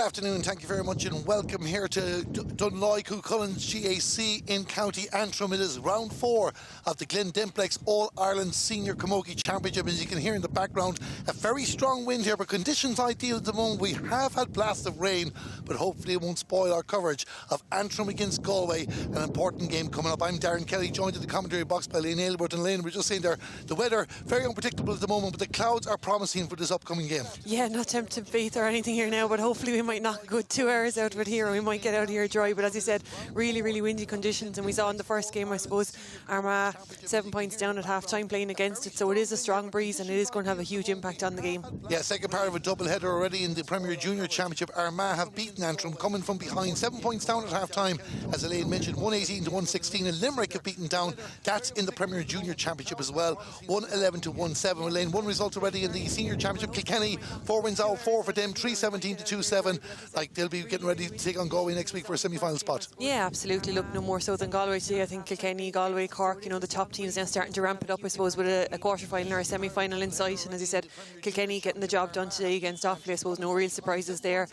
afternoon, thank you very much and welcome here to Dunloy Cuchullin's GAC in County Antrim. It is round 4 of the Glen Dimplex All-Ireland Senior Camogie Championship. As you can hear in the background, a very strong wind here, but conditions ideal at the moment. We have had blasts of rain, but hopefully it won't spoil our coverage of Antrim against Galway, an important game coming up. I'm Darren Kelly, joined in the commentary box by Lane Aylward. And Lane, we're just saying there, the weather very unpredictable at the moment, but the clouds are promising for this upcoming game. Yeah, not tempting faith or anything here now, but hopefully we might knock a good 2 hours out of it here and we might get out here dry. But as you said, really windy conditions, and we saw in the first game, I suppose, Armagh 7 points down at half time playing against it, so it is a strong breeze and it is going to have a huge impact on the game. Yeah, second part of a double header already in the Premier Junior Championship. Armagh have beaten Antrim, coming from behind 7 points down at half time, as Elaine mentioned, 118 to 116, and Limerick have beaten down. That's in the Premier Junior Championship as well, 111 to 117. Elaine, one result already in the Senior Championship. Kilkenny, 4 wins out of 4 for them, 317 to 27. Like, they'll be getting ready to take on Galway next week for a semi-final spot. Yeah, absolutely. Look, no more so than Galway today. I think Kilkenny, Galway, Cork, the top teams now starting to ramp it up, I suppose, with a quarter-final or a semi-final in sight. And as you said, Kilkenny getting the job done today against Offaly. I suppose no real surprises there.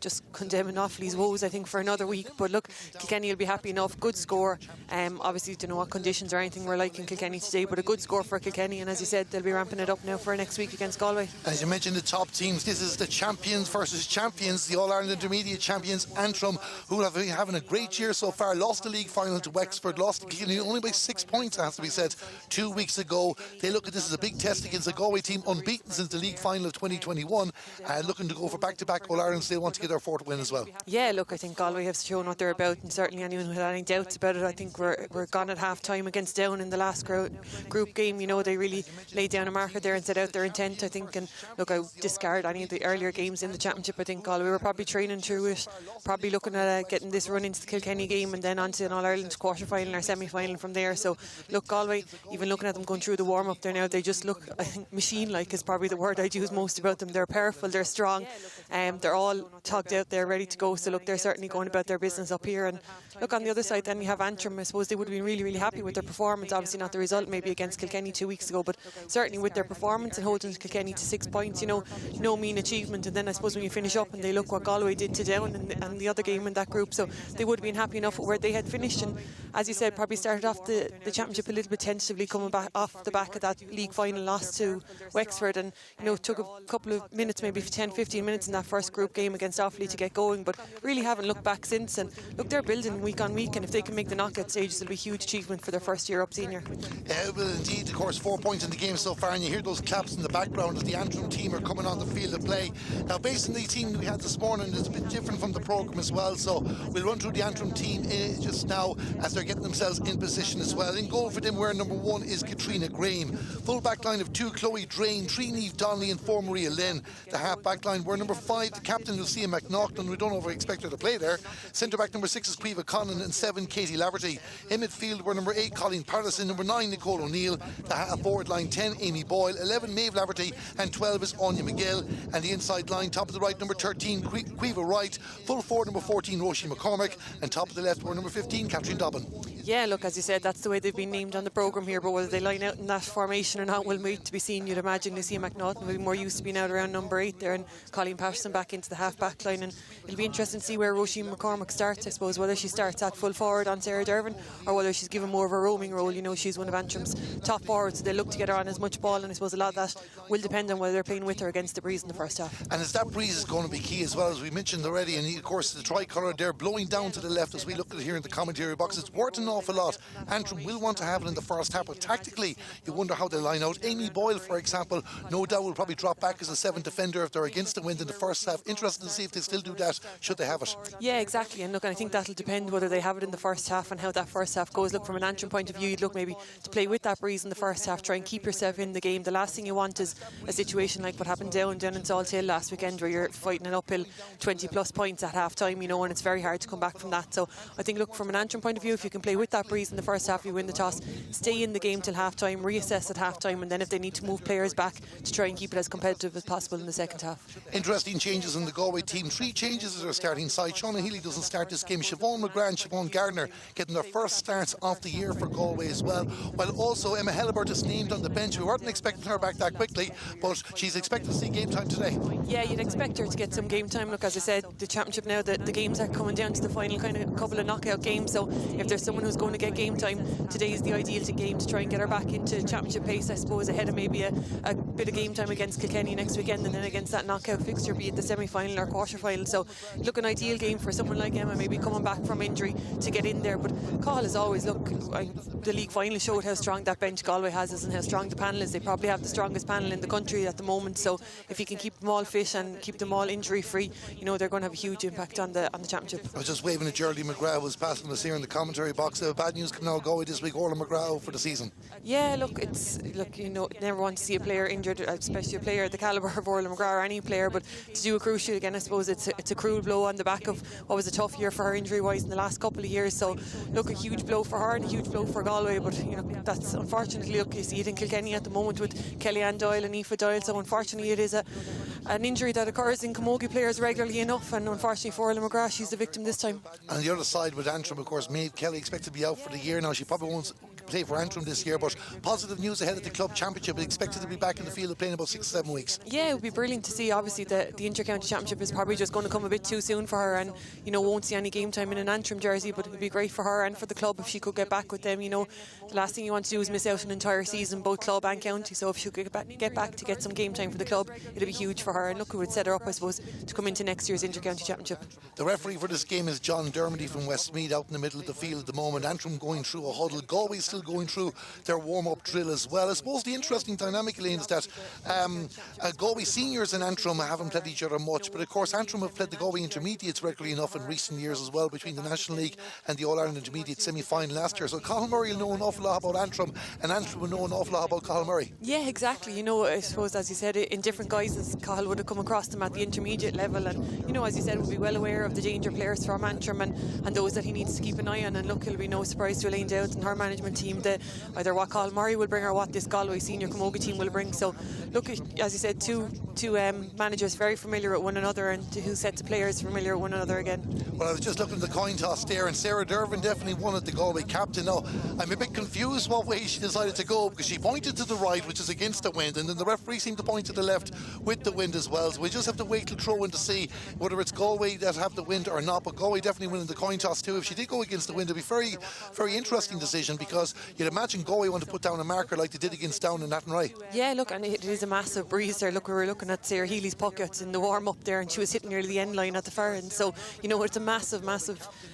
Just condemning Offaly's woes, I think, for another week. But look, Kilkenny will be happy enough. Good score. Obviously, don't know what conditions or anything we're like in Kilkenny today, but a good score for Kilkenny. And as you said, they'll be ramping it up now for next week against Galway. As you mentioned, the top teams, this is the champions versus champions, the All-Ireland Intermediate champions, Antrim, who have been having a great year so far. Lost the league final to Wexford, lost to Kilkenny only by 6 points, has to be said, 2 weeks ago. They look at this as a big test against the Galway team, unbeaten since the league final of 2021, looking to go for back-to-back All-Irelands. They want to get their 4th win as well. Yeah, look, I think Galway have shown what they're about, and certainly anyone who had any doubts about it, I think we're gone at half-time against Down in the last group game. They really laid down a marker there and set out their intent, I think. And look, I discard any of the earlier games in the championship. I think Galway were probably training through it, probably looking at getting this run into the Kilkenny game and then onto an All-Ireland quarter-final or semi-final from there. So look, Galway, even looking at them going through the warm-up there now, they just look, I think, machine-like is probably the word I'd use most about them. They're powerful, they're strong, they're all tugged out there, ready to go. So look, they're certainly going about their business up here. And look, on the other side then you have Antrim. I suppose they would have been really happy with their performance. Obviously not the result maybe against Kilkenny 2 weeks ago, but certainly with their performance and holding Kilkenny to 6 points, no mean achievement. And then I suppose when you finish up and they look what Galway did to Down and the other game in that group, so they would have been happy enough with where they had finished. And as you said, probably started off the championship a little bit tentatively, coming back off the back of that league final loss to Wexford, and took a couple of minutes, maybe 10-15 minutes in that first group game against Offaly to get going, but really haven't looked back since. And look, they're building week on week, and if they can make the knockout stages, it'll be a huge achievement for their first year up senior. Yeah, well, indeed, of course, 4 points in the game so far, and you hear those claps in the background as the Antrim team are coming on the field of play. Now, based on the team we had this morning, it's a bit different from the programme as well, so we'll run through the Antrim team just now as they're getting themselves in position as well. In goal for them, where number 1 is Katrina Graham. Full back line of 2, Chloe Drain, 3, Niamh Donnelly and 4, Maria Lynn. The half back line, where number 5, the captain, Lucia McNaughton. We don't know if we expect her to play there. Centre back number 6 is Caoimhe Conlon, and 7, Katie Laverty. In midfield, where number 8, Colleen Patterson, number 9, Nicole O'Neill. The half forward line, 10, Amy Boyle, 11, Maeve Laverty, and 12 is Anya McGill. And the inside line, top of the right, number 13, Caoimhe Wright. Full forward, number 14, Roisin McCormick. And top of the left, were number 15, Catherine Dobbin. Yeah, look, as you said, that's the way they've been named on the programme here, but whether they line out in that formation or not will wait to be seen. You'd imagine Lucia McNaughton will be more used to being out around number 8 there, and Colleen Patterson back into the half-back line. And it'll be interesting to see where Roisin McCormick starts, I suppose, whether she starts at full forward on Sarah Dervin or whether she's given more of a roaming role. She's one of Antrim's top forwards, so they look to get her on as much ball, and I suppose a lot of that will depend on whether they're playing with her against the breeze in the first half. And as that breeze is going to be key as well, as we mentioned already, and of course the tricolour there blowing down to the left as we look at it here in the commentary box, it's worth an awful lot. Antrim will want to have it in the first half, but tactically you wonder how they line out. Amy Boyle, for example, no doubt will probably drop back as a 7th defender if they're against the wind in the first half. Interested to see if they still do that, should they have it. Yeah, exactly. And look, I think that'll depend whether they have it in the first half and how that first half goes. Look, from an Antrim point of view, you'd look maybe to play with that breeze in the first half, try and keep yourself in the game. The last thing you want is a situation like what happened down in Salt Hill last weekend, where you're fighting an uphill 20 plus points at half time, and it's very hard to come back from that. So I think, look, from an Antrim point of view, if you can play with that breeze in the first half, you win the toss, stay in the game till half time, reassess at half time, and then if they need to move players back, to try and keep it as competitive as possible in the second half. Interesting changes in the Galway team. 3 changes changes to their starting side. Shauna Healy doesn't start this game. Siobhan McGrath and Siobhan Gardner getting their first starts of the year for Galway as well. While also Emma Hellibert is named on the bench. We weren't expecting her back that quickly, but she's expected to see game time today. Yeah, you'd expect her to get some game time. Look, as I said, the championship now, the games are coming down to the final kind of couple of knockout games. So if there's someone who's going to get game time, today is the ideal game to try and get her back into championship pace, I suppose, ahead of maybe a bit of game time against Kilkenny next weekend, and then against that knockout fixture, be it the semi-final or quarter-final. So look, an ideal game for someone like Emma, maybe coming back from injury, to get in there. But Cathal is always, look, the league final showed how strong that bench Galway has and how strong the panel is. They probably have the strongest panel in the country at the moment, so if you can keep them all fit and keep them all injury free, you know, they're going to have a huge impact on the championship. I was just waving at Geraldine McGrath, was passing us here in the commentary box. Bad news coming out of Galway this week. Orla McGrath for the season. Yeah, look, you know, never want to see a player injured, especially a player at the calibre of Orla McGrath or any player, but to do a crucial again, I suppose it's a cruel blow on the back of what was a tough year for her injury wise in the last couple of years. So look, a huge blow for her and a huge blow for Galway, but you know, that's unfortunately, look, you see it in Kilkenny at the moment with Kellyanne Doyle and Aoife Doyle. So unfortunately it is an injury that occurs in Camogie players regularly enough, and unfortunately for Orla McGrath, she's the victim this time. And the other side with Antrim, of course, Maeve Kelly expected to be out for the year now. She probably won't play for Antrim this year, but positive news ahead of the club championship. Expected to be back in the field of play in about 6 or 7 weeks. Yeah, it would be brilliant to see. Obviously the inter-county championship is probably just going to come a bit too soon for her, and you know, won't see any game time in an Antrim jersey, but it would be great for her and for the club if she could get back with them. You know, the last thing you want to do is miss out an entire season, both club and county, so if she could get back to get some game time for the club, it'd be huge for her, and look, it would set her up, I suppose, to come into next year's inter-county championship. The referee for this game is John Dermody from Westmeath, out in the middle of the field at the moment. Antrim going through a huddle, Galway still going through their warm-up drill as well. I suppose the interesting dynamic, Elaine, is that Galway seniors and Antrim haven't played each other much, but of course Antrim have played the Galway intermediates regularly enough in recent years as well, between the National League and the All-Ireland Intermediate semi-final last year. So Cathal Murray will know an awful lot about Antrim, and Antrim will know an awful lot about Cathal Murray. Yeah, exactly. You know, I suppose, as you said, in different guises, Cathal would have come across them at the intermediate level, and you know, as you said, would be well aware of the danger players from Antrim and those that he needs to keep an eye on. And look, it'll be no surprise to Elaine Dowd and her management team that either what Cathal Murray will bring or what this Galway senior Camogie team will bring. So look, as you said, two managers very familiar with one another, and two sets of players familiar with one another again. Well, I was just looking at the coin toss there, and Sarah Dervin definitely won at the Galway captain. Now, I'm a bit confused what way she decided to go, because she pointed to the right, which is against the wind, and then the referee seemed to point to the left with the wind as well. So we just have to wait till throw in to see whether it's Galway that have the wind or not. But Galway definitely winning the coin toss too. If she did go against the wind, it'd be very, very interesting decision, because you'd imagine Galway want to put down a marker like they did against Down and Athenry. Yeah, look, and it is a massive breeze there. Look, we were looking at Sarah Healy's pockets in the warm-up there, and she was hitting nearly the end line at the far end. So, you know, it's a massive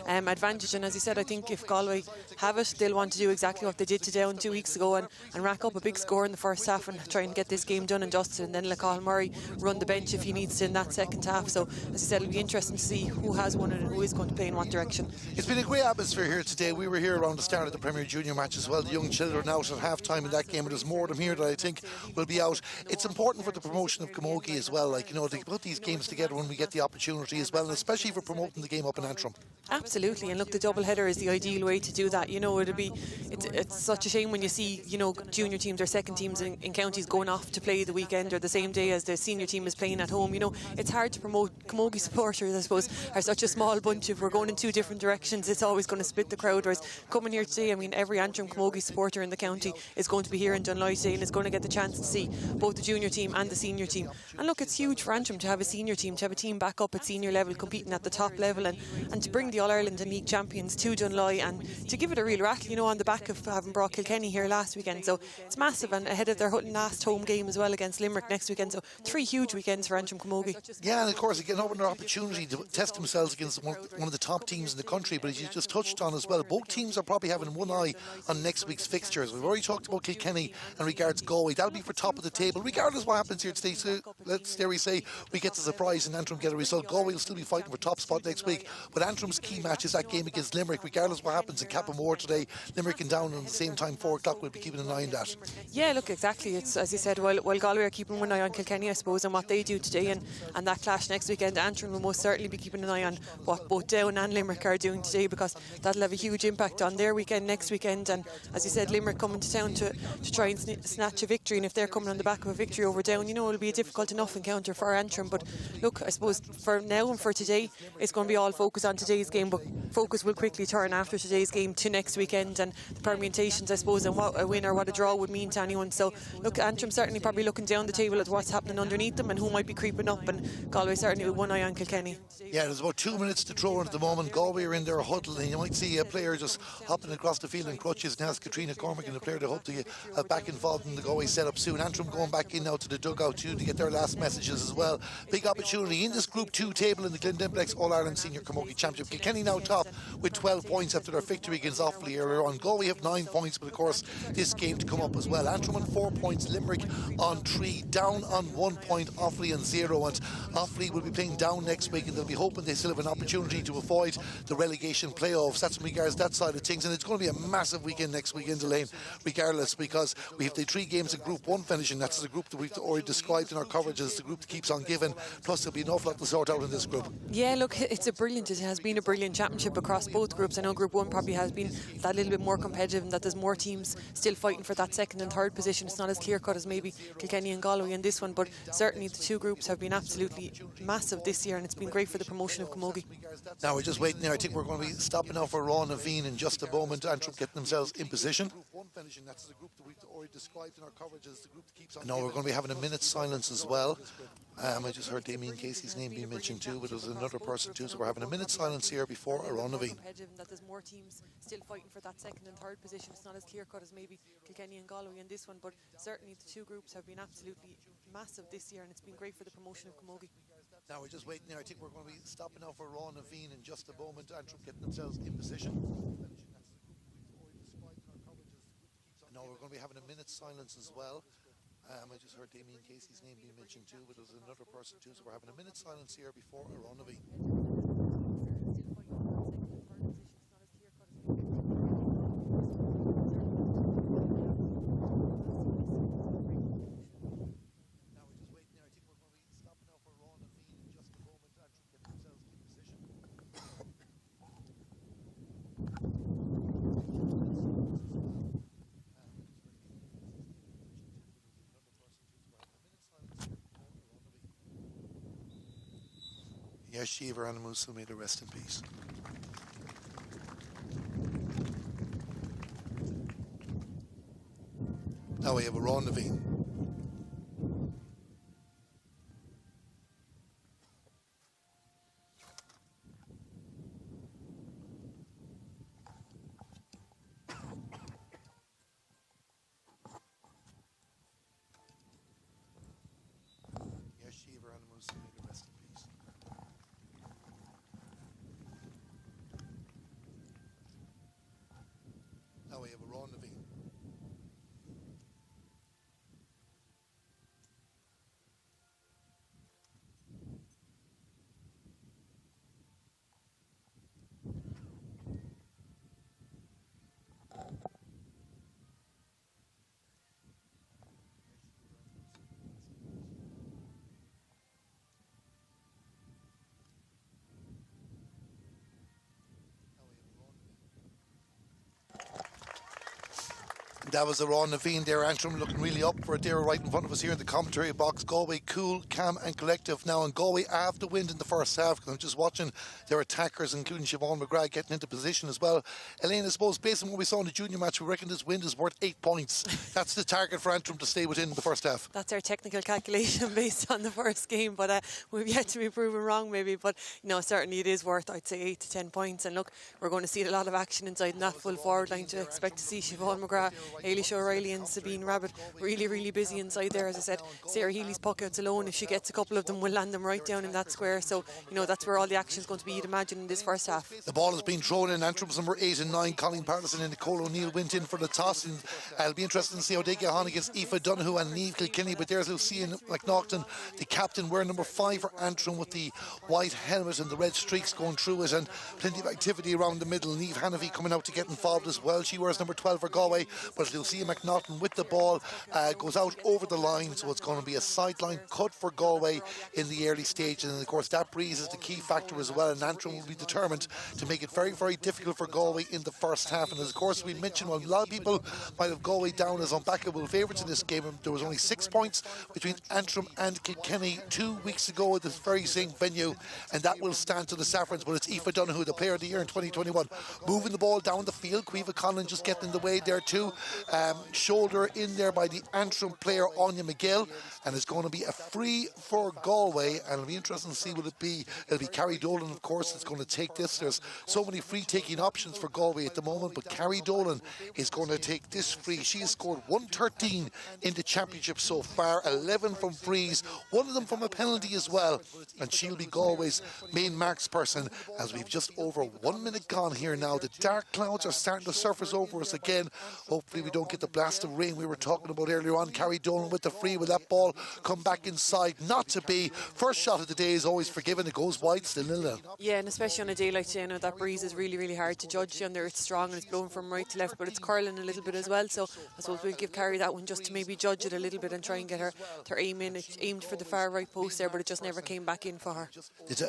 advantage. And as you said, I think if Galway have it, they'll want to do exactly what they did to Down 2 weeks ago and rack up a big score in the first half and try and get this game done and dusted, and then let Cathal Murray run the bench if he needs to in that second half. So, as I said, it'll be interesting to see who has won it and who is going to play in what direction. It's been a great atmosphere here today. We were here around the start of the Premier Junior match as well. The young children out at half time in that game, but there's more of them here that I think will be out. It's important for the promotion of Camogie as well, like, you know, to put these games together when we get the opportunity as well, and especially for promoting the game up in Antrim. Absolutely, and look, the double header is the ideal way to do that. You know, it's such a shame when you see, you know, junior teams or second teams in counties going off to play the weekend or the same day as the senior team is playing at home. You know, it's hard to promote. Camogie supporters, I suppose, are such a small bunch. If we're going in two different directions, it's always going to split the crowd. Whereas coming here today, I mean, every Antrim Camogie supporter in the county is going to be here in Dunloy today and is going to get the chance to see both the junior team and the senior team. And look, it's huge for Antrim to have a senior team, to have a team back up at senior level competing at the top level, and to bring the All-Ireland and League champions to Dunloy and to give it a real rattle, you know, on the back of having brought Kilkenny here last weekend. So it's massive, and ahead of their last home game as well against Limerick next weekend. So 3 huge weekends for Antrim Camogie. Yeah, and of course again, another opportunity to test themselves against one of the top teams in the country. But as you just touched on as well, both teams are probably having one eye on next week's fixtures. We've already talked about Kilkenny and regards Galway. That'll be for top of the table regardless what happens here today. So let's dare we say we get the surprise and Antrim get a result. Galway will still be fighting for top spot next week, but Antrim's key match is that game against Limerick. Regardless what happens in Cappamore today, Limerick and Down on the same time, 4 o'clock, we'll be keeping an eye on that. Yeah, look, exactly. It's, as you said, while Galway are keeping one eye on Kilkenny, I suppose, and what they do today and that clash next weekend, Antrim will most certainly be keeping an eye on what both Down and Limerick are doing today, because that'll have a huge impact on their weekend next weekend. And as you said, Limerick coming to town to try and snatch a victory, and if they're coming on the back of a victory over Down, you know, it'll be a difficult enough encounter for Antrim. But look, I suppose for now and for today, it's going to be all focus on today's game, but focus will quickly turn after today's game to next weekend and the permutations, I suppose, and what a win or what a draw would mean to anyone. So look, Antrim certainly probably looking down the table at what's happening underneath them and who might be creeping up, and Galway certainly with one eye on Kilkenny. Yeah, there's about 2 minutes to throw in at the moment. Galway are in their huddle, and you might see a player just hopping across the field in crutches. Now it's Katrina Cormack, and the player they hope to have back involved in the Galway setup soon. Antrim going back in now to the dugout too to get their last messages as well. Big opportunity in this Group 2 table in the Glen Dimplex All-Ireland Senior Camogie Championship. Kilkenny now top with 12 points after their victory against Offaly earlier on. Galway have 9 points, but of course this game to come up as well. Antrim on 4 points, Limerick on 3, down on 1 point, Offaly on 0, and Offaly will be playing down next week, and they'll be hoping they still have an opportunity to avoid the relegation playoffs. That's in regards to that side of things, and it's going to be a massive weekend next weekend, Elaine, regardless, because we have the 3 games in Group 1 finishing. That's the group that we've already described in our coverage as the group that keeps on giving, plus there'll be an awful lot to sort out in this group. Yeah, look, it has been a brilliant championship across both groups. I know Group 1 probably has been that little bit more competitive, and that there's more teams still fighting for that second and third position. It's not as clear cut as maybe Kilkenny and Galway in this one, but certainly the 2 groups have been absolutely massive this year, and it's been great for the promotion of Camogie. Now we're just waiting there. I think we're going to be stopping now for Raw Naveen in just a moment. Antrim getting themselves in position. That's the group that we've already described in our coverage as the group that keeps on. No, we're going to be having a minute's silence as well. I just heard Damien Casey's name being mentioned too, but there's another person too, so we're having a minute's silence here before Raw Naveen. That there's more teams still fighting for that second and third position. It's not as clear cut as maybe Kilkenny and Galway in this one, but certainly the 2 groups have been absolutely massive this year, and it's been great for the promotion of Camogie. Now we're just waiting there. I think we're going to be stopping now for Raw Naveen in just a moment. Antrim getting themselves in position. No, we're going to be having a minute's silence as well. I just heard Damien Casey's name being mentioned too, but there's another person too, so we're having a minute's silence here before Raw Naveen. Yes, Shiva Animusu, may the rest in peace. Now we have a Raw Naveen. Yes, Shiva Animusu, may the rest in peace. Now we have a Raw Naveen. That was a Raw Naveen there. Antrim looking really up for it there right in front of us here in the commentary box. Galway cool, calm and collective now, and Galway have the wind in the first half. I'm just watching their attackers, including Siobhan McGrath, getting into position as well. Elaine, I suppose based on what we saw in the junior match, we reckon this wind is worth 8 points. That's the target for Antrim to stay within the first half. That's our technical calculation based on the first game, but we've yet to be proven wrong maybe. But certainly it is worth, I'd say, 8 to 10 points. And look, we're going to see a lot of action inside in that full forward line. To expect to see Siobhan McGrath, Ailish O'Reilly and Sabine Rabbit really, really busy inside there. As I said, Sarah Healy's puck outs alone, if she gets a couple of them, will land them right down in that square. So, that's where all the action is going to be, you'd imagine, in this first half. The ball has been thrown in. Antrim's number 8 and 9, Colleen Patterson and Nicole O'Neill went in for the toss. And it'll be interesting to see how they get on against Aoife Donoghue and Niamh Kilkenny. But there's Lucian McNaughton, the captain, wearing number 5 for Antrim with the white helmet and the red streaks going through it, and plenty of activity around the middle. Niamh Hanafy coming out to get involved as well. She wears number 12 for Galway, but as Lucia McNaughton with the ball goes out over the line, so it's going to be a sideline cut for Galway in the early stage. And of course that breeze is the key factor as well, and Antrim will be determined to make it very, very difficult for Galway in the first half. And as of course we mentioned, well, a lot of people might have Galway down as unbackable favourites in this game. There was only 6 points between Antrim and Kilkenny 2 weeks ago at this very same venue, and that will stand to the Saffrons. But it's Aoife Donoghue, the player of the year in 2021, moving the ball down the field. Caoimhe Conlon just getting in the way there too. Shoulder in there by the Antrim player Anya McGill, and it's going to be a free for Galway, and it'll be interesting to see will it be. It'll be Carrie Dolan, of course, that's going to take this. There's so many free taking options for Galway at the moment, but Carrie Dolan is going to take this free. She has scored 113 in the championship so far, 11 from frees, one of them from a penalty as well, and she'll be Galway's main marks person as we've just over 1 minute gone here now. The dark clouds are starting to surface over us again. Hopefully we don't get the blast of rain we were talking about earlier on. Carrie Dolan with the free. Will that ball come back inside? Not to be. First shot of the day is always forgiven. It goes wide, still 0-0. Yeah, and especially on a day like today, that breeze is really, really hard to judge. Under it's strong and it's blowing from right to left, but it's curling a little bit as well. So I suppose we'll give Carrie that one just to maybe judge it a little bit and try and get her aim in. It aimed for the far right post there, but it just never came back in for her.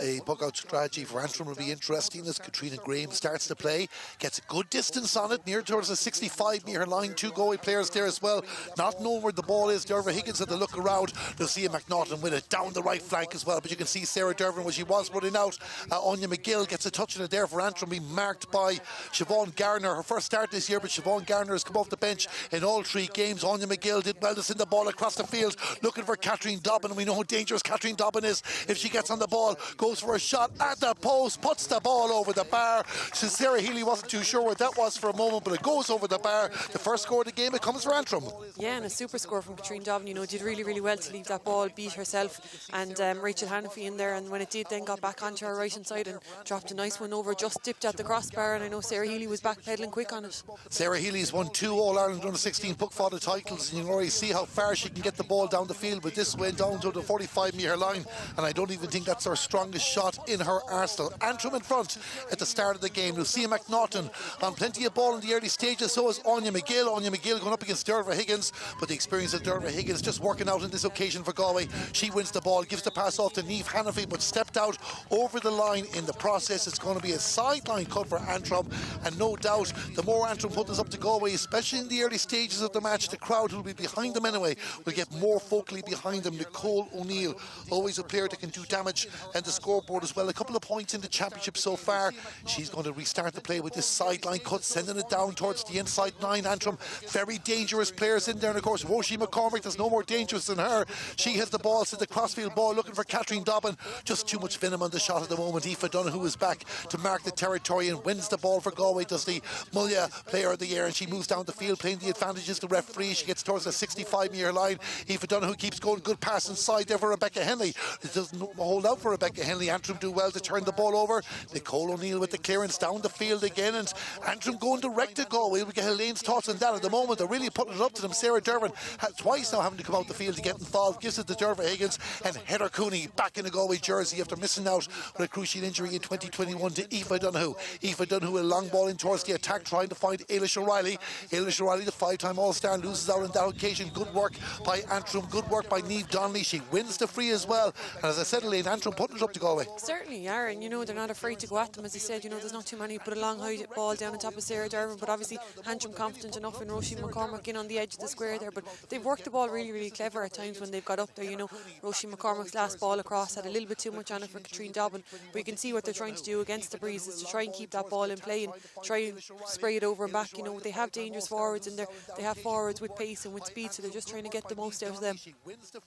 A puck-out strategy for Antrim will be interesting as Katrina Graham starts to play. Gets a good distance on it, near towards the 65-metre line. 2 Galway players there as well, not knowing where the ball is. Derva Higgins had to look around. Lucia McNaughton with it down the right flank as well, but you can see Sarah Dervin when she was running out. Anya McGill gets a touch on it there for Antrim, being marked by Siobhan Garner. Her first start this year, but Siobhan Garner has come off the bench in all 3 games. Anya McGill did well to send the ball across the field, looking for Catherine Dobbin, and we know how dangerous Catherine Dobbin is if she gets on the ball. Goes for a shot at the post, puts the ball over the bar. So Sarah Healy wasn't too sure what that was for a moment, but it goes over the bar. The first score of the game, it comes for Antrim. Yeah, and a super score from Catherine Dobbin. Did really, really well to leave that ball, beat herself and Rachel Hannafy in there, and when it did then got back onto her right hand side and dropped a nice one over, just dipped at the crossbar, and I know Sarah Healy was backpedaling quick on it. Sarah Healy's won 2 All-Ireland under-16 puck fodder titles, and you can already see how far she can get the ball down the field, but this went down to the 45-metre line, and I don't even think that's her strongest shot in her arsenal. Antrim in front at the start of the game. Lucia McNaughton on plenty of ball in the early stages, so is Anya McGill. Anya McGill going up against Derva Higgins, but the experience of Derva Higgins just working out in this occasion for Galway. She wins the ball, gives the pass off to Niamh Hannafy, but stepped out over the line in the process. It's going to be a sideline cut for Antrim, and no doubt the more Antrim put this up to Galway, especially in the early stages of the match, the crowd who will be behind them anyway will get more focally behind them. Nicole O'Neill, always a player that can do damage and the scoreboard as well. A couple of points in the championship so far. She's going to restart the play with this sideline cut, sending it down towards the inside 9. Antrim, very dangerous players in there, and of course Roisin McCormick, there's no more dangerous than her. She has the ball, sends the crossfield ball looking for Catherine Dobbin. Just too much venom on the shot at the moment. Aoife Donoghue is back to mark the territory and wins the ball for Galway, does the Mulla player of the year, and she moves down the field playing the advantages to referee. She gets towards the 65-metre line. Aoife Donoghue keeps going, good pass inside there for Rebecca Henley. It doesn't hold out for Rebecca Henley. Antrim do well to turn the ball over. Nicole O'Neill with the clearance down the field again, and Antrim going direct to Galway. We get Helene's thoughts on that at the moment. They're really putting it up to them. Sarah Dervin has twice now having to come out the field to get involved, gives it to Derva Higgins, and Heather Cooney back in the Galway jersey after missing out with a crucial injury in 2021 to Aoife Donoghue. Aoife Donoghue, a long ball in towards the attack, trying to find Ailish O'Reilly. Ailish O'Reilly, the 5-time All-Star, loses out on that occasion. Good work by Antrim, good work by Niamh Donnelly. She wins the free as well, and as I said, Elaine, Antrim putting it up to Galway. Certainly are, and they're not afraid to go at them. As you said, there's not too many, put a long high ball down on top of Sarah Dervin, but obviously Antrim confident enough in Roisin McCormick in on the edge of the square there, but they've worked the ball really, really clever at times when they've got up there. Roisin McCormick's last ball across had a little bit too much on it for Catherine Dobbin, but you can see what they're trying to do against the breeze is to try and keep that ball in play and try and spray it over and back. They have dangerous forwards, and they have forwards with pace and with speed, so they're just trying to get the most out of them.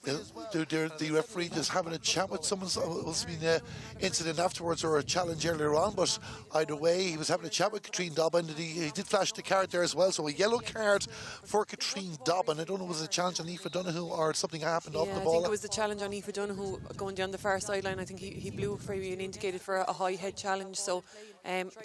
The referee just having a chat with someone. It must have been an incident afterwards or a challenge earlier on, but either way he was having a chat with Catherine Dobbin, and he did flash the card there as well, so a yellow card for Catherine Dobbin. I don't know if it was a challenge on Aoife Donoghue or something happened off the ball. I think it was the challenge on Aoife Donoghue going down the far sideline. I think he blew for and indicated for a high head challenge, so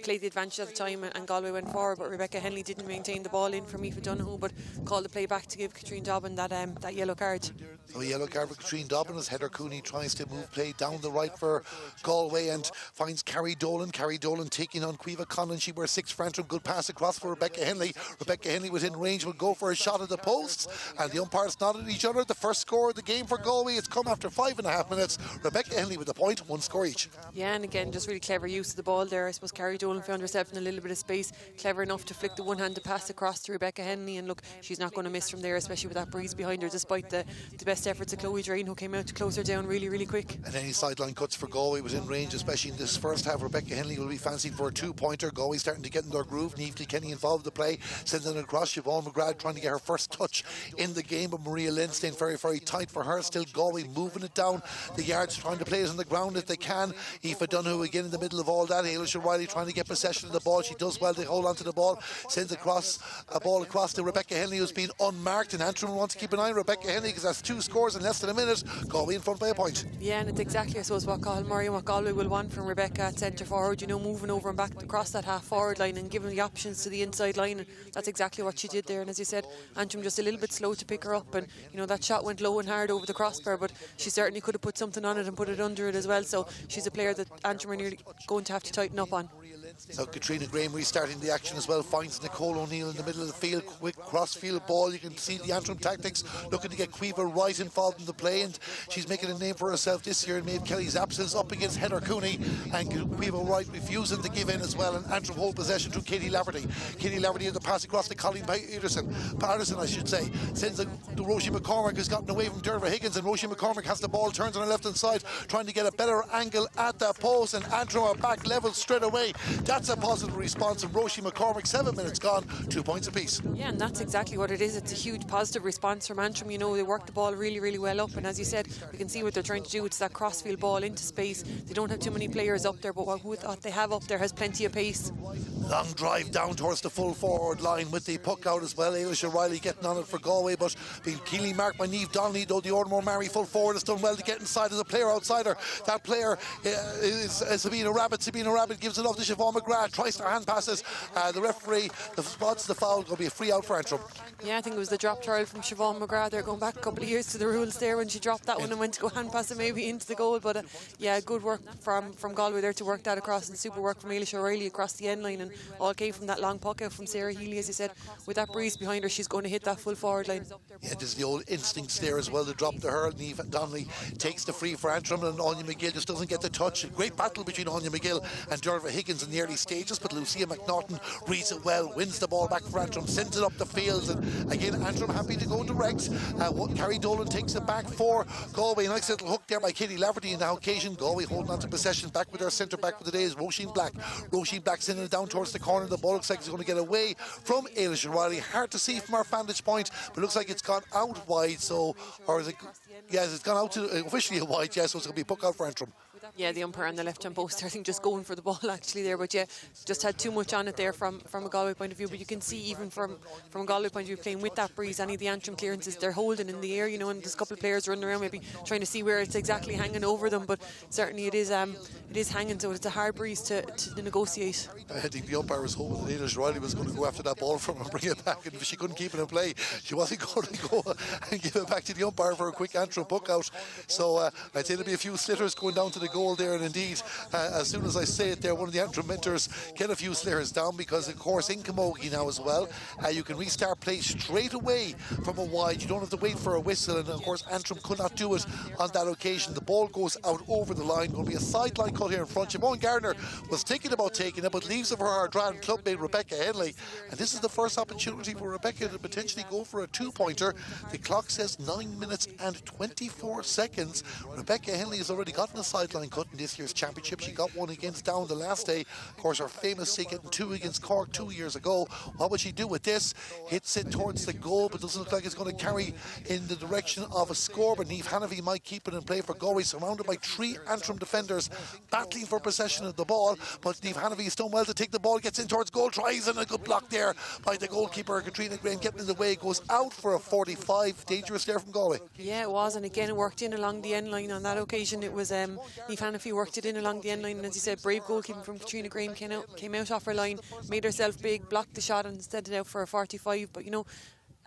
played the advantage at the time, and Galway went forward, but Rebecca Henley didn't maintain the ball in from Aoife Donoghue, but called the play back to give Catherine Dobbin that yellow card. So a yellow card for Catherine Dobbin as Heather Cooney tries to move play down the right for Galway and finds Carrie Dolan. Carrie Dolan taking on Caoimhe Conlon. She wears 6 for Antrim. Good pass across for Rebecca Henley. Rebecca Henley Henley within range will go for a shot at the posts, and the umpires nodded at each other. The first score of the game for Galway, it's come after 5.5 minutes. Rebecca Henley with the point, 1 score each. Yeah, and again, just really clever use of the ball there. I suppose Carrie Dolan found herself in a little bit of space, clever enough to flick the one-handed pass across to Rebecca Henley, and look, she's not going to miss from there, especially with that breeze behind her, despite the best efforts of Chloe Drain, who came out to close her down really, really quick. And any sideline cuts for Galway within range, especially in this first half. Rebecca Henley will be fancying for a 2-pointer. Galway starting to get in their groove. Niamh Kilkenny involved in the play, sending it across. Siobhan McGrath trying to get her first touch in the game, but Maria Lynn staying very, very tight for her. Still Galway moving it down the yards, trying to play it on the ground if they can. Aoife Donoghue again in the middle of all that. Ailish O'Reilly trying to get possession of the ball. She does well to hold on to the ball, sends a ball across to Rebecca Henley, who's been unmarked, and Antrim wants to keep an eye on Rebecca Henley because that's 2 scores in less than a minute. Galway in front by a point. Yeah, and it's exactly, I suppose, what Galway will want from Rebecca at centre forward, moving over and back across that half forward line and giving the options to the inside line, and that's exactly what she did there. And as you said, Antrim just a little bit slow to pick her up, and that shot went low and hard over the crossbar, but she certainly could have put something on it and put it under it as well. So she's a player that Antrim are nearly going to have to tighten up on. So Katrina Graham restarting the action as well, finds Nicole O'Neill in the middle of the field, quick cross-field ball. You can see the Antrim tactics looking to get Caoimhe Wright involved in the play, and she's making a name for herself this year in Maeve Kelly's absence up against Heather Cooney, and Caoimhe Wright refusing to give in as well, and Antrim hold possession through Katie Laverty. Katie Laverty had the pass across to Colleen Patterson, I should say, sends it to Roisin McCormick, who's gotten away from Derva Higgins, and Roisin McCormick has the ball, turns on the left hand side, trying to get a better angle at the post, and Antrim are back level straight away. That's a positive response from Roisin McCormick. 7 minutes gone, 2 points apiece. Yeah, and that's exactly what it is. It's a huge positive response from Antrim. They work the ball really, really well up, and as you said, you can see what they're trying to do. It's that crossfield ball into space. They don't have too many players up there, but what they have up there has plenty of pace. Long drive down towards the full forward line with the puck out as well. Ailish O'Reilly getting on it for Galway, but being keenly marked by Niamh Donnelly, though the Ormore Mary full forward has done well to get inside as a player outside her. That player is Sabina Rabbit. Sabina Rabbit gives it off to Siobhan McGrath, tries to hand passes. The referee spots the foul, going to be a free out for Antrim. Yeah, I think it was the drop trial from Siobhan McGrath. They're going back a couple of years to the rules there when she dropped that one and went to go hand pass it maybe into the goal, but good work from Galway there to work that across, and super work from Ailish O'Reilly across the end line, and all came from that long puck out from Sarah Healy. As you said, with that breeze behind her, she's going to hit that full forward line. Yeah, there's the old instincts there as well, the drop to her. Niamh Donnelly takes the free for Antrim, and Anya McGill just doesn't get the touch. A great battle between Anya McGill and Derva Higgins in the early stages, but Lucia McNaughton reads it well, wins the ball back for Antrim, sends it up the field, and again Antrim happy to go direct. Carrie Dolan takes it back for Galway. Nice little hook there by Katie Laverty on the occasion. Galway holding on to possession, back with our centre back for the day is Roisin Black. Roisin Black sending it down towards the corner. The ball looks like it's going to get away from Ailish O'Reilly. Hard to see from our vantage point, but looks like it's gone out wide. So, or is it? Yes, it's gone out to officially a wide. Yes, so it's going to be puck out for Antrim. Yeah, the umpire on the left hand post, I think, just going for the ball actually there, but yeah, just had too much on it there from a Galway point of view. But you can see even from a Galway point of view, playing with that breeze, any of the Antrim clearances they're holding in the air, and there's a couple of players running around maybe trying to see where it's exactly hanging over them, but certainly it is hanging, so it's a hard breeze to negotiate. I think the umpire was hoping that Ailish O'Reilly was going to go after that ball from her and bring it back, and if she couldn't keep it in play, she wasn't going to go and give it back to the umpire for a quick Antrim puck out. So I'd say there'll be a few slitters going down to the goal there, and indeed as soon as I say it there, one of the Antrim mentors get a few slitters down, because of course in Camogie now as well, you can restart play straight away from a wide. You don't have to wait for a whistle, and of course Antrim could not do it on that occasion. The ball goes out over the line. Going to be a sideline cut here in front. Siobhan Gardner was thinking about taking it, but leaves it for her Ardran clubmate Rebecca Henley, and this is the first opportunity for Rebecca to potentially go for a 2-pointer. The clock says 9 minutes and 24 seconds. Rebecca Henley has already gotten a sideline cut in this year's championship. She got one against Down the last day. Of course, her famous getting 2 against Cork 2 years ago. What would she do with this? Hits it towards the goal, but doesn't look like it's going to carry in the direction of a score. But Niamh Hanafy might keep it in play for Galway, surrounded by 3 Antrim defenders battling for possession of the ball. But Niamh Hanafy has done well to take the ball, gets in towards goal, tries, and a good block there by the goalkeeper Katrina Graham, getting in the way, goes out for a 45. Dangerous there from Galway. Yeah, it was, and again it worked in along the end line on that occasion. It was Niamh Hanafy worked it in along the end line, and as you said, brave goalkeeping from Katrina Graham came out off her line, made herself big, blocked the shot, and instead it out for a 45. But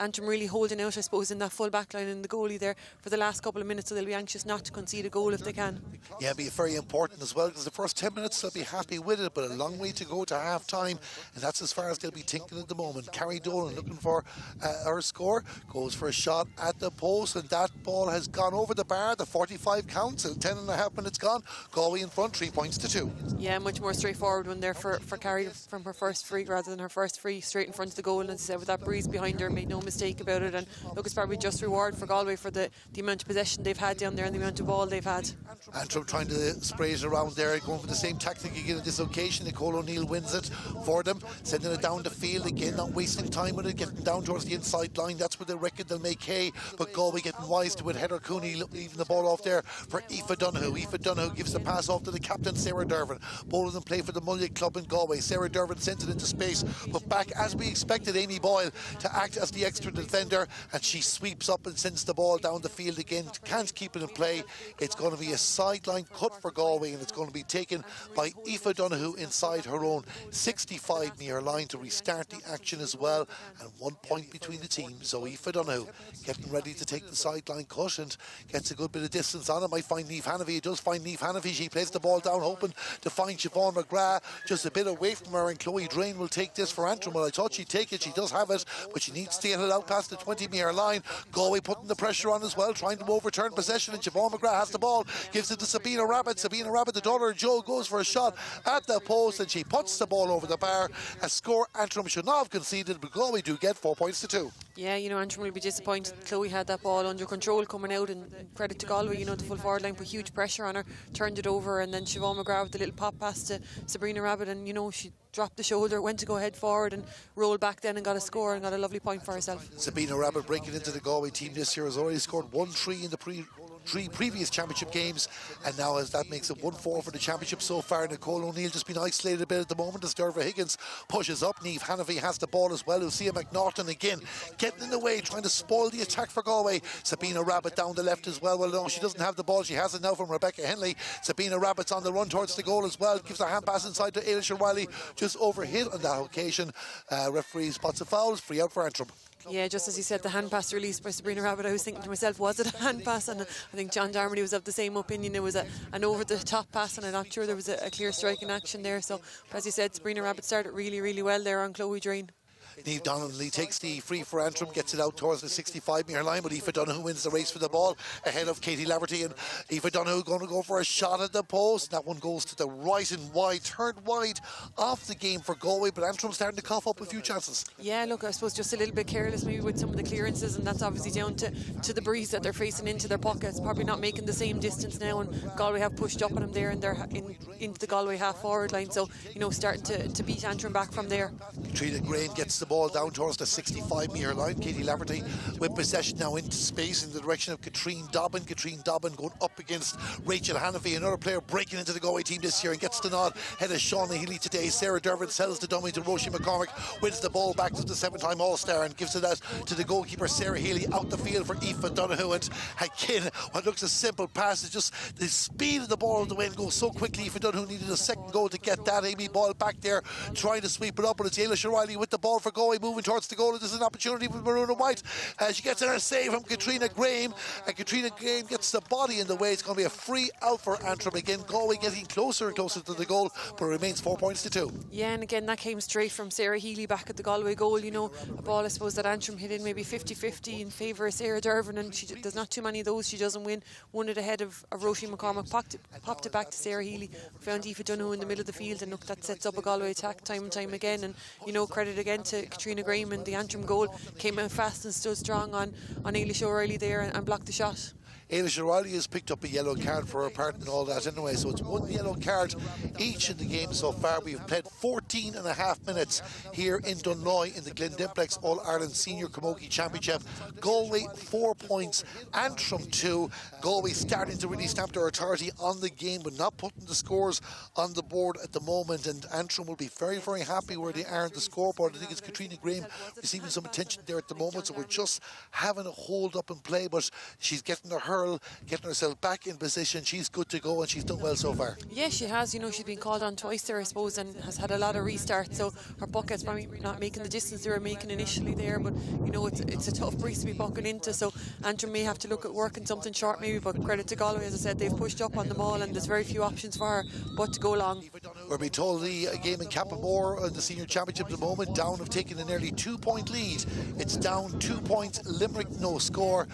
Antrim really holding out, I suppose, in that full back line and the goalie there for the last couple of minutes, so they'll be anxious not to concede a goal if they can. Yeah, it'll be very important as well, because the first 10 minutes they'll be happy with it, but a long way to go to half time, and that's as far as they'll be thinking at the moment. Carrie Dolan looking for her score, goes for a shot at the post, and that ball has gone over the bar. The 45 counts, 10 and a half minutes gone. Galway in front, 3 points to 2. Yeah, much more straightforward one there for Carrie from her first free, rather than her first free straight in front of the goal. And as I said, with that breeze behind her, made no mistake about it. And look, it's probably just reward for Galway for the amount of possession they've had down there and the amount of ball they've had. Antrim trying to spray it around there, going for the same tactic again on this occasion. Nicole O'Neill wins it for them, sending it down the field again, not wasting time with it, getting down towards the inside line. That's where they reckon they'll make hay, but Galway getting wise to it. Heather Cooney leaving the ball off there for Aoife Donoghue. Aoife Donoghue gives the pass off to the captain, Sarah Dervin. Both of them play for the Mulligan club in Galway. Sarah Dervin sent it into space, but back as we expected Amy Boyle to act as the extra defender, and she sweeps up and sends the ball down the field again. Can't keep it in play. It's going to be a sideline cut for Galway, and it's going to be taken by Aoife Donoghue inside her own 65-metre line to restart the action as well, and 1 point between the teams. So Aoife Donoghue getting ready to take the sideline cut and gets a good bit of distance on it. Might find Niamh Hanafy. It does find Niamh Hanafy. She plays the ball down, hoping to find Siobhan McGrath just a bit away from her, and Chloe Drain will take this for Antrim. Well, I thought she'd take it. She does have it, but she needs to get it out past the 20-metre line. Galway putting the pressure on as well, trying to overturn possession, and Siobhan McGrath has the ball, gives it to Sabina Rabbit. Sabina Rabbit, the daughter of Joe, goes for a shot at the post, and she puts the ball over the bar. A score Antrim should not have conceded, but Galway do get 4 points to 2. Yeah, you know, Antrim will be disappointed. Chloe had that ball under control coming out, and credit to Galway, you know, the full forward line put huge pressure on her, turned it over, and then Siobhan McGrath with the little pop pass to Sabrina Rabbit, and you know, she dropped the shoulder, went to go head forward and rolled back then and got a score and got a lovely point for herself. Sabina Rabbit breaking into the Galway team this year has already scored 1-3 in the three previous championship games, and now as that makes it 1-4 for the championship so far. Nicole O'Neill just been isolated a bit at the moment as Derva Higgins pushes up. Niamh Hanafy has the ball as well. Lucia McNaughton again getting in the way, trying to spoil the attack for Galway. Sabina Rabbit down the left as well. Well, no, she doesn't have the ball. She has it now from Rebecca Henley. Sabina Rabbit's on the run towards the goal as well. Gives a hand pass inside to Ailish O'Reilly, just overhit on that occasion. Referee spots a foul. Free out for Antrim. Yeah, just as you said, the hand pass released by Sabrina Rabbit, I was thinking to myself, was it a hand pass? And I think John Darmody was of the same opinion. It was an over-the-top pass, and I'm not sure there was a clear strike in action there. So, but as you said, Sabrina Rabbit started really, really well there on Chloe Drain. Niamh Donnelly takes the free for Antrim, gets it out towards the 65-metre line, but Aoife Donoghue wins the race for the ball ahead of Katie Laverty, and Aoife Donoghue going to go for a shot at the post. That one goes to the right and wide, third wide off the game for Galway, but Antrim starting to cough up a few chances. Yeah, look, I suppose just a little bit careless maybe with some of the clearances, and that's obviously down to the breeze that they're facing into their pockets. Probably not making the same distance now, and Galway have pushed up on them there, and they're into the Galway half-forward line, so, you know, starting to beat Antrim back from there. Katrina Grain gets the ball down towards the 65-metre line. Katie Laverty with possession now into space in the direction of Katrine Dobbin. Katrine Dobbin going up against Rachel Hanafy, another player breaking into the Galway team this year, and gets the nod ahead of Shauna Healy today. Sarah Dervin sells the dummy to Roisin McCormick, wins the ball back to the 7-time All-Star and gives it out to the goalkeeper Sarah Healy out the field for Aoife Donoghue. And again, what looks a simple pass is just the speed of the ball on the way and goes so quickly. Aoife Donoghue needed a second goal to get that. Amy Boyle back there trying to sweep it up, but it's Ailish O'Reilly with the ball for Galway, moving towards the goal. This is an opportunity for Maroon and White. She gets in her save from Katrina Graham, and Katrina Graham gets the body in the way. It's going to be a free out for Antrim again. Galway getting closer and closer to the goal, but it remains 4 points to 2. Yeah, and again that came straight from Sarah Healy back at the Galway goal. You know, a ball I suppose that Antrim hit in maybe 50-50 in favour of Sarah Dervin, and there's not too many of those. She doesn't win. Won it ahead of Roisin McCormick, popped it back to Sarah Healy, found Aoife Donoghue in the middle of the field, and look, that sets up a Galway attack time and time again. And you know, credit again to Katrina Graham, and the Antrim goal came out fast and stood strong on Ailish O'Reilly there and blocked the shot. Ailish O'Reilly has picked up a yellow card for her part and all that anyway, so it's one yellow card each in the game so far. We've played 14 and a half minutes here in Dunloy in the Glen Dimplex All-Ireland Senior Camogie Championship. Galway 4 points, Antrim 2. Galway starting to really stamp their authority on the game, but not putting the scores on the board at the moment, and Antrim will be very, very happy where they are in the scoreboard. I think it's Katrina Graham receiving some attention there at the moment, so we're just having a hold up and play, but she's getting her hurl, getting herself back in position. She's good to go, and she's done well so far. Yeah, she has. You know, she's been called on twice there, I suppose, and has had a lot of restart, so her bucket's probably not making the distance they were making initially there, but you know, it's a tough breeze to be bucking into, so Antrim may have to look at working something short maybe, but credit to Galway, as I said, they've pushed up on the ball and there's very few options for her but to go long. We're being told the game in Camogie in the senior championship at the moment, Down have taken a nearly 2-point lead. It's Down 2 points, Limerick no score.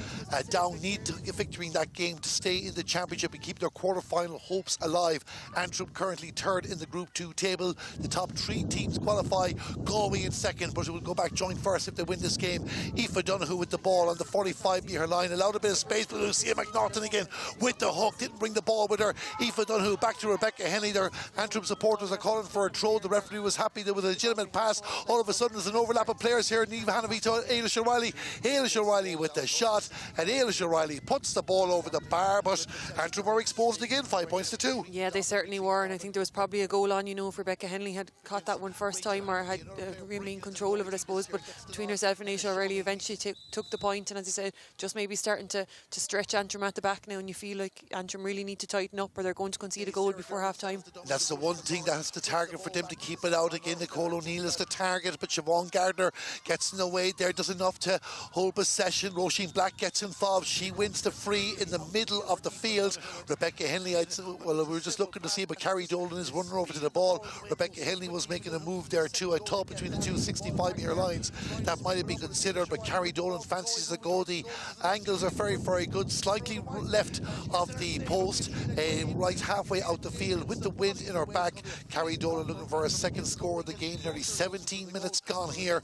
Down need to get victory in that game to stay in the championship and keep their quarter-final hopes alive. Antrim currently third in the Group 2 table. The top 3 teams qualify, Galway in second, but it will go back joint first if they win this game. Aoife Donoghue with the ball on the 45-metre line, allowed a bit of space, but Lucia McNaughton again with the hook, didn't bring the ball with her. Aoife Donoghue back to Rebecca Henley. Their Antrim supporters are calling for a throw. The referee was happy there was a legitimate pass. All of a sudden there's an overlap of players here. Niamh Hanavy to Ailish O'Reilly. Ailish O'Reilly with the shot, and Ailish O'Reilly puts the ball over the bar, but Antrim were exposed again, 5 points to 2. Yeah, they certainly were, and I think there was probably a goal on, you know, if Rebecca Henley had caught that one first time or had remained control of it, I suppose, but between herself and Aisha O'Reilly eventually took the point, and as I said, just maybe starting to stretch Antrim at the back now, and you feel like Antrim really need to tighten up or they're going to concede a goal before half time. That's the one thing that's the target for them, to keep it out again. Nicole O'Neill is the target, but Siobhan Gardner gets in the way there, does enough to hold possession. Roisin Black gets involved, she wins the free in the middle of the field. Rebecca Henley, well, we were just looking to see, but Carrie Dolan is running over to the ball. Rebecca Henley was making a move there too. I thought between the two 65-metre lines that might have been considered, but Carrie Dolan fancies the goal. The angles are very, very good, slightly left of the post, right halfway out the field with the wind in her back. Carrie Dolan looking for a second score of the game. Nearly 17 minutes gone here,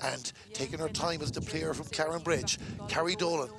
and taking her time as the player from Clarenbridge. Carrie Dolan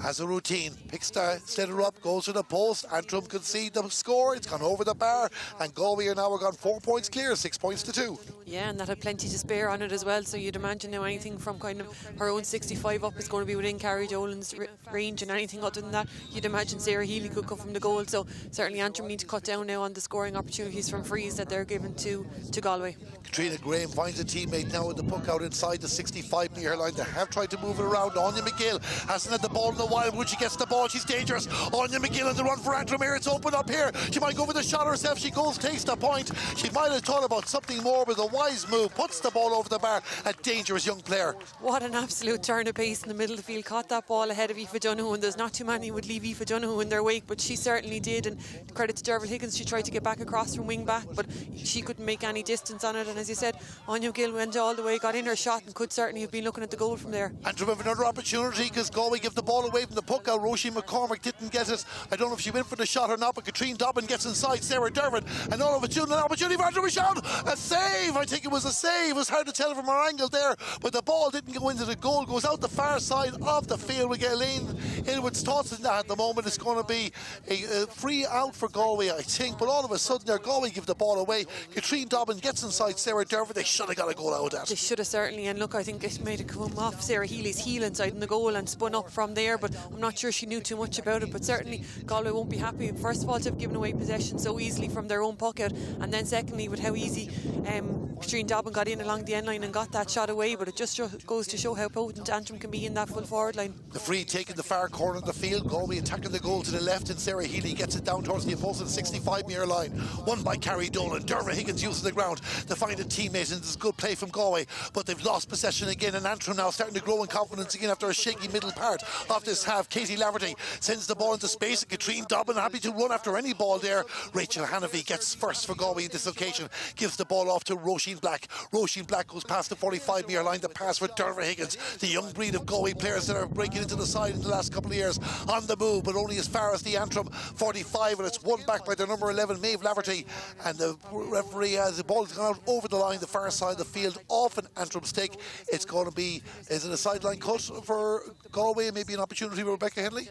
has a routine, picks the setter up, goes to the post. Antrim concede the score, it's gone over the bar, and Galway are now gone 4 points clear, 6 points to 2. Yeah, and that had plenty to spare on it as well, so you'd imagine now anything from kind of her own 65 up is going to be within Carrie Dolan's range, and anything other than that, you'd imagine Sarah Healy could come from the goal, so certainly Antrim need to cut down now on the scoring opportunities from frees that they're given to Galway. Katrina Graham finds a teammate now with the puck out inside the 65-metre line. They have tried to move it around. Anya McGill hasn't had the ball in a while. When she gets the ball, she's dangerous. Anya McGill on the run for Antrim here. It's open up here. She might go for the shot herself. She goes, takes the point. She might have thought about something more, but a wise move. Puts the ball over the bar. A dangerous young player. What an absolute turn of pace in the middle of the field. Caught that ball ahead of Aoife Donoghue, and there's not too many would leave Aoife Donoghue in their wake, but she certainly did, and credit to Derval Higgins, she tried to get back across from wing back, but she couldn't make any distance on it, and as you said, Anya McGill went all the way, got in her shot, and could certainly have been looking at the goal from there. Antrim have another opportunity because Galway give the ball away from the puck out. Roisin McCormick didn't get it. I don't know if she went for the shot or not, but Katrine Dobbin gets inside Sarah Dervan, and all of a sudden an opportunity for Antrim. A save! I think it was a save. It was hard to tell from our angle there, but the ball didn't go into the goal. Goes out the far side of the field. We get Elaine Ilwood's thoughts in that at the moment. It's going to be a free out for Galway, I think, but all of a sudden there, Galway give the ball away. Katrine Dobbin gets inside Sarah Dervan. They should have got a goal out of that. They should have certainly, and look, I think it made it come off Sarah Healy's heel inside in the goal and spun up from there, but I'm not sure she knew too much about it, but certainly Galway won't be happy, first of all, to have given away possession so easily from their own puck out, and then secondly with how easy Katrine Dobbin got in along the end line and got that shot away, but it just goes to show how potent Antrim can be in that full forward line. The free taking the far corner of the field, Galway attacking the goal to the left, and Sarah Healy gets it down towards the opposite 65-metre line. Won by Carrie Dolan. Derval Higgins using the ground to find a teammate, and it's a good play from Galway, but they've lost possession again, and Antrim now starting to grow in confidence again after a shaky middle part of this half. Katie Laverty sends the ball into space, and Katrine Dobbin happy to run after any ball there. Rachel Hanavy gets first for Galway in this occasion, gives the ball off to Roisin Black. Roisin Black goes past the 45-metre line. The pass for Derval Higgins, the young breed of Galway players that are breaking into the side in the last couple of years, on the move, but only as far as the Antrim 45, and it's won back by their number 11, Maeve Laverty, and the referee has the ball gone out over the line, the far side of the field, off an Antrim stick. It's going to be, is it a sideline cut for Galway, maybe an opportunity for Rebecca Henley?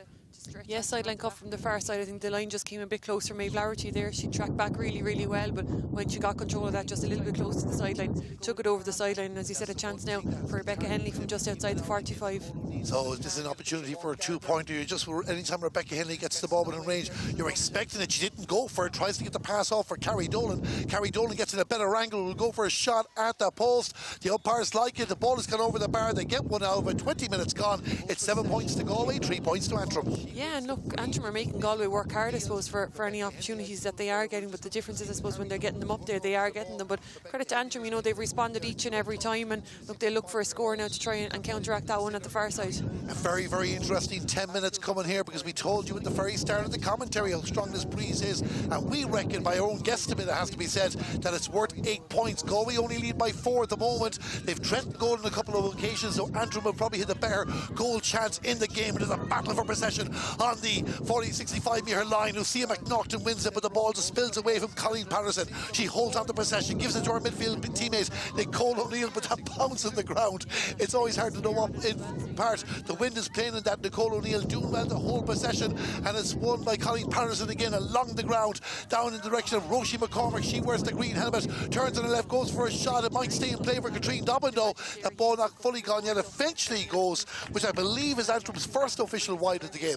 Yes, sideline cut from the far side. I think the line just came a bit closer. Maeve Laverty there, she tracked back really, really well, but when she got control of that just a little bit close to the sideline, took it over the sideline, and as you said, a chance now for Rebecca Henley from just outside the 45. So this is an opportunity for a two-pointer. You just, anytime Rebecca Henley gets the ball within range, you're expecting it. She didn't go for it, tries to get the pass off for Carrie Dolan. Carrie Dolan gets in a better angle, will go for a shot at the post. The umpires like it, the ball has gone over the bar, they get one out of it. 20 minutes gone, it's 7 points to Galway, 3 points to Antrim. Yeah, and look, Antrim are making Galway work hard, I suppose, for any opportunities that they are getting, but the difference is, I suppose, when they're getting them up there, they are getting them. But credit to Antrim, you know, they've responded each and every time, and look, they look for a score now to try and counteract that one at the far side. A very, very interesting 10 minutes coming here, because we told you at the very start of the commentary how strong this breeze is, and we reckon, by our own guesstimate, it has to be said, that it's worth 8 points. Galway only lead by 4 at the moment. They've Trent goal on a couple of occasions, so Antrim will probably hit a better goal chance in the game. It is a battle for possession on the 40-65 metre line. Lucia McNaughton wins it, but the ball just spills away from Colleen Patterson. She holds on to possession, gives it to her midfield teammates Nicole O'Neill, but that bounce on the ground. It's always hard to know what in part the wind is playing in that. Nicole O'Neill doing well to hold possession, and it's won by Colleen Patterson again along the ground, down in the direction of Roisin McCormick. She wears the green helmet, turns on the left, goes for a shot. It might stay in play for Katrine Dobbin, though. That ball not fully gone yet. Eventually goes, which I believe is Antrim's first official wide of the game.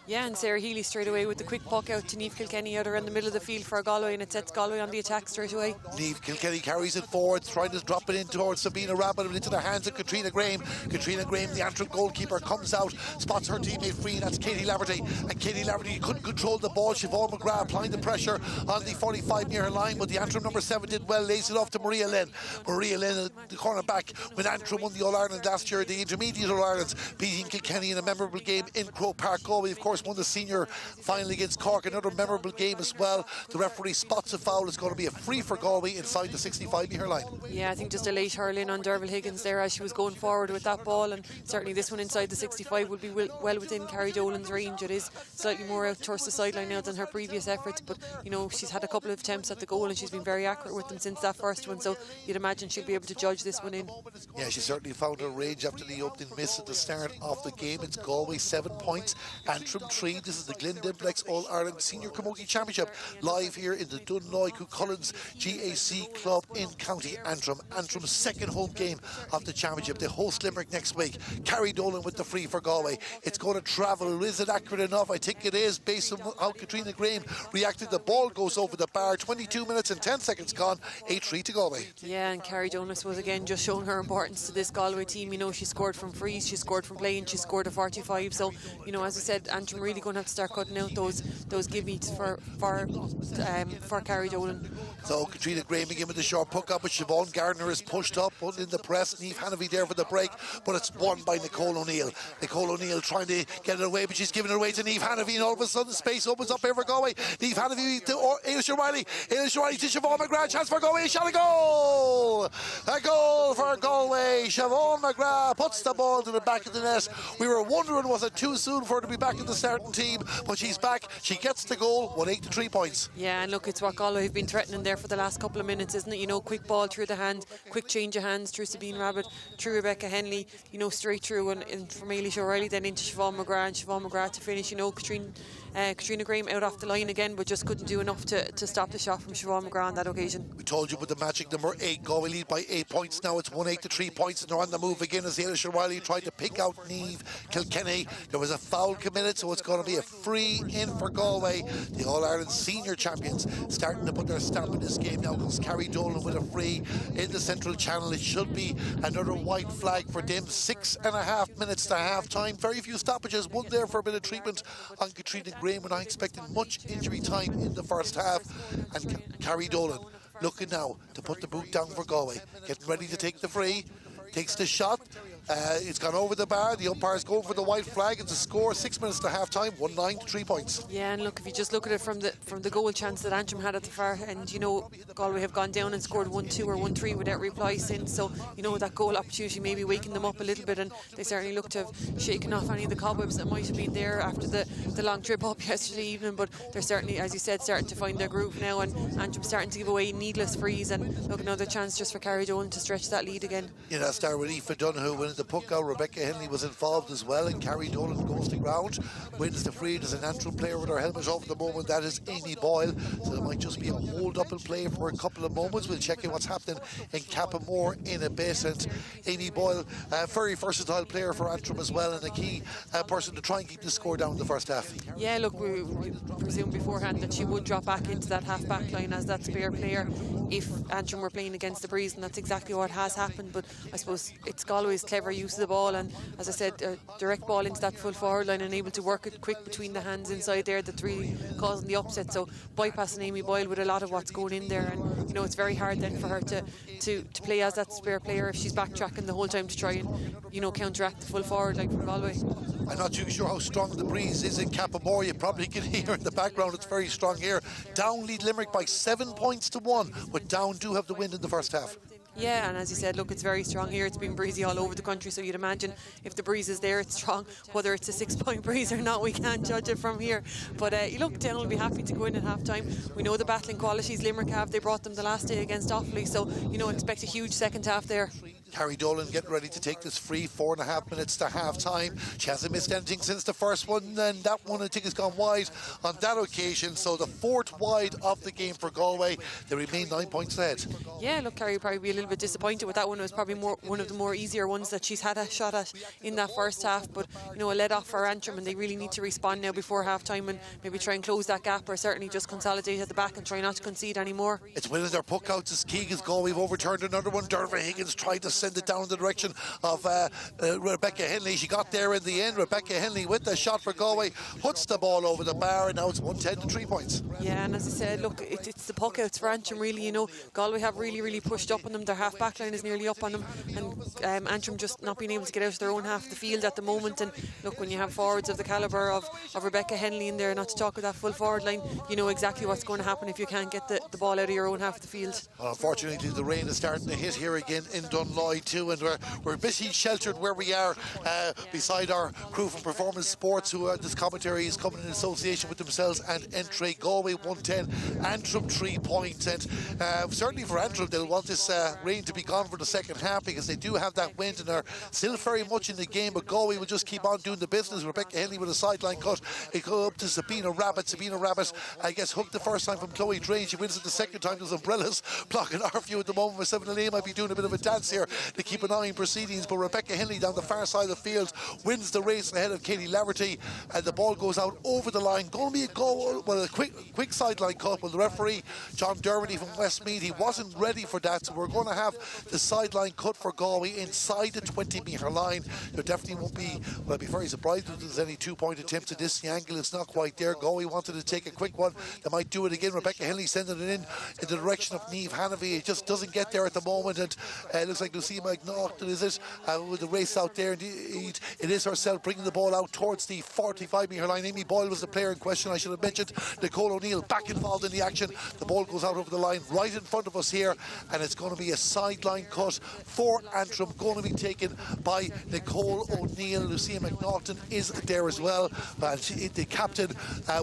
Yeah, and Sarah Healy straight away with the quick puck out to Niamh Kilkenny out around the middle of the field for Galway, and it sets Galway on the attack straight away. Niamh Kilkenny carries it forward, trying to drop it in towards Sabina Rabbit, but into the hands of Katrina Graham. Katrina Graham, the Antrim goalkeeper, comes out, spots her teammate free, that's Katie Laverty, and Katie Laverty couldn't control the ball. Siobhan McGrath applying the pressure on the 45 metre line, but the Antrim number 7 did well, lays it off to Maria Lynn. Maria Lynn, the corner back, when Antrim won the All-Ireland last year, the Intermediate All-Ireland, beating Kilkenny in a memorable game in Croke Park. Galway, of course, won the senior final against Cork, another memorable game as well. The referee spots a foul. It's going to be a free for Galway inside the 65 metre line. Yeah, I think just a late hurling on Derval Higgins there as she was going forward with that ball, and certainly this one inside the 65 will be well within Carrie Dolan's range. It is slightly more out towards the sideline now than her previous efforts, but you know, she's had a couple of attempts at the goal and she's been very accurate with them since that first one, so you'd imagine she'll be able to judge this one in. Yeah, she certainly found her range after the opening miss at the start of the game. It's Galway 7 points, Antrim 3. This is the Glen Dimplex All-Ireland Senior Camogie Championship, live here in the Dunloy Cucullins GAC Club in County Antrim. Antrim's second home game of the championship. They host Limerick next week. Carrie Dolan with the free for Galway. It's going to travel. Is it accurate enough? I think it is, based on how Katrina Graham reacted. The ball goes over the bar. 22 minutes and 10 seconds gone. 8-3 to Galway. Yeah, and Carrie Dolan was again just showing her importance to this Galway team. You know, she scored from frees, she scored from play, and she scored a 45. So, you know, as I said, Antrim really going to have to start cutting out those give meets for Carrie Dolan. So Katrina Graham again with the short puck up, but Siobhan Gardner is pushed up, put in the press. Niamh Hanavy there for the break, but it's won by Nicole O'Neill. Nicole O'Neill trying to get it away, but she's giving it away to Niamh Hanavy, and all of a sudden space opens up here for Galway. Niamh Hanavy to Ailish O'Reilly. Ailish O'Reilly to Siobhan McGrath. Chance for Galway. Shot a goal! A goal for Galway. Siobhan McGrath puts the ball to the back of the net. We were wondering, was it too soon for her to be back in the starting team, but she's back. She gets the goal, 1-8 to 3 points. Yeah, and look, it's what Galway have been threatening there for the last couple of minutes, isn't it? You know, quick ball through the hand, quick change of hands through Sabine Rabbit, through Rebecca Henley, you know, straight through, and from Ailish O'Reilly then into Siobhan McGrath, and Siobhan McGrath to finish. You know, Katrina Graham out off the line again, but just couldn't do enough to stop the shot from Siobhan McGrath on that occasion. We told you about the magic number 8. Galway lead by 8 points now. It's 1-8 to 3 points, and they're on the move again as Ailish O'Reilly tried to pick out Niamh Kilkenny. There was a foul committed, so it's going to be a free in for Galway. The All-Ireland Senior Champions starting to put their stamp in this game now, because Carrie Dolan with a free in the central channel. It should be another white flag for them. 6.5 minutes to half time. Very few stoppages. One there for a bit of treatment on Katrina Graham. We're not expecting much injury time in the first half. And Carrie Dolan looking now to put the boot down for Galway. Getting ready to take the free. Takes the shot. It's gone over the bar. The umpire's going for the white flag. It's a score, 6 minutes to half time, 1-9 to 3 points. Yeah, and look, if you just look at it from the goal chance that Antrim had at the far end, you know, Galway have gone down and scored 1-2 or 1-3 without reply since. So, you know, that goal opportunity maybe waking them up a little bit, and they certainly look to have shaken off any of the cobwebs that might have been there after the long trip up yesterday evening. But they're certainly, as you said, starting to find their groove now, and Antrim starting to give away needless frees, and look, another chance just for Carrie Dolan to stretch that lead again. You know, start with Aoife Donoghue winning the puck out. Rebecca Henley was involved as well, and Carrie Dolan goes to ground, wins the free. There's an Antrim player with her helmet off at the moment. That is Amy Boyle, so there might just be a hold up and play for a couple of moments. We'll check in what's happening in Cappamore in a bit. And Amy Boyle, a very versatile player for Antrim as well, and a key person to try and keep the score down in the first half. Yeah, look, we presumed beforehand that she would drop back into that half back line as that spare player if Antrim were playing against the breeze, and that's exactly what has happened. But I suppose it's Galway's clever clever use of the ball, and as I said, direct ball into that full forward line and able to work it quick between the hands inside there, that's really causing the upset. So bypassing Amy Boyle with a lot of what's going in there, and you know, it's very hard then for her to play as that spare player if she's backtracking the whole time to try and, you know, counteract the full forward line from Galway. I'm not too sure how strong the breeze is in Camogie. You probably can hear in the background it's very strong here. Down lead Limerick by 7 points to 1, but Down do have the win in the first half. Yeah, and as you said, look, it's very strong here. It's been breezy all over the country, so you'd imagine if the breeze is there, it's strong. Whether it's a 6-point breeze or not, we can't judge it from here. But you look, Down will be happy to go in at half time. We know the battling qualities Limerick have. They brought them the last day against Offaly, so you know, expect a huge second half there. Carrie Dolan getting ready to take this free, 4.5 minutes to half time. She hasn't missed anything since the first one, and that one I think has gone wide on that occasion. So the fourth wide of the game for Galway. They remain 9 points ahead. Yeah, look, Carrie will probably be a little bit disappointed with that one. It was probably one of the more easier ones that she's had a shot at in that first half. But you know, a let off for Antrim, and they really need to respond now before half time and maybe try and close that gap, or certainly just consolidate at the back and try not to concede anymore. It's winning their puck outs as Keegan's goal. We've overturned another one. Derva Higgins tried to send it down in the direction of Rebecca Henley. She got there in the end. Rebecca Henley with the shot for Galway puts the ball over the bar, and now it's 110 to 3 points. Yeah, and as I said, look, it's the puck outs for Antrim really. You know, Galway have really pushed up on them. Their half back line is nearly up on them, and Antrim just not being able to get out of their own half of the field at the moment. And look, when you have forwards of the calibre of Rebecca Henley in there, not to talk of that full forward line, you know exactly what's going to happen if you can't get the ball out of your own half of the field. Well, unfortunately, the rain is starting to hit here again in Dunloy too, and we're busy sheltered where we are beside our crew from Performance Sports, who this commentary is coming in association with themselves and Entry. Galway 110, Antrim 3 points, and certainly for Antrim they'll want this rain to be gone for the second half, because they do have that wind and are still very much in the game. But Galway will just keep on doing the business. Rebecca Henley with a sideline cut. It goes up to Sabina Rabbit. Sabina Rabbit, I guess, hooked the first time from Chloe Drain. She wins it the second time. There's umbrellas blocking our view at the moment. Myself and Elaine might be doing a bit of a dance here to keep an eye on proceedings. But Rebecca Henley down the far side of the field wins the race ahead of Katie Laverty, and the ball goes out over the line. Going to be a goal, well, a quick sideline cut. Well, the referee, John Dermody from Westmeath, he wasn't ready for that, so we're going to have the sideline cut for Galway inside the 20-metre line. There definitely won't be, well, I'd be very surprised if there's any 2-point attempts at this. The angle is not quite there. Galway wanted to take a quick one. They might do it again. Rebecca Henley sending it in the direction of Niamh Hanafy. It just doesn't get there at the moment, and it looks like Lucia McNaughton is it with the race out there. Indeed, it is herself bringing the ball out towards the 45-metre line. Amy Boyle was the player in question. I should have mentioned Nicole O'Neill back involved in the action. The ball goes out over the line right in front of us here, and it's going to be a sideline cut for Antrim, going to be taken by Nicole O'Neill. Lucia McNaughton is there as well, and the captain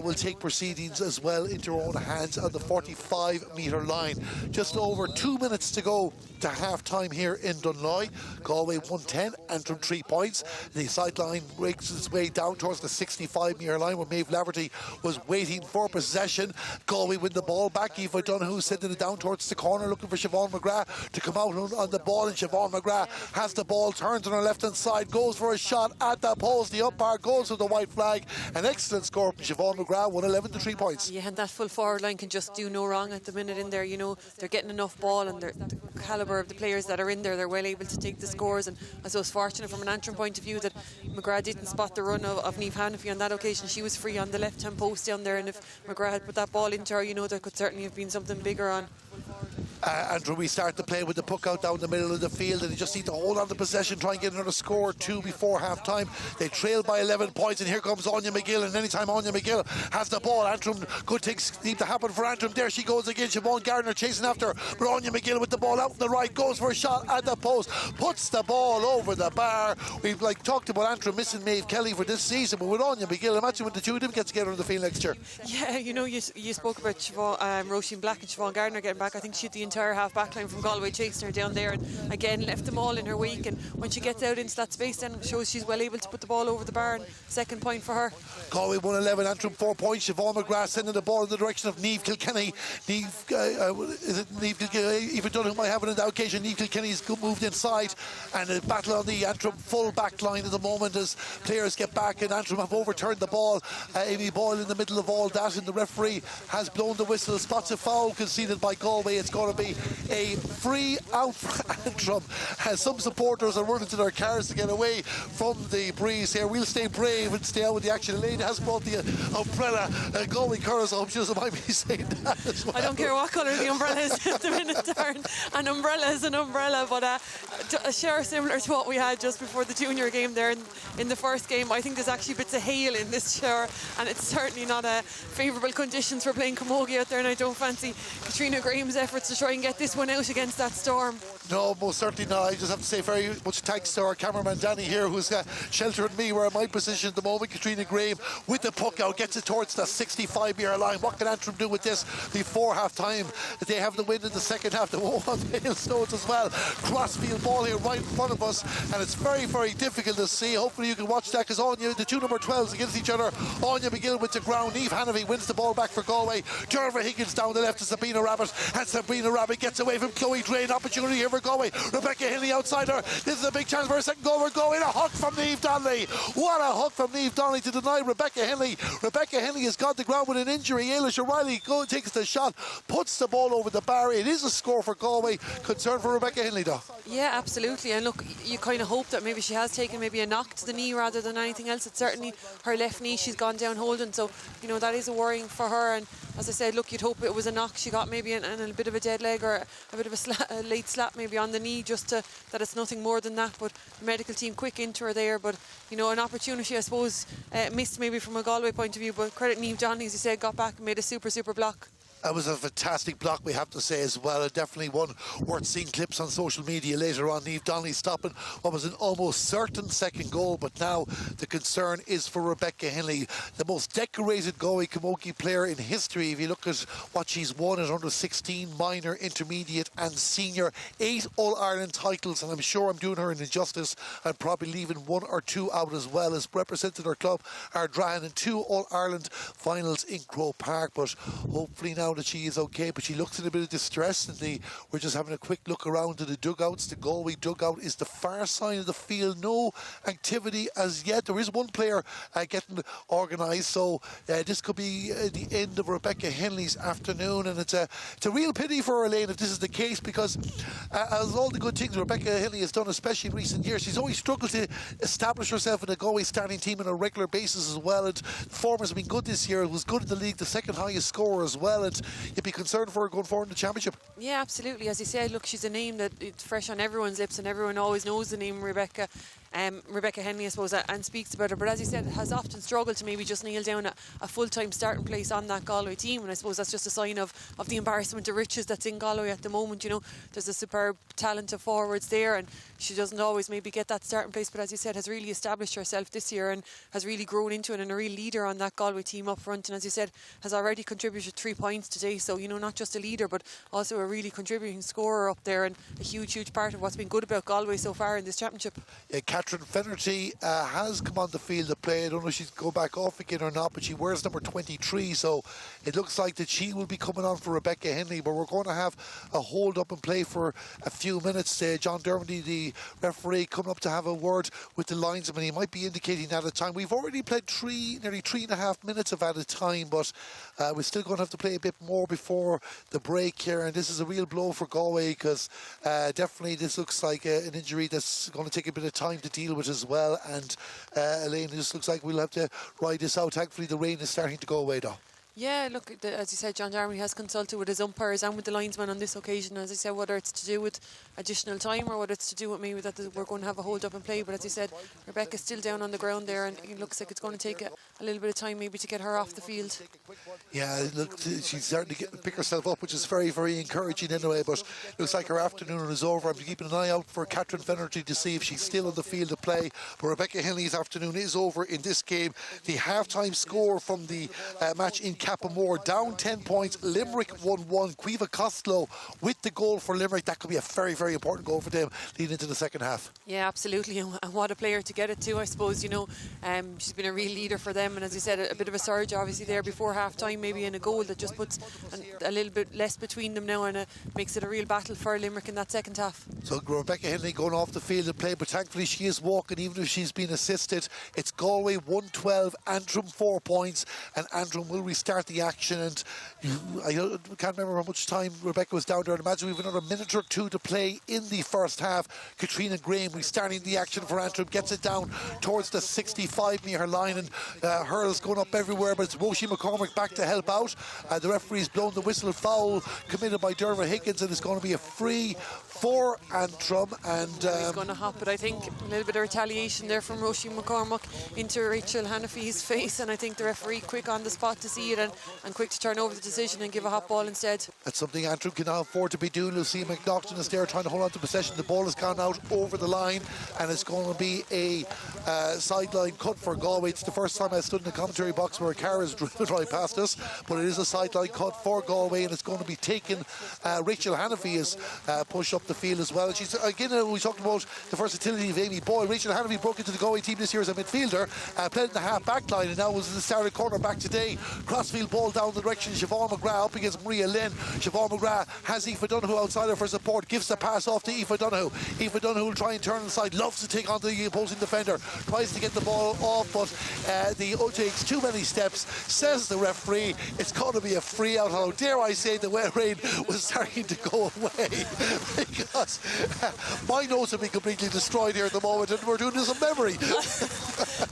will take proceedings as well into her own hands on the 45-metre line. Just over 2 minutes to go to half time here in Dunloy. Galway 110, Antrim 3 points. The sideline breaks its way down towards the 65-metre line where Maeve Laverty was waiting for possession. Galway win the ball back. Eva Donoghue sending it down towards the corner, looking for Siobhan McGrath to come out on the ball, and Siobhan McGrath has the ball, turns on her left hand side, goes for a shot at the post. The umpire goes with the white flag. An excellent score from Siobhan McGrath, 111 to 3 points. Yeah, and that full forward line can just do no wrong at the minute in there. You know, they're getting enough ball, and the calibre of the players that are in there, they're well able to take the scores. And I was fortunate from an Antrim point of view that McGrath didn't spot the run of Niamh Hanafy on that occasion. She was free on the left hand post down there, and if McGrath had put that ball into her, you know, there could certainly have been something bigger on. Andrew, we start to play with the puck out down the middle of the field, and they just need to hold on to possession, try and get another score or two before half time. They trail by 11 points, and here comes Anya McGill, and anytime Anya McGill has the ball, Antrim, good things need to happen for Antrim. There she goes again, Siobhan Gardner chasing after her, but Anya McGill with the ball out on the right, goes for a shot at the post, puts the ball over the bar. We've talked about Antrim missing Maeve Kelly for this season, but with Anya McGill, imagine when the two of them get together in the field next year. Yeah, you know, you spoke about Roisin Black and Siobhan Gardner getting back. I think she had the entire half back line from Galway chasing her down there, and again left them all in her wake, and when she gets out into that space then shows she's well able to put the ball over the bar, and second point for her. Galway 111, Antrim 4 points. Siobhan McGrath sending the ball in the direction of Niamh Kilkenny. Even Dunham might have it on that occasion. Niamh Kilkenny's moved inside, and a battle on the Antrim full back line at the moment as players get back, and Antrim have overturned the ball. Amy Boyle in the middle of all that, and the referee has blown the whistle. Spots a foul conceded by Galway. It's going to be a free out for Antrim, as some supporters are running to their cars to get away from the breeze here. We'll stay brave and stay out with the action. Elaine has brought the umbrella. Galway Curls, I hope she doesn't mind me saying that as well. I don't care what colour the umbrella is at the minute, Darren. An umbrella is an umbrella, but a share similar to what we had just before the junior game there in the first game. I think there's actually bits of hail in this shower, and it's certainly not favourable conditions for playing Camogie out there, and I don't fancy Katrina Graham's efforts to try and get this one out against that storm. No, most certainly not. I just have to say very much thanks to our cameraman Danny here, who's sheltering me where my position at the moment. Katrina Graham with the puck out, gets it towards the 65-yard line. What can Antrim do with this before half time? They have the win in the second half. They won't want hailstones as well. Crossfield ball here right in front of us, and it's very, very difficult to see. Hopefully you can watch that, because Anya, the two number 12s against each other. Anya McGill with the ground. Eve Hanavy wins the ball back for Galway. Derva Higgins down the left to Sabina Rabbit, and Sabina Rabbit gets away from Chloe Drain. Opportunity here for Galway. Rebecca Henley outside her. This is a big chance for a second goal. We're going. A hook from Niamh Donnelly. What a hook from Niamh Donnelly to deny Rebecca Henley. Rebecca Henley has got the ground with an injury. Ailish O'Reilly takes the shot, puts the ball over the bar. It is a score for Galway. Concern for Rebecca Henley, though. Yeah, absolutely. And look, you kind of hope that maybe she has taken maybe a knock to the knee rather than anything else. It's certainly her left knee she's gone down holding, so you know that is a worrying for her. And as I said, look, you'd hope it was a knock she got maybe and a bit of a dead leg, or a bit of a late slap maybe on the knee, just to that it's nothing more than that. But the medical team quick into her there, but you know, an opportunity I suppose missed maybe from a Galway point of view, but credit Niamh Donnelly, as you said, got back and made a super block. That was a fantastic block, we have to say, as well. And definitely one worth seeing clips on social media later on. Niamh Donnelly stopping what was an almost certain second goal, but now the concern is for Rebecca Henley, the most decorated Galway Camogie player in history. If you look at what she's won at under 16, minor, intermediate and senior, 8 All-Ireland titles, and I'm sure I'm doing her an injustice. I'm probably leaving 1 or 2 out as well, as represented her club, Ardrahan, in 2 All-Ireland finals in Croke Park. But hopefully now that she is okay, but she looks in a bit of distress, and we're just having a quick look around to the dugouts. The Galway dugout is the far side of the field. No activity as yet. There is one player getting organised, so this could be the end of Rebecca Henley's afternoon, and it's a real pity for her, Elaine, if this is the case, because as all the good things Rebecca Henley has done, especially in recent years, she's always struggled to establish herself in the Galway starting team on a regular basis as well, and performance has been good this year. It was good in the league, the second highest scorer as well, and you'd be concerned for her going forward in the championship. Yeah, absolutely. As you said, look, she's a name that it's fresh on everyone's lips, and everyone always knows the name Rebecca Henley, I suppose, and speaks about her. But as you said, has often struggled to maybe just nail down a full-time starting place on that Galway team, and I suppose that's just a sign of the embarrassment of riches that's in Galway at the moment. You know, there's a superb talent of forwards there, and she doesn't always maybe get that starting place, but as you said, has really established herself this year and has really grown into it, and a real leader on that Galway team up front, and as you said, has already contributed 3 points today. So, you know, not just a leader, but also a really contributing scorer up there, and a huge part of what's been good about Galway so far in this championship. Yeah, Catherine Fennerty has come on the field to play. I don't know if she's go back off again or not, but she wears number 23, so it looks like that she will be coming on for Rebecca Henley. But we're going to have a hold up and play for a few minutes. John Dermody, the referee, coming up to have a word with the linesman. He might be indicating that at time. We've already played nearly 3.5 minutes of added time, but we're still going to have to play a bit more before the break here, and this is a real blow for Galway, because definitely this looks like an injury that's going to take a bit of time to deal with as well. And Elaine, this looks like we'll have to ride this out. Thankfully the rain is starting to go away though. Yeah, look, as you said, John Darmody has consulted with his umpires and with the linesman on this occasion. As I said, whether it's to do with additional time or whether it's to do with maybe that we're going to have a hold up and play. But as you said, Rebecca's still down on the ground there, and it looks like it's going to take a little bit of time maybe to get her off the field. Yeah, look, she's starting to pick herself up, which is very, very encouraging anyway. But looks like her afternoon is over. I'm keeping an eye out for Catherine Fennerty to see if she's still on the field to play. But Rebecca Henley's afternoon is over in this game. The half-time score from the match in Cappamore, down 10 points. Limerick 1-1. Caoimhe Costello with the goal for Limerick. That could be a very, very important goal for them leading into the second half. Yeah, absolutely. And what a player to get it to, I suppose. You know, she's been a real leader for them. And as you said, a bit of a surge obviously there before half-time, maybe in a goal that just puts a little bit less between them now, and makes it a real battle for Limerick in that second half. So Rebecca Henley going off the field and play, but thankfully she is walking, even if she's been assisted. It's Galway 1-12, Antrim 4 points, and Antrim will restart start the action, and I can't remember how much time Rebecca was down there. I'd imagine we have another minute or two to play in the first half. Katrina Graham restarting the action for Antrim, gets it down towards the 65-metre line, and hurls going up everywhere, but it's Roisin McCormick back to help out. The referee's blown the whistle. Foul committed by Dermot Higgins, and it's going to be a free for Antrim. And he's going to hop it. I think a little bit of retaliation there from Roisin McCormick into Rachel Hanafy's face, and I think the referee quick on the spot to see it and quick to turn over the decision and give a hot ball instead. That's something Antrim can now afford to be doing. Lucy McNaughton is there trying to hold on to possession. The ball has gone out over the line, and it's going to be a sideline cut for Galway. It's the first time I stood in the commentary box where a car has driven right past us, but it is a sideline cut for Galway, and it's going to be taken. Rachel Hanafy is pushed up the field as well. And she's again, we talked about the versatility of Amy Boyle. Rachel Hanafy broke into the Galway team this year as a midfielder, played in the half back line, and now was the starting corner back today. Crossfield ball down the direction. Siobhan McGrath up against Maria Lynn. Siobhan McGrath has Aoife Donoghue outside her for support, gives the pass off to Aoife Donoghue. Aoife Donoghue will try and turn inside, loves to take on the opposing defender, tries to get the ball off, but takes too many steps. Says the referee it's going to be a free out. How dare I say the wet rain was starting to go away, because my notes have been completely destroyed here at the moment, and we're doing this in memory.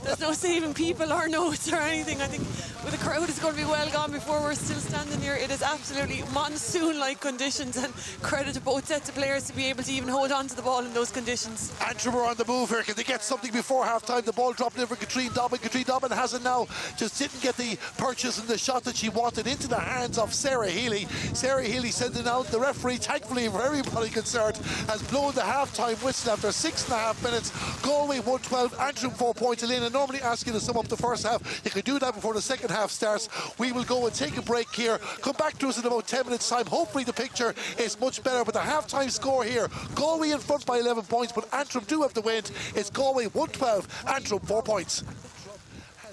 There's no saving people or notes or anything. I think with the crowd is going to be well gone before we're still standing here. It is absolutely monsoon-like conditions, and credit to both sets of players to be able to even hold on to the ball in those conditions. Antrim are on the move here. Can they get something before half-time? The ball dropped in for Katrina Dobbin. Katrina Dobbin has it now. Just didn't get the purchase and the shot that she wanted into the hands of Sarah Healy. Sarah Healy sending out the referee, thankfully for everybody concerned, has blown the half-time whistle after 6.5 minutes. Galway 112, Antrim 4 points. Elena, normally asking to sum up the first half. You can do that before the second half starts. We will go and take a break here. Come back to us in about 10 minutes time. Hopefully the picture is much better, but the half-time score here, Galway in front by 11 points, but Antrim do have the win. It's Galway 112, Antrim 4 points.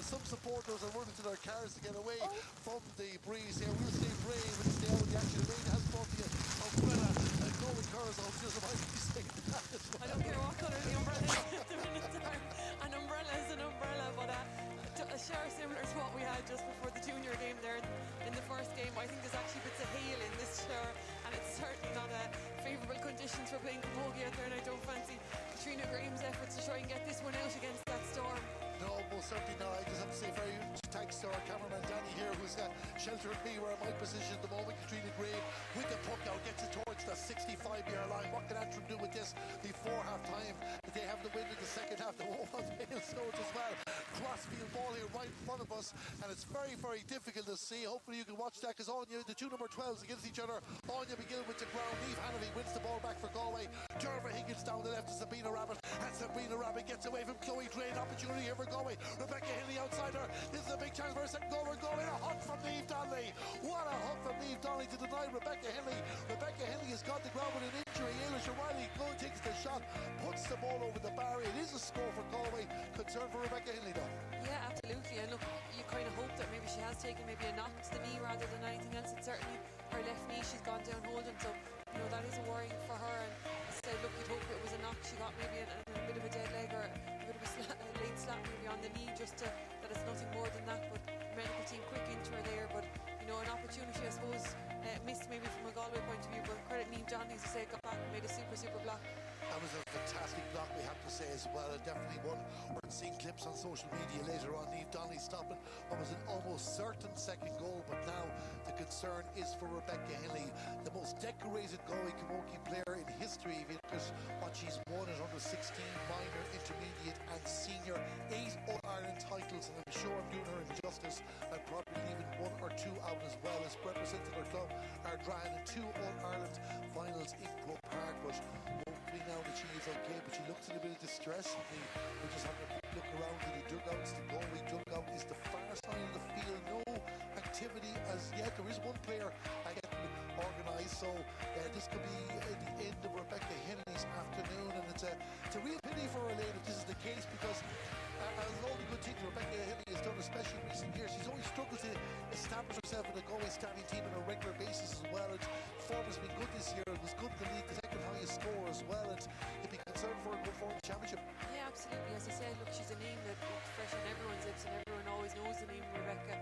Some supporters are running to their cars to get away from the breeze here. We'll stay brave and stay out of the action. The rain has brought the umbrella and Galway cars out. Just about to say that. I don't care what colour the umbrella is. An umbrella is an umbrella, but a share similar to what we had just before the junior game there in the first game. I think there's actually bits of hail in this share, and it's certainly not favourable conditions for playing Camogie out there, and I don't fancy Katrina Graham's efforts to try and get this one out against that storm. No, most certainly not. I just have to say very thanks to our cameraman Danny here, who's sheltering me where my position at the moment. Katrina Graham with the puck out, gets it towards the 65-yard line. What can Antrim do with this before half-time? They have the win in the second half. The whole hailstones as well. Crossfield ball here right in front of us, and it's very, very difficult to see. Hopefully you can watch that, because Anya, the two number 12s against each other. Anya McGill with the ground. Eve Hanafy wins the ball back for Galway. Dermot Higgins down the left to Sabina Rabbit, and Sabina Rabbit gets away from Chloe Drain. Opportunity here for Galway. Rebecca Henley outside her. This is a big chance for a second goal. We're going. A hug from Niamh Donnelly. What a hug from Niamh Donnelly to deny Rebecca Henley. Rebecca Henley has got the ground with an injury. Ailish O'Reilly takes the shot, puts the ball over the bar. It is a score for Galway. Concern for Rebecca Henley though. Yeah, absolutely. And look, you kind of hope that maybe she has taken maybe a knock to the knee rather than anything else. It's certainly her left knee she's gone down holding, so you know that is a worry for her. And as I said, look, you'd hope it was a knock. She got maybe a bit of a dead leg or a bit of a late slap maybe on the knee, just to, that it's nothing more than that. But the medical team quick into her there. But you know, an opportunity I suppose missed maybe from a Galway point of view. But credit Niamh Donnelly, as I say, got back and made a super block. That was a fantastic block, we have to say as well, and definitely one. We're seeing clips on social media later on. Niamh Donnelly stopping what was an almost certain second goal, but now the concern is for Rebecca Henley, the most decorated Galway Camogie player in history, because what she's won at under 16, minor, intermediate and senior, 8 All-Ireland titles, and I'm sure I'm doing her injustice. I'm probably leaving 1 or 2 out as well, as representing her club, Ardran, in 2 All-Ireland finals in Croke Park. But hopefully now that she is okay, but she looks in a bit of distress. We just have to look around to the dugouts. The Galway dugout is the far side of the field. No activity as yet. There is one player getting organised, so this could be the end of Rebecca Henley's afternoon, and it's a real pity for her late if this is the case, because as all the good things Rebecca Henley has done, especially in recent years, she's always struggled to establish herself in a Galway starting team on a regular basis as well. And form has been good this year. It was good in the league, the second highest score as well, and you'd be concerned for a good form championship. Yeah, absolutely. As I said, look, she's a name that's fresh on everyone's lips, and everyone always knows the name Rebecca.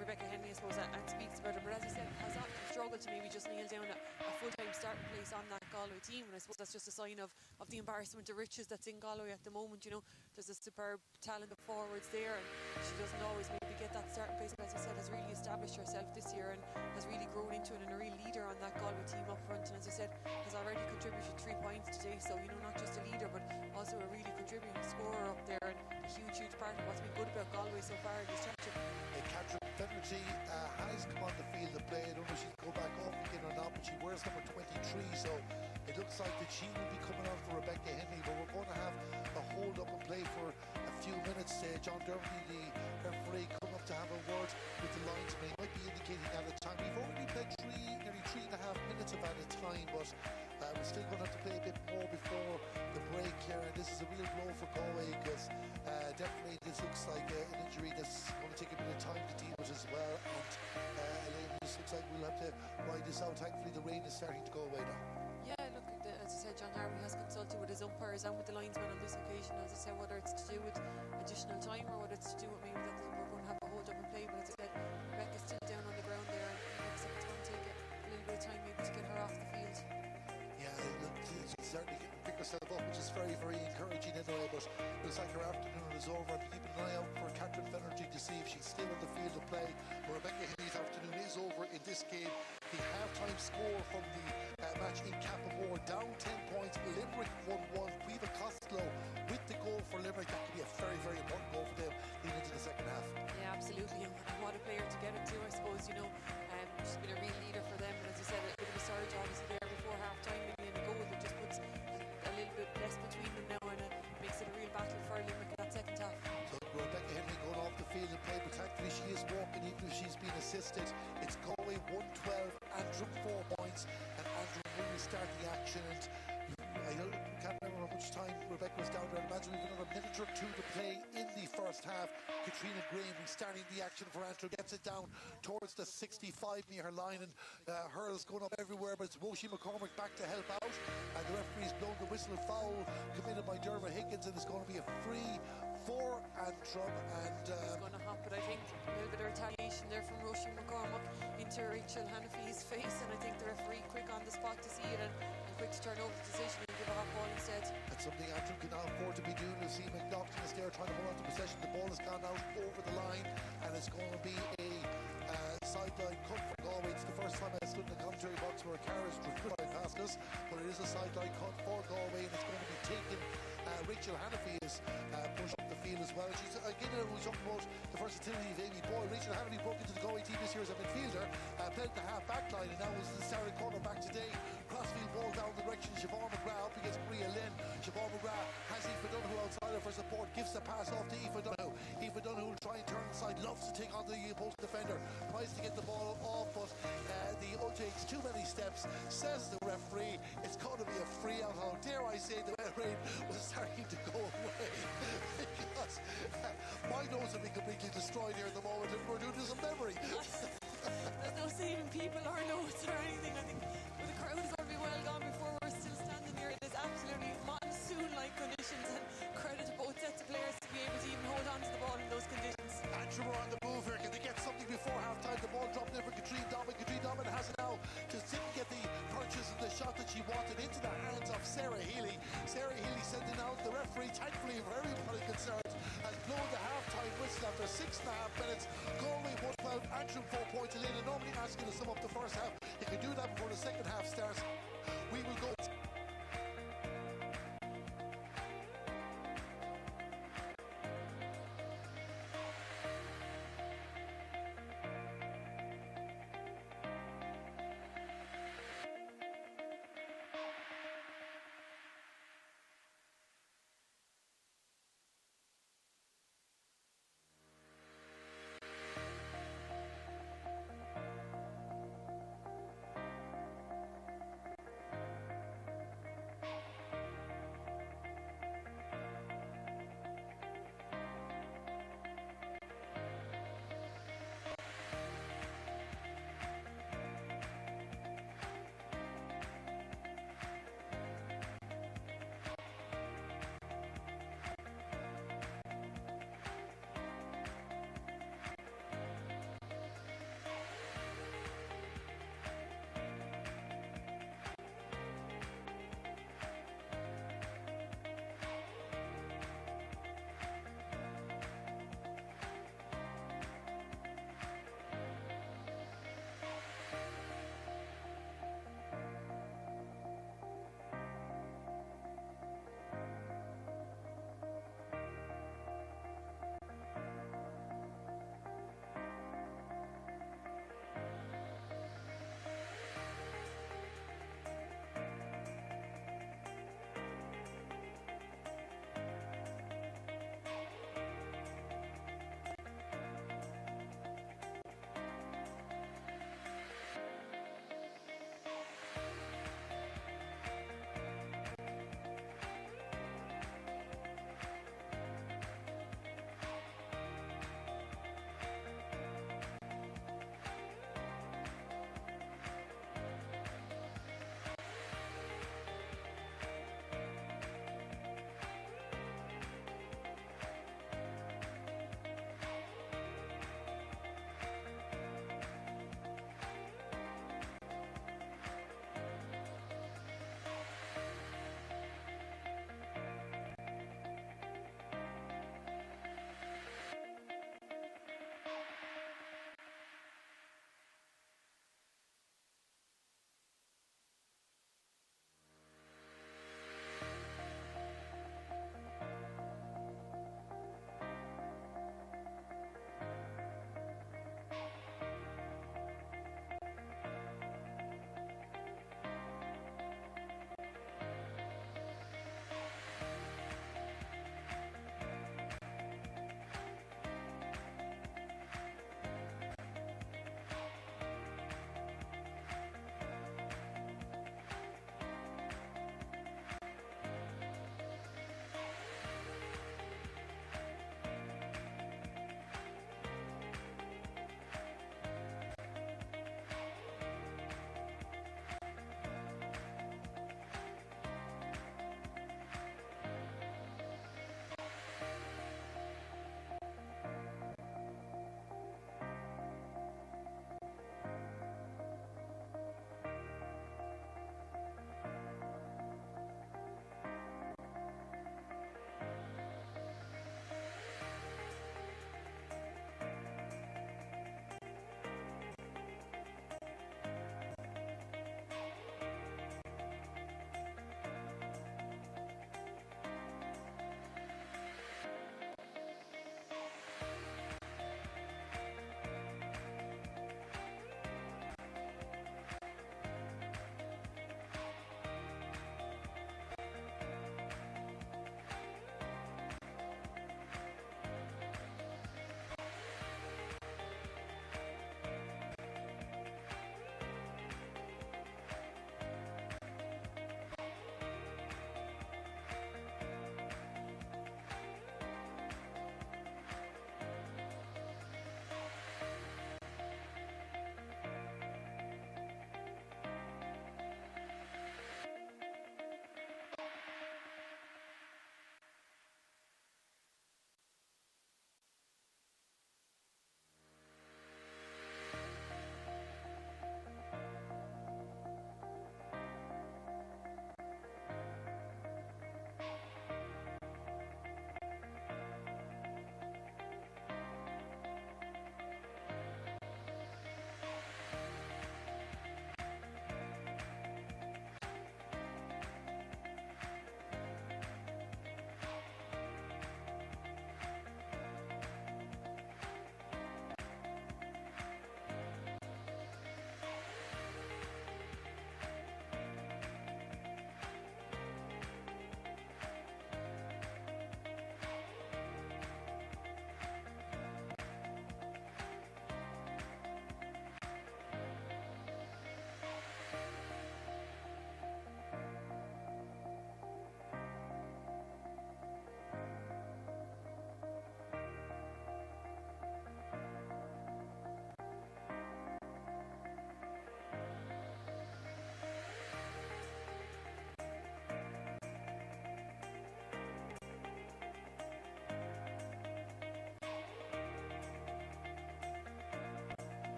Rebecca Henley, I suppose, and speaks about it, but as you said, has often struggled to maybe just nail down a full-time starting place on that Galway team, and I suppose that's just a sign of the embarrassment of riches that's in Galway at the moment. You know, there's a superb talent of forwards there, and she doesn't always maybe get that starting place, but as I said, has really established herself this year and has really grown into it, and a real leader on that Galway team up front, and as I said, has already contributed 3 points today, so you know, not just a leader but also a really contributing scorer up there, and a huge part of what's been good about Galway so far in this championship. Catherine Fennerty has come on the field to play. I don't know if she'll go back off again or not, but she wears number 23, so it looks like that she will be coming on for Rebecca Henley, but we're going to have a hold up and play for a few minutes. John Dermody, the referee, come up to have a word with the linesman. He might be indicating at a time. We've already played nearly 3.5 minutes of added time, but we're still going to have to play a bit more before the break here, and this is a real blow for Galway, because definitely this looks like an injury that's going to take a bit of time to deal with as well, and Elaine, this looks like we'll have to ride this out. Thankfully the rain is starting to go away now. Yeah, look, as I said, John Harvey has consulted with his umpires and with the linesman on this occasion, as I said, whether it's to do with additional time or whether it's to do with maybe that we're going to have a hold up and play, but as I said, Rebecca's still down on the ground there, and it looks like it's going to take a little bit of time maybe to get her off the field. Yeah, look, she's certainly getting pick herself up, which is very encouraging anyway, but it looks like her afternoon is over. I'm keeping an eye out for Catherine Fennerty to see if she's still on the field of play. But Rebecca Henley's afternoon is over in this game. The half-time score from the match in Camogie, down 10 points, Limerick 1-1, Priva Costello with the goal for Limerick. That could be a very important goal for them leading into the second half. Yeah, absolutely, and what a player to get it to, I suppose, you know. She's been a real leader for them, and as you said, a bit of a surge obviously there before half-time, maybe in the goal that just puts a little bit less between them now, and it makes it a real battle for Limerick in that second half. So Rebecca Henley going off the field and play, but thankfully she is walking even if she's been assisted. It's Galway 1-12, Antrim 4 points, and Antrim will start the action, and I can't remember how much time Rebecca was down there. I imagine we've another minute or two to play in the first half. Katrina Graham restarting the action for Antrim, gets it down towards the 65-metre line, and hurls going up everywhere, but it's Woshi McCormick back to help out, and the referee's blown the whistle. Foul committed by Dermot Higgins, and it's going to be a free for Antrim, and it's going to hop, but I think a little bit of retaliation there from Roisin McCormack into Rachel Hanafy's face, and I think the referee quick on the spot to see it and quick to turn over the decision and give a hot ball instead. That's something Antrim cannot afford to be doing. You'll see McNaughton is there trying to hold on to possession. The ball has gone out over the line, and it's going to be a sideline cut for Galway. It's the first time I stood in the commentary box where a car is driven past us, but it is a sideline cut for Galway, and it's going to be taken. Rachel Hanafy is pushed up the field as well. She's again, we talked about the versatility of Amy Boyle. Rachel Hanafy broke into the Galway team this year as a midfielder, played the half-back line, and now is the starting cornerback today. Crossfield ball down the direction of Siobhan McGrath up against Maria Lynn. Siobhan McGrath has Aoife Donoghue outside her for support, gives the pass off to Aoife Donoghue. Aoife Donoghue will try and turn inside, loves to take on the opposing defender, tries to get the ball off, but the takes too many steps, says the referee. It's going to be a free out. How dare I say the rain was starting to go away because my nose will be completely destroyed here at the moment, and we're doing this from memory. There's no saving people or notes or anything. I think the crowd is going to be well gone before we're still standing here. It is absolutely monsoon-like conditions, and credit to both sets of players to be able to even hold on to the ball in those conditions. Antrim are on the move here. Can they get something before half-time? The ball dropped in for Katrina Domin. Katrina Domin has it now. Just didn't get the purchase and the shot that she wanted into the hands of Sarah Healy. Sarah Healy sending out the referee, thankfully very concerned, has blown the half-time whistle after 6.5 minutes. Galway 1-12, Antrim 4 points. Elena, normally asking to sum up the first half. You can do that before the second half starts. We will go.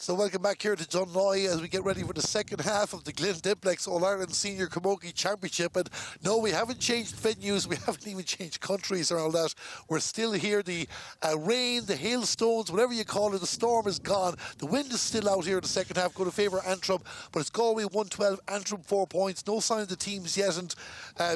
So welcome back here to Dunnoy as we get ready for the second half of the Glen Dimplex All-Ireland Senior Camogie Championship. And no, we haven't changed venues, we haven't even changed countries or all that. We're still here. The rain, the hailstones, whatever you call it, the storm is gone. The wind is still out here in the second half, going to favour Antrim. But it's Galway 112, Antrim 4 points. No sign of the teams yet, and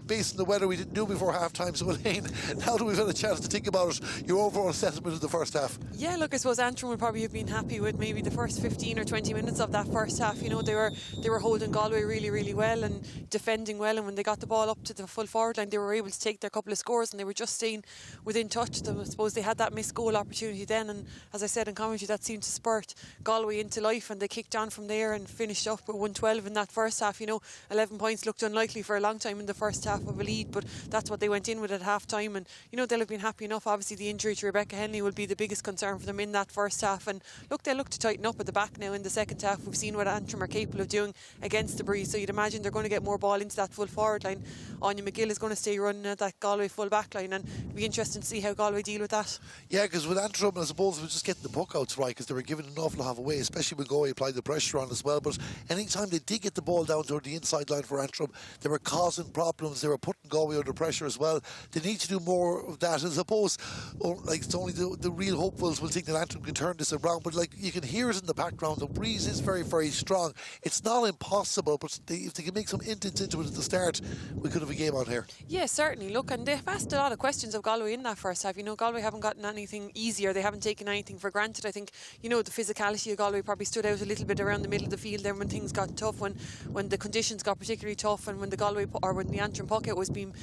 based on the weather we didn't do before half-time. So Elaine, now that we've had a chance to think about it, your overall assessment of the first half? Yeah, look, I suppose Antrim would probably have been happy with maybe the first 15 or 20 minutes of that first half. You know, they were holding Galway really, really well and defending well, and when they got the ball up to the full forward line, they were able to take their couple of scores, and they were just staying within touch. I suppose they had that missed goal opportunity then, and as I said in commentary, that seemed to spurt Galway into life, and they kicked on from there and finished up with 112 in that first half. You know, 11 points looked unlikely for a long time in the first half of a lead, but that's what they went in with at half time, and you know, they'll have been happy enough. Obviously the injury to Rebecca Henley will be the biggest concern for them in that first half, and look, they'll look to tighten up at the back now in the second half. We've seen what Antrim are capable of doing against the breeze, so you'd imagine they're going to get more ball into that full forward line. Anya McGill is going to stay running at that Galway full back line, and it'll be interesting to see how Galway deal with that. Yeah, because with Antrim, I suppose we're just getting the puck outs right, because they were giving an awful lot away, especially when Galway applied the pressure on as well. But anytime they did get the ball down toward the inside line for Antrim, they were causing problems. They were putting Galway under pressure as well. They need to do more of that. I suppose, like, it's only the real hopefuls will think that Antrim can turn this around, but like, you can hear it in the background. The breeze is very, very strong. It's not impossible, but if they can make some intents into it at the start, we could have a game on here. Yeah, certainly. Look, and they've asked a lot of questions of Galway in that first half. You know, Galway haven't gotten anything easier. They haven't taken anything for granted. I think, you know, the physicality of Galway probably stood out a little bit around the middle of the field there when things got tough, when the conditions got particularly tough, and when the Antrim puck out was being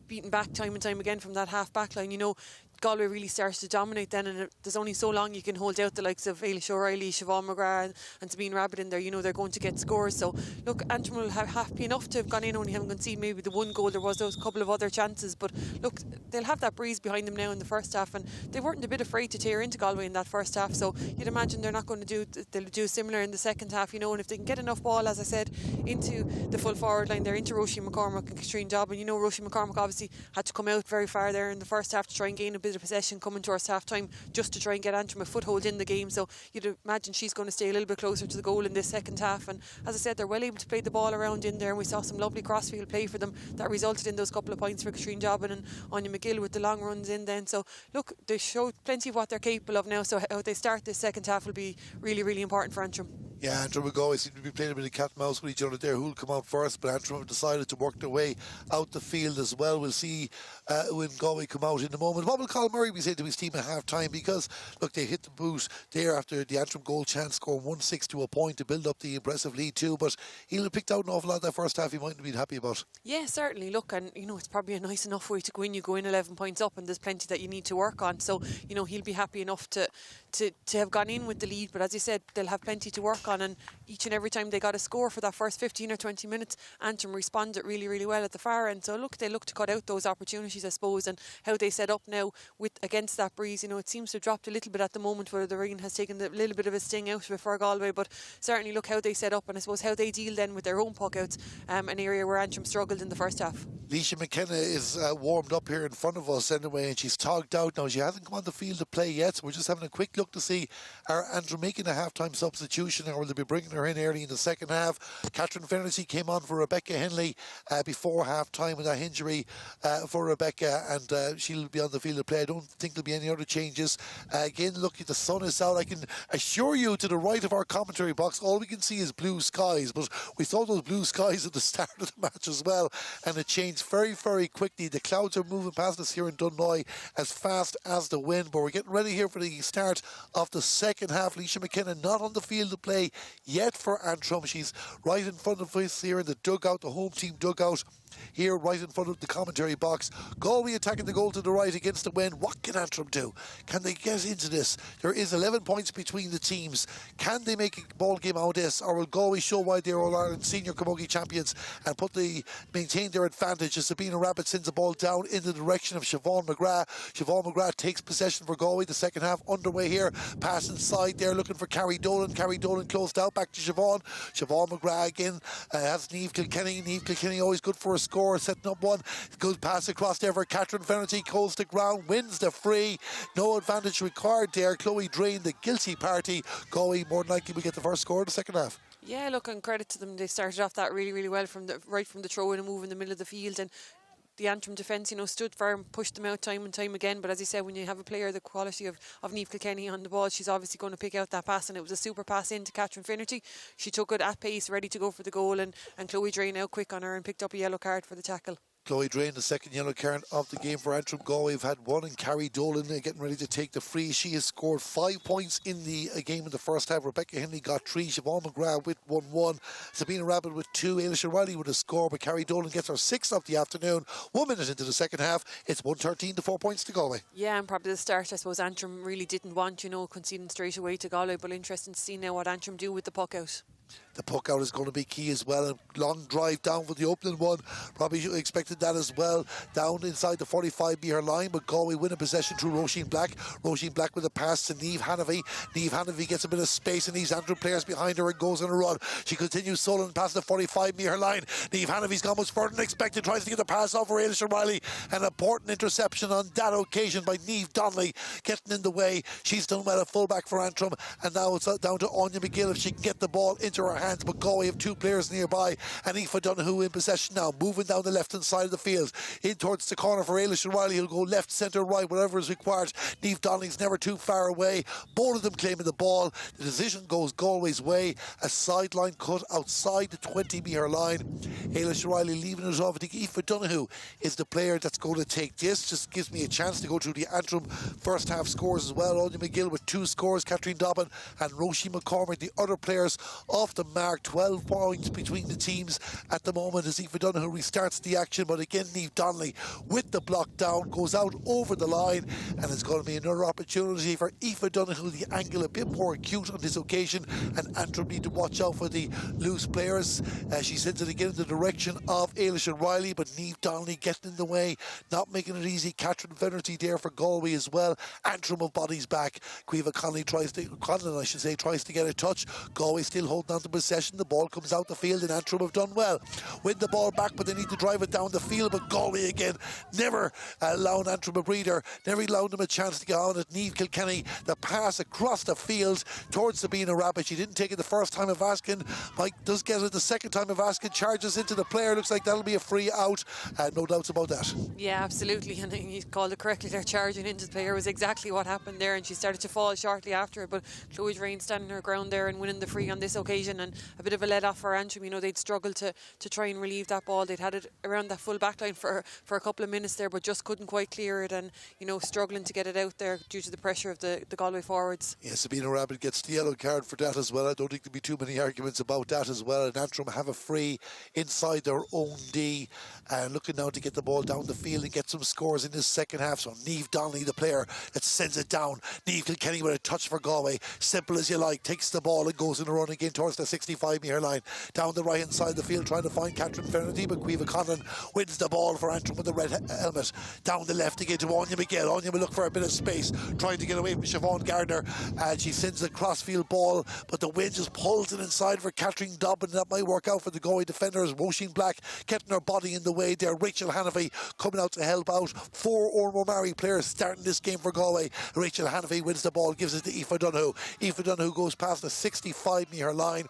beaten back time and time again from that half back line. You know, Galway really starts to dominate then, and there's only so long you can hold out the likes of Ailish O'Reilly, Siobhan McGrath and Sabine Rabbit in there. You know, they're going to get scores. So look, Antrim will have happy enough to have gone in, only haven't conceded maybe the one goal. There was those couple of other chances, but look, they'll have that breeze behind them now in the first half, and they weren't a bit afraid to tear into Galway in that first half. So you'd imagine they're not going to they'll do similar in the second half, you know. And if they can get enough ball, as I said, into the full forward line there, into Roisin McCormack and Katrine Dobbin. You know, Roisin McCormack obviously had to come out very far there in the first half to try and gain a bit of possession coming towards half time, just to try and get Antrim a foothold in the game. So you'd imagine she's going to stay a little bit closer to the goal in this second half, and as I said, they're well able to play the ball around in there, and we saw some lovely crossfield play for them that resulted in those couple of points for Katrine Dobbin and Anya McGill with the long runs in then. So look, they showed plenty of what they're capable of now, so how they start this second half will be really, really important for Antrim. Yeah, Antrim will go. Seem to be playing a bit of cat and mouse with each other there. Who'll come out first? But Antrim have decided to work their way out the field as well. We'll see when Galway come out in a moment. What will Colin Murray be saying to his team at half time? Because look, they hit the boot there after the Antrim goal chance, scoring 1-6 to a point to build up the impressive lead too. But he'll have picked out an awful lot that first half he mightn't have been happy about. Yeah, certainly. Look, and you know, it's probably a nice enough way to go in. You go in 11 points up, and there's plenty that you need to work on. So you know, he'll be happy enough to have gone in with the lead. But as you said, they'll have plenty to work on, and each and every time they got a score for that first 15 or 20 minutes, Antrim responded really, really well at the far end. So look, they look to cut out those opportunities, I suppose, and how they set up now against that breeze. You know, it seems to have dropped a little bit at the moment, where the rain has taken a little bit of a sting out of it for Galway, but certainly look how they set up, and I suppose how they deal then with their own puck outs, an area where Antrim struggled in the first half. Leisha McKenna is warmed up here in front of us anyway, and she's togged out now. She hasn't come on the field to play yet, so we're just having a quick look to see are Antrim making a half-time substitution, or will they be bringing her in early in the second half. Catherine Fennessy came on for Rebecca Henley before half-time with that injury for Rebecca, and she'll be on the field to play. I don't think there'll be any other changes. Again, look, the sun is out. I can assure you, to the right of our commentary box, all we can see is blue skies, but we saw those blue skies at the start of the match as well, and it changed very, very quickly. The clouds are moving past us here in Dunnoy as fast as the wind, but we're getting ready here for the start of the second half. Leisha McKenna not on the field to play yet for Antrim. She's right in front of us here in the dugout, the home team dugout, here right in front of the commentary box. Galway attacking the goal to the right against the wind. What can Antrim do? Can they get into this? There is 11 points between the teams. Can they make a ball game out of this, or will Galway show why they're All-Ireland Senior Camogie champions and maintain their advantage as Sabina Rabbit sends the ball down in the direction of Siobhan McGrath. Siobhan McGrath takes possession for Galway. The second half underway here. Pass inside there, looking for Carrie Dolan. Carrie Dolan closed out, back to Siobhan. Siobhan McGrath again has Niamh Kilkenny. Niamh Kilkenny always good for a first score, setting up one. Good pass across there for Catherine Fennerty, goes to ground, wins the free. No advantage required there. Chloe Drain, the guilty party. Galway more than likely will get the first score in the second half. Yeah, look, and credit to them. They started off that really, really well right from the throw in and move in the middle of the field, and the Antrim defence, stood firm, pushed them out time and time again. But as you said, when you have a player the quality of Niamh Kilkenny on the ball, she's obviously going to pick out that pass, and it was a super pass in to Catherine Finnerty. She took it at pace, ready to go for the goal, and Chloe Drain out quick on her and picked up a yellow card for the tackle. Chloe Drain, the second yellow card of the game for Antrim. Galway have had one, and Carrie Dolan getting ready to take the free. She has scored 5 points in the game in the first half. Rebecca Henley got 3, Siobhan McGrath with 1-1, Sabina Rabbit with 2, Ailish O'Reilly with a score, but Carrie Dolan gets her 6th of the afternoon. 1 minute into the second half, it's 1-13 to 4 points to Galway. Yeah, and probably the start, I suppose Antrim really didn't want, conceding straight away to Galway, but interesting to see now what Antrim do with the puck out. The puck out is going to be key as well. A long drive down for the opening one. Probably expected that as well. Down inside the 45-metre line, but Galway win a possession through Roisin Black. Roisin Black with a pass to Niamh Hanavy. Niamh Hanavy gets a bit of space and these Antrim players behind her and goes on a run. She continues soloing past the 45-metre line. Niamh Hanavy's gone much further than expected. Tries to get the pass off for Ailish O'Reilly. An important interception on that occasion by Niamh Donnelly, getting in the way. She's done well at fullback for Antrim, and now it's down to Anya McGill if she can get the ball into her hands. But Galway have 2 players nearby, and Aoife Donoghue in possession now, moving down the left hand side of the field in towards the corner for Ailish O'Reilly. He'll go left, centre, right, whatever is required. Niamh Donnelly's never too far away. Both of them claiming the ball. The decision goes Galway's way. A sideline cut outside the 20-metre line. Ailish O'Reilly leaving it off. I think Aoife Donoghue is the player that's going to take this. Just gives me a chance to go through the Antrim first half scores as well. Anya McGill with 2 scores, Katrine Dobbin and Roisin McCormick, the other players off the mark. 12 points between the teams at the moment as Aoife Donoghue restarts the action, but again Niamh Donnelly with the block down goes out over the line, and it's going to be another opportunity for Aoife Donoghue. The angle a bit more acute on this occasion, and Antrim need to watch out for the loose players. She sends it again in the direction of Ailish O'Reilly, but Niamh Donnelly getting in the way, not making it easy. Catherine Fennerty there for Galway as well. Antrim of bodies back. Caoimhe Conlon tries to get a touch. Galway still holding on to possession. The ball comes out the field, and Antrim have done well. Win the ball back, but they need to drive it down the field. But Galway again, never allowing Antrim a breather, never allowing them a chance to get on it. Niamh Kilkenny, the pass across the field towards Sabina Rabbit. She didn't take it the first time of asking. Mike does get it the second time of asking, charges into the player. Looks like that'll be a free out. No doubts about that. Yeah, absolutely. And he called it correctly there. Charging into the player was exactly what happened there, and she started to fall shortly after it. But Chloe Drain standing her ground there and winning the free on this occasion, and a bit of a let off for Antrim. They'd struggled to try and relieve that ball. They'd had it around that full back line for a couple of minutes there, but just couldn't quite clear it, and struggling to get it out there due to the pressure of the Galway forwards. Yeah, Sabina Rabbit gets the yellow card for that as well. I don't think there'll be too many arguments about that as well. And Antrim have a free inside their own D, and looking now to get the ball down the field and get some scores in this second half. So Niamh Donnelly, the player that sends it down. Niamh Kilkenny with a touch for Galway, simple as you like, takes the ball and goes in a run again towards the 65-metre line, down the right hand side of the field trying to find Catherine Fennerty, but Caoimhe Conlon wins the ball for Antrim with the red helmet. Down the left again to Anya McGill. Anya will look for a bit of space, trying to get away from Siobhan Gardner, and she sends a crossfield ball, but the wind just pulls it inside for Catherine Dobbin. That might work out for the Galway defenders. Roisin Black getting her body in the way there. Rachel Hanavy coming out to help out. 4 Ormo Mary players starting this game for Galway. Rachel Hanavy wins the ball, gives it to Aoife Donoghue. Aoife Donoghue goes past the 65-metre line.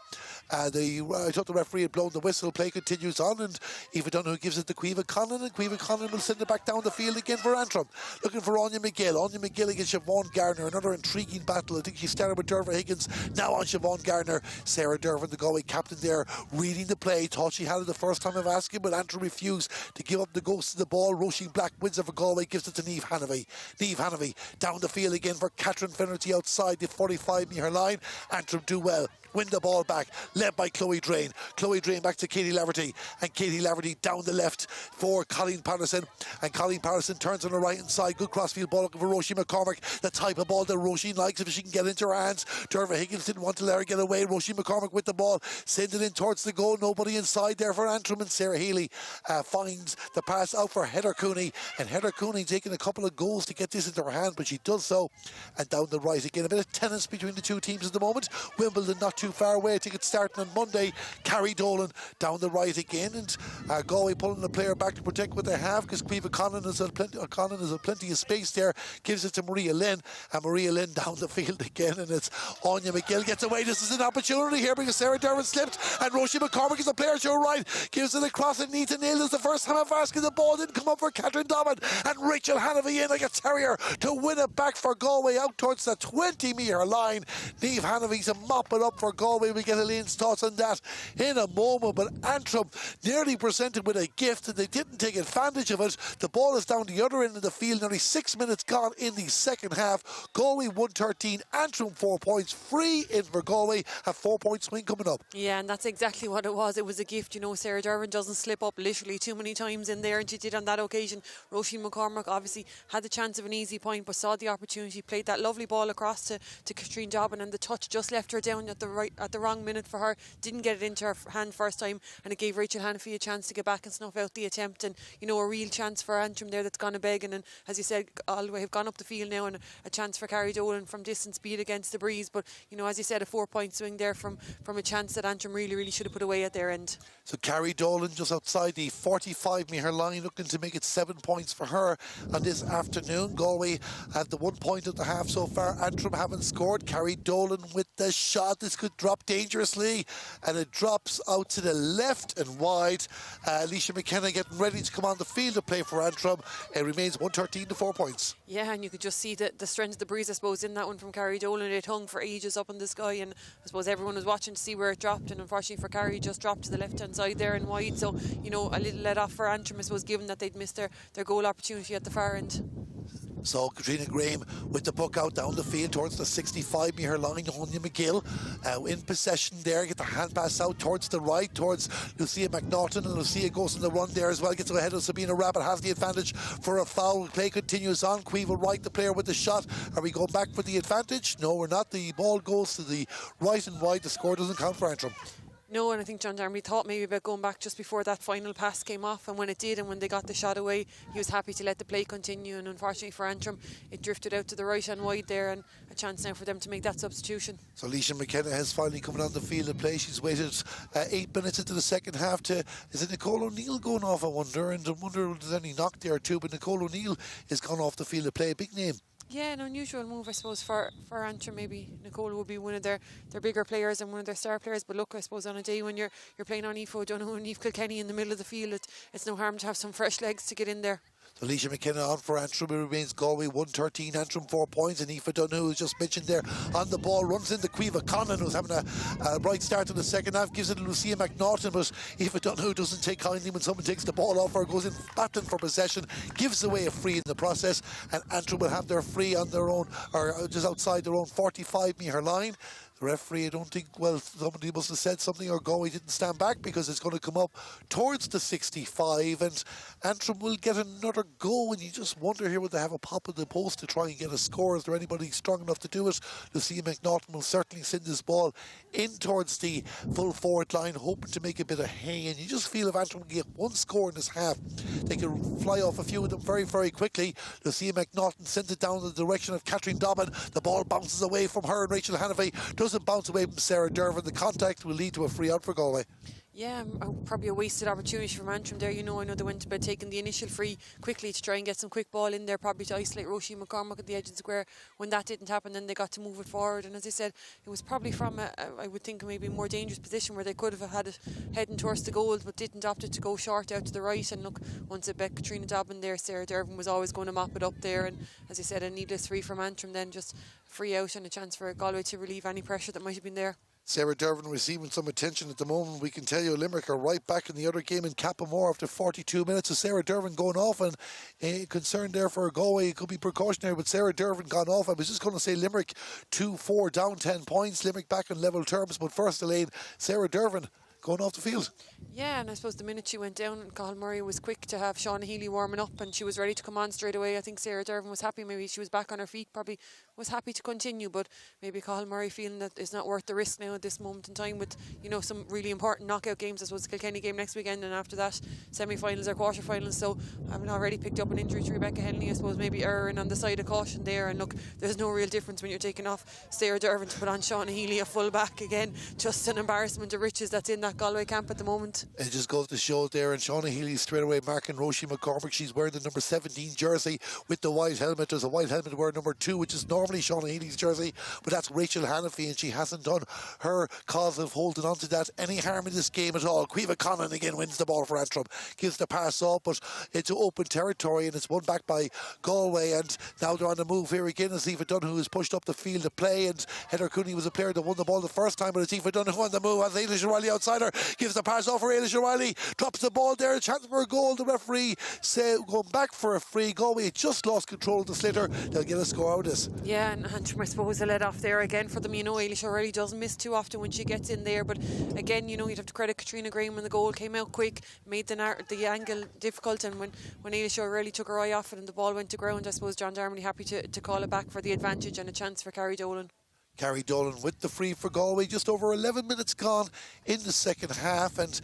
I thought the referee had blown the whistle. Play continues on, and Aoife Donoghue gives it to Caoimhe Conlon, and Caoimhe Conlon will send it back down the field again for Antrim. Looking for Anya McGill. Anya McGill against Siobhan Gardner. Another intriguing battle. I think she started with Derva Higgins, now on Siobhan Gardner. Sarah Dervan, the Galway captain there, reading the play. Thought she had it the first time of asking, but Antrim refused to give up the ghost of the ball. Roisin Black wins it for Galway, gives it to Niamh Hanavy. Niamh Hanavy down the field again for Catherine Fennerty outside the 45-metre line. Antrim do well. Win the ball back, led by Chloe Drain. Chloe Drain back to Katie Laverty, and Katie Laverty down the left for Colleen Patterson, and Colleen Patterson turns on the right hand side. Good crossfield ball looking for Roisin McCormick, the type of ball that Roisin likes if she can get into her hands. Derva Higgins didn't want to let her get away. Roisin McCormick with the ball, sends it in towards the goal. Nobody inside there for Antrim, and Sarah Healy finds the pass out for Heather Cooney, and Heather Cooney taking a couple of goals to get this into her hand, but she does so. And down the right again, a bit of tennis between the two teams at the moment. Wimbledon not too too far away. I think it's starting on Monday. Carrie Dolan down the right again, and Galway pulling the player back to protect what they have, because Cleve O'Connor has plenty of space there. Gives it to Maria Lynn, and Maria Lynn down the field again, and it's Anya McGill gets away. This is an opportunity here because Sarah Derwin slipped, and Roisin McCormick is the player to her right, gives it across, and Nita Neal is the first time I've asked the ball didn't come up for Catherine Dobbin, and Rachel Hanavy in like a terrier to win it back for Galway out towards the 20-metre line. Niamh Hanavy to mop it up for Galway. We get Elaine's thoughts on that in a moment, but Antrim nearly presented with a gift and they didn't take advantage of it. The ball is down the other end of the field, nearly 6 minutes gone in the second half. Galway 113, Antrim 4 points, free in for Galway, a 4-point swing coming up. Yeah, and that's exactly what it was. It was a gift. You know, Sarah Derwin doesn't slip up literally too many times in there, and she did on that occasion. Roisin McCormick obviously had the chance of an easy point, but saw the opportunity, played that lovely ball across to Katrine Dobbin, and the touch just left her down at the wrong minute for her. Didn't get it into her hand first time, and it gave Rachel Hanafy a chance to get back and snuff out the attempt, and you know, a real chance for Antrim there that's gone a begging. And as you said, Galway have gone up the field now, and a chance for Carrie Dolan from distance speed against the breeze. But you know, as you said, a 4-point swing there from a chance that Antrim really should have put away at their end. So Carrie Dolan just outside the 45-metre line, looking to make it 7 points for her on this afternoon. Galway have the 1 point at the half so far. Antrim haven't scored. Carrie Dolan with the shot. This could drop dangerously, and it drops out to the left and wide. Alicia McKenna getting ready to come on the field to play for Antrim. It remains 113 to 4 points. Yeah, and you could just see the strength of the breeze, I suppose, in that one from Carrie Dolan. It hung for ages up in the sky, and I suppose everyone was watching to see where it dropped, and unfortunately for Carrie, it just dropped to the left-hand side there and wide. So, you know, a little let off for Antrim, I suppose, given that they'd missed their goal opportunity at the far end. So Katrina Graham with the puck out down the field towards the 65-metre line. Anya McGill in possession there. Get the hand pass out towards the right, towards Lucia McNaughton, and Lucia goes on the run there as well. Gets ahead of Sabina Rabbit, has the advantage for a foul. Play continues on. Queevil Wright, the player with the shot. Are we going back for the advantage? No, we're not. The ball goes to the right and wide. The score doesn't count for Antrim. No, and I think John Darby thought maybe about going back just before that final pass came off, and when it did, and when they got the shot away, he was happy to let the play continue, and unfortunately for Antrim, it drifted out to the right and wide there, and a chance now for them to make that substitution. So Alicia McKenna has finally come on the field of play. She's waited 8 minutes into the second half is it Nicole O'Neill going off, I wonder, and I wonder if there's any knock there too, but Nicole O'Neill is gone off the field of play. A big name. Yeah, an unusual move, I suppose, for Antrim. Maybe Nicole would be one of their bigger players and one of their star players. But look, I suppose on a day when you're playing on Aoife O'Donoghue and Eve Kilkenny in the middle of the field, it's no harm to have some fresh legs to get in there. So Alicia McKenna on for Antrim. It remains Galway 113, Antrim 4 points, and Aoife O'Donoghue, who's just mentioned there, on the ball, runs into Caoimhe Conlon, who's having a bright start to the second half, gives it to Lucia McNaughton, but Aoife O'Donoghue doesn't take kindly when someone takes the ball off her, goes in battling for possession, gives away a free in the process, and Antrim will have their free on their own, or just outside their own 45-metre line. The referee, I don't think, well, somebody must have said something, or Galway didn't stand back, because it's going to come up towards the 65, and Antrim will get another go, and you just wonder here, will they have a pop at the post to try and get a score? Is there anybody strong enough to do it? Lucia McNaughton will certainly send this ball in towards the full forward line, hoping to make a bit of hay, and you just feel if Antrim can get one score in this half, they can fly off a few of them very quickly. Lucia McNaughton sends it down in the direction of Catherine Dobbin. The ball bounces away from her, and Rachel Hanafy doesn't bounce away from Sarah Dervin. The contact will lead to a free out for Galway. Yeah, probably a wasted opportunity from Antrim there. You know, I know they went about taking the initial free quickly to try and get some quick ball in there, probably to isolate Roisin McCormick at the edge of the square. When that didn't happen, then they got to move it forward. And as I said, it was probably from, I would think, maybe a more dangerous position where they could have had it heading towards the goal, but didn't opt it to go short out to the right. And look, once it bet Katrina Dobbin there, Sarah Dervin was always going to mop it up there. And as I said, a needless free from Antrim, then just free out and a chance for Galway to relieve any pressure that might have been there. Sarah Dervin receiving some attention at the moment. We can tell you Limerick are right back in the other game in Cappamore after 42 minutes. So Sarah Dervin going off, and concern there for Galway. It could be precautionary, but Sarah Dervin gone off. I was just going to say Limerick 2-4 down 10 points. Limerick back in level terms, but first Elaine, Sarah Dervin going off the field. Yeah, and I suppose the minute she went down, Cathal Murray was quick to have Shauna Healy warming up, and she was ready to come on straight away. I think Sarah Dervin was happy. Maybe she was back on her feet, probably was happy to continue, but maybe Cathal Murray feeling that it's not worth the risk now at this moment in time with, you know, some really important knockout games. I suppose the Kilkenny game next weekend, and after that semi-finals or quarter-finals. So having already picked up an injury to Rebecca Henley, I suppose maybe erring on the side of caution there. And look, there's no real difference when you're taking off Sarah Dervin to put on Shauna Healy, a full back. Again, just an embarrassment of riches that's in that Galway camp at the moment. It just goes to show there, and Shauna Healy straight away marking Roisin McCormick. She's wearing the number 17 jersey with the white helmet. There's a white helmet wearing number 2, which is normally Shauna Healy's jersey, but that's Rachel Hannafy, and she hasn't done her cause of holding on to that any harm in this game at all. Caoimhe Connon again wins the ball for Antrim, gives the pass up, but it's open territory, and it's won back by Galway. And now they're on the move here again as Aoife Donoghue has pushed up the field of play, and Heather Cooney was a player that won the ball the first time, but it's Aoife Donoghue on the move as Ailish O'Reilly outside her, gives the pass off for Ailish O'Reilly, drops the ball there, a chance for a goal. The referee say going back for a free. Galway just lost control of the sliotar. They'll get a score out of this. Yeah, and Antrim, I suppose, a let off there again for them. You know, Ailish O'Reilly doesn't miss too often when she gets in there, but again, you know, you'd have to credit Katrina Graham when the goal came out quick, made the angle difficult, and when Ailish O'Reilly took her eye off it and the ball went to ground, I suppose John Darmody happy to call it back for the advantage and a chance for Carrie Dolan. Carrie Dolan with the free for Galway. Just over 11 minutes gone in the second half, and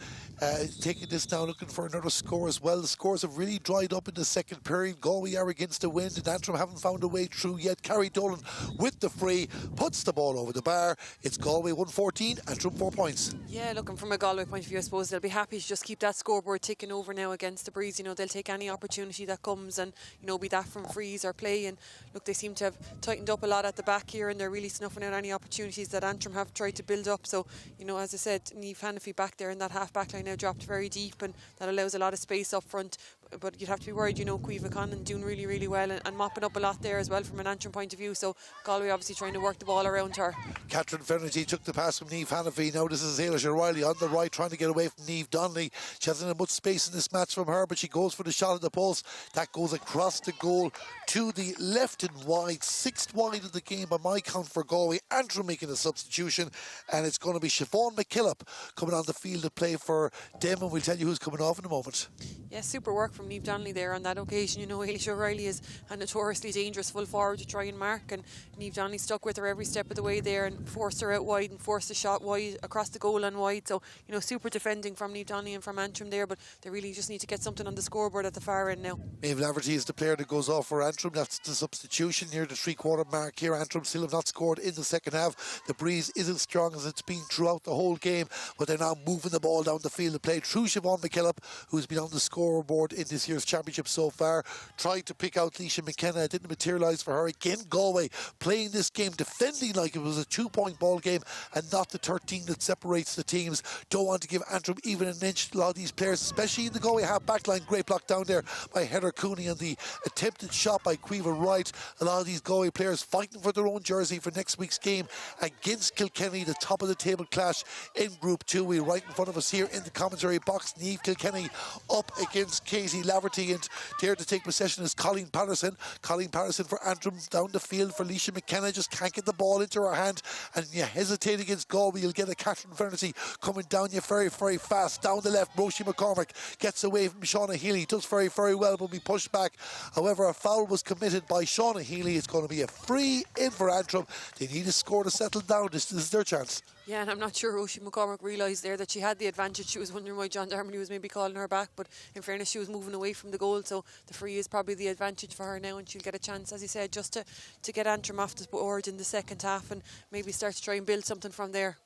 taking this now, looking for another score as well. The scores have really dried up in the second period. Galway are against the wind, and Antrim haven't found a way through yet. Carrie Dolan with the free puts the ball over the bar. It's Galway 114, Antrim 4 points. Yeah, looking from a Galway point of view, I suppose they'll be happy to just keep that scoreboard ticking over now against the breeze. You know, they'll take any opportunity that comes, and, you know, be that from frees or play. And look, they seem to have tightened up a lot at the back here, and they're really snuffing out any opportunities that Antrim have tried to build up. So, you know, as I said, Niamh Hannafy back there in that half back line now dropped very deep, and that allows a lot of space up front. But you'd have to be worried, you know, Caoimhe Connon doing really, really well, and mopping up a lot there as well from an Antrim point of view. So Galway obviously trying to work the ball around her. Catherine Fennerty took the pass from Niamh Hannafy. Now this is Ailish O'Reilly on the right, trying to get away from Niamh Donnelly. She hasn't had much space in this match from her, but she goes for the shot at the post. That goes across the goal to the left and wide. 6th wide of the game by my count for Galway. Antrim making a substitution, and it's going to be Siobhan McKillop coming on the field to play for them, and we'll tell you who's coming off in a moment. Yeah, super work from Niamh Donnelly there on that occasion. You know, Ailish O'Reilly is a notoriously dangerous full forward to try and mark, and Niamh Donnelly stuck with her every step of the way there and forced her out wide and forced the shot wide across the goal and wide. So, you know, super defending from Niamh Donnelly and from Antrim there, but they really just need to get something on the scoreboard at the far end now. Maeve Laverty is the player that goes off for Antrim. That's the substitution near the 3-quarter mark here. Antrim still have not scored in the second half. The breeze isn't strong as it's been throughout the whole game, but they're now moving the ball down the field to play through Siobhan McKillop, who's been on the scoreboard in this year's championship so far. Tried to pick out Leisha McKenna, it didn't materialise for her. Again, Galway playing this game, defending like it was a 2-point ball game and not the 13 that separates the teams. Don't want to give Antrim even an inch. A lot of these players, especially in the Galway half back line, great block down there by Heather Cooney, and the attempted shot by Caoimhe Wright. A lot of these Galway players fighting for their own jersey for next week's game against Kilkenny, the top of the table clash in Group 2. We're right in front of us here in the commentary box. Niamh Kilkenny up against Katie Laverty, and there to take possession is Colleen Patterson. Colleen Patterson for Antrim down the field for Leisha McKenna, just can't get the ball into her hand, and you hesitate against Galway, you'll get a Catherine Fennerty coming down you very, very fast. Down the left, Roisin McCormick gets away from Shauna Healy, does very, very well, but be pushed back. However, a foul was committed by Shauna Healy. It's going to be a free in for Antrim. They need a score to settle down. This is their chance. Yeah, and I'm not sure Roisin McCormick realised there that she had the advantage. She was wondering why John Darmody was maybe calling her back, but in fairness, she was moving away from the goal, so the free is probably the advantage for her now, and she'll get a chance, as you said, just to get Antrim off the board in the second half and maybe start to try and build something from there.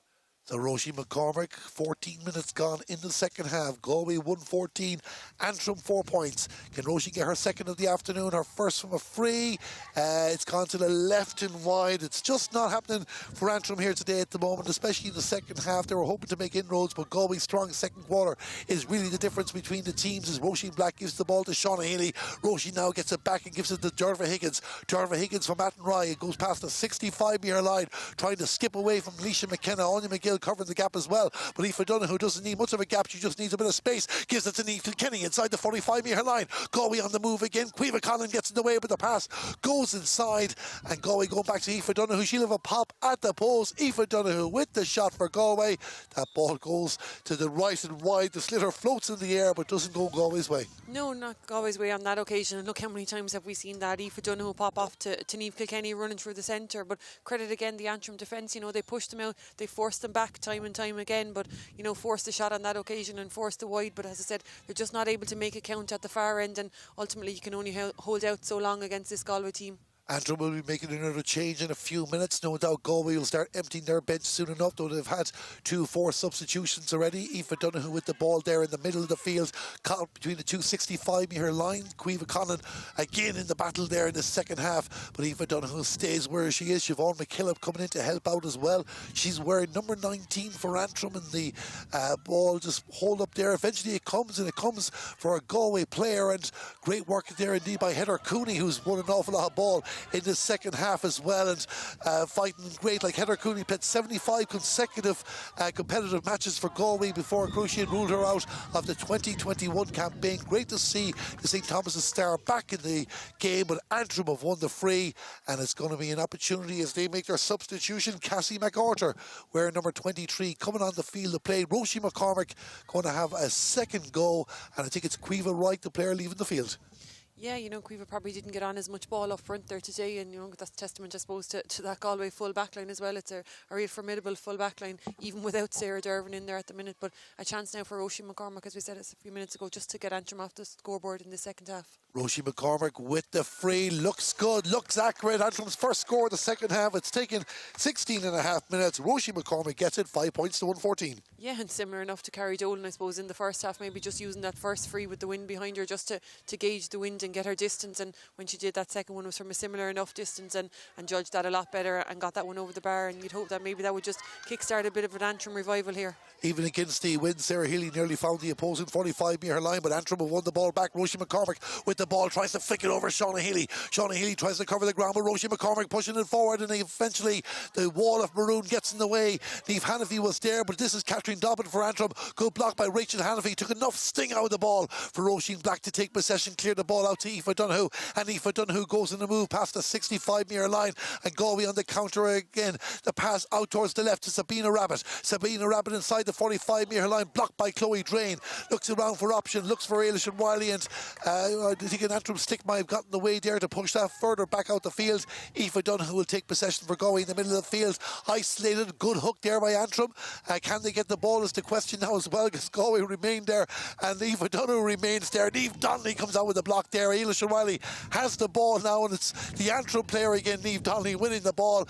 So Roisin McCormick, 14 minutes gone in the second half. Galway 114, Antrim 4 points. Can Roisin get her second of the afternoon, her first from a free? It's gone to the left and wide. It's just not happening for Antrim here today at the moment, especially in the second half. They were hoping to make inroads, but Galway's strong second quarter is really the difference between the teams, as Roisin Black gives the ball to Shauna Healy. Roisin now gets it back and gives it to Derva Higgins. Derva Higgins from Athenry. It goes past the 65-metre line, trying to skip away from Leisha McKenna. Anya McGill Gill covering the gap as well. But Aoife Donoghue doesn't need much of a gap. She just needs a bit of space. Gives it to Niamh Kilkenny inside the 45-metre line. Galway on the move again. Caoimhe Conlon gets in the way, but the pass goes inside. And Galway going back to Aoife Donoghue. She'll have a pop at the post. Aoife Donoghue with the shot for Galway. That ball goes to the right and wide. The slitter floats in the air but doesn't go Galway's way. No, not Galway's way on that occasion. And look how many times have we seen that Aoife Donoghue pop off to Niamh Kilkenny running through the centre. But credit again the Antrim defence, you know, they pushed them out, they forced them back time and time again, but you know, forced the shot on that occasion and forced the wide. But as I said, they're just not able to make a count at the far end, and ultimately you can only hold out so long against this Galway team. Antrim will be making another change in a few minutes. No doubt Galway will start emptying their bench soon enough, though they've had 2 forced substitutions already. Aoife Donoghue with the ball there in the middle of the field, caught between the 265-metre line. Caoimhe Conlon again in the battle there in the second half, but Aoife Donoghue stays where she is. Siobhan McKillop coming in to help out as well. She's wearing number 19 for Antrim, and the ball just hold up there. Eventually it comes, and it comes for a Galway player, and great work there indeed by Heather Cooney, who's won an awful lot of ball in the second half as well, and fighting great. Like Heather Cooney played 75 consecutive competitive matches for Galway before Crucian ruled her out of the 2021 campaign. Great to see the St. Thomas's Star back in the game, but Antrim have won the free, and it's going to be an opportunity as they make their substitution. Cassie McArthur wearing number 23 coming on the field to play. Roisin McCormick going to have a second go, and I think it's Caoimhe Wright, the player, leaving the field. Yeah, you know, Caoimhe probably didn't get on as much ball up front there today, and you know, that's testament, I suppose, to that Galway full back line as well. It's a real formidable full back line, even without Sarah Dervin in there at the minute. But a chance now for Roisin McCormick, as we said a few minutes ago, just to get Antrim off the scoreboard in the second half. Roisin McCormick with the free, looks good, looks accurate. Antrim's first score of the second half. It's taken 16 and a half minutes. Roisin McCormick gets it, 5 points to 114. Yeah, and similar enough to Carrie Dolan, I suppose, in the first half, maybe just using that first free with the wind behind her just to gauge the wind and get her distance. And when she did that second one, it was from a similar enough distance, and judged that a lot better and got that one over the bar. And you'd hope that maybe that would just kickstart a bit of an Antrim revival here. Even against the wind, Sarah Healy nearly found the opposing 45-metre line, but Antrim have won the ball back. Roisin McCormick with the ball tries to flick it over Shauna Healy. Shauna Healy tries to cover the ground, but Roisin McCormick pushing it forward, and eventually the wall of maroon gets in the way. Niamh Hanafy was there, but this is Catherine Dobbin for Antrim. Good block by Rachel Hanafy. Took enough sting out of the ball for Roisin Black to take possession, clear the ball out to Aoife Donoghue, and Aoife Donoghue goes in the move past the 65-metre line, and Galway on the counter again. The pass out towards the left to Sabina Rabbit. Sabina Rabbit inside the 45-metre line, blocked by Chloe Drain. Looks around for option, looks for Ailish and Wiley, and I think an Antrim stick might have gotten the way there to push that further back out the field. Aoife Donoghue will take possession for Galway in the middle of the field. Isolated, good hook there by Antrim. Can they get the ball is the question now as well, because Galway remained there and Aoife Donoghue remains there. Niamh Donnelly comes out with the block there. Ailish and Wiley has the ball now, and it's the Antrim player again, Niamh Donnelly, winning the ball.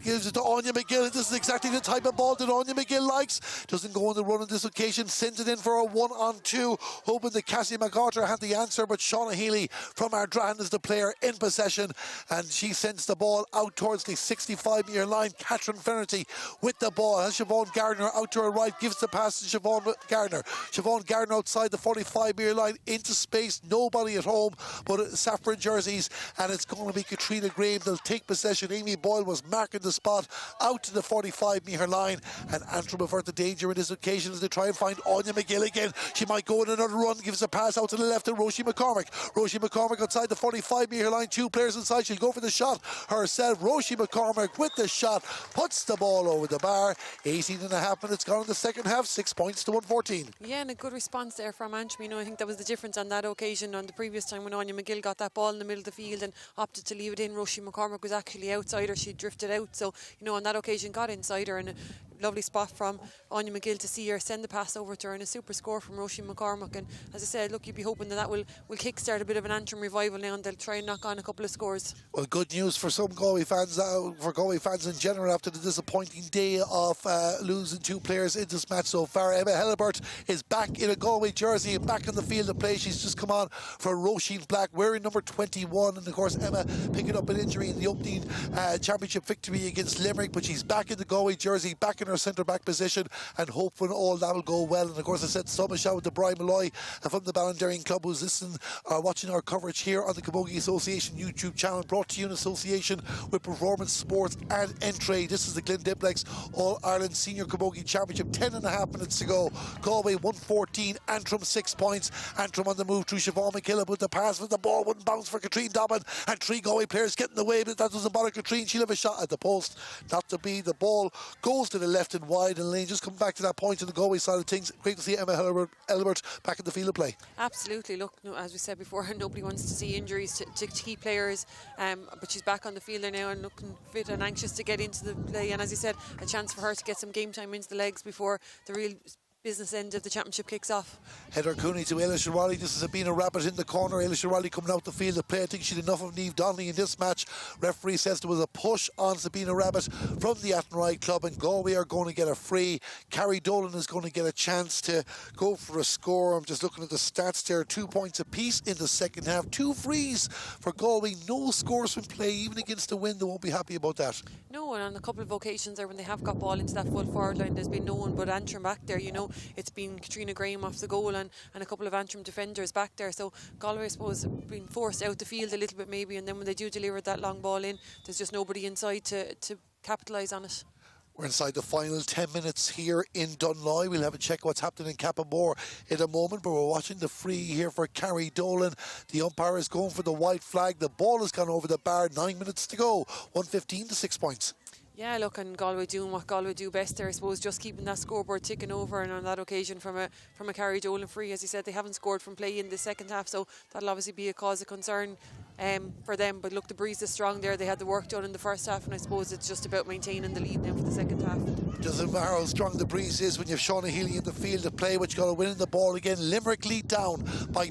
Gives it to Anya McGill. This is exactly the type of ball that Anya McGill likes. Doesn't go on the run on this occasion. Sends it in for a 1-on-2, hoping that Cassie McArthur had the answer, but Shauna Healy from Ardrahan is the player in possession, and she sends the ball out towards the 65-metre line. Catherine Finnerty with the ball. Has Siobhan Gardner out to her right, gives the pass to Siobhan Gardner. Siobhan Gardner outside the 45-metre line into space. Nobody at home but saffron jerseys, and it's going to be Katrina Graham. They'll take possession. Amy Boyle was marking the spot out to the 45-metre line, and Antrim avert the danger in this occasion as they try and find Anya McGill again. She might go in another run, gives a pass out to the left to Roisin McCormick. Roisin McCormick outside the 45-metre line, 2 players inside. She'll go for the shot herself. Roisin McCormick with the shot, puts the ball over the bar. 18 and a half minutes gone in the second half, 6 points to 114. Yeah, and a good response there from Antrim. You know, I think that was the difference on that occasion. On the previous time when Anya McGill got that ball in the middle of the field and opted to leave it in, Roisin McCormick was actually outside her. She drifted out, so you know, on that occasion got inside her, and a lovely spot from Anya McGill to see her send the pass over to her, and a super score from Roisin McCormick. And as I said, look, you'd be hoping that will kickstart a bit of an Antrim revival now, and they'll try and knock on a couple of scores. Well, good news for some Galway fans, for Galway fans in general, after the disappointing day of losing 2 players in this match so far. Emma Hellebert is back in a Galway jersey and back on the field of play. She's just come on for Roisin Black, wearing number 21, and of course Emma picking up an injury in the opening championship victory against Limerick, but she's back in the Galway jersey, back in her centre-back position, and hoping all that will go well. And of course, I said so much shout out to Brian Malloy from the Ballinderring Club, who's listening, watching our coverage here on the Camogie Association YouTube channel, brought to you in association with Performance Sports and Entry. This is the Glen Dimplex All-Ireland Senior Camogie Championship. 10.5 minutes to go. Galway 114, Antrim 6 points. Antrim on the move through Siobhan McKillop with the pass, but the ball wouldn't bounce for Katrine Dobbin, and 3 Galway players getting the way, but that doesn't bother Katrine. She'll have a shot at the post. Not to be. The ball goes to the left and wide, and Lane just come back to that point on the Galway side of things. Great to see Emma Elbert back in the field of play. Absolutely. Look, as we said before, nobody wants to see injuries to key players, but she's back on the field there now and looking fit and anxious to get into the play, and as you said, a chance for her to get some game time into the legs before the real business end of the championship kicks off. Heather Cooney to Ailish O'Reilly. This is Sabina Rabbit in the corner. Ailish O'Reilly coming out the field of play. I think she did enough of Niamh Donnelly in this match. Referee says there was a push on Sabina Rabbit from the Athenry Club, and Galway are going to get a free. Carrie Dolan is going to get a chance to go for a score. I'm just looking at the stats there. 2 points apiece in the second half. 2 frees for Galway. No scores from play, even against the wind. They won't be happy about that. No, and on a couple of occasions there when they have got ball into that full forward line, there's been no one but Antrim back there. You know, it's been Katrina Graham off the goal and a couple of Antrim defenders back there. So Galway, I suppose, being forced out the field a little bit maybe, and then when they do deliver that long ball in, there's just nobody inside to capitalise on it. We're inside the final 10 minutes here in Dunloy. We'll have a check what's happening in Cappamore in a moment, but we're watching the free here for Carrie Dolan. The umpire is going for the white flag. The ball has gone over the bar. 9 minutes to go. 115 to 6 points. Yeah, look, and Galway doing what Galway do best there, I suppose, just keeping that scoreboard ticking over, and on that occasion from a Carrie Dolan free, as you said, they haven't scored from play in the second half, so that'll obviously be a cause of concern for them. But look, the breeze is strong there. They had the work done in the first half, and I suppose it's just about maintaining the lead now for the second half. Doesn't matter how strong the breeze is when you've Shauna Healy in the field to play, which got to win the ball again. Limerick lead down by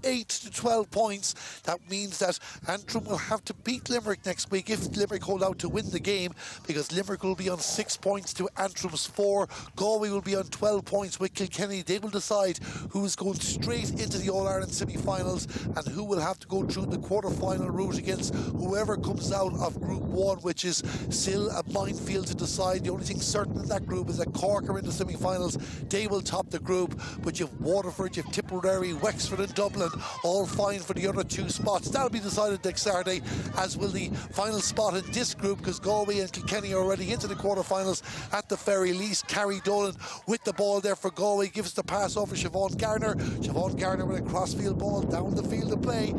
8 to 12 points. That means that Antrim will have to beat Limerick next week if Limerick hold out to win the game, because Limerick will be on 6 points to Antrim's 4. Galway will be on 12 points with Kilkenny. They will decide who's going straight into the All-Ireland semi-finals and who will have to go through the quarter-final route against whoever comes out of Group 1, which is still a minefield to decide. The only thing certain in that group is that Cork are in the semi-finals. They will top the group, but you've Waterford, you've Tipperary, Wexford and Dublin all vying for the other 2 spots. That'll be decided next Saturday, as will the final spot in this group, because Galway and Kilkenny are already into the quarterfinals at the very least. Carrie Dolan with the ball there for Galway, gives the pass over Siobhan Garner. Siobhan Garner with a crossfield ball down the field of play,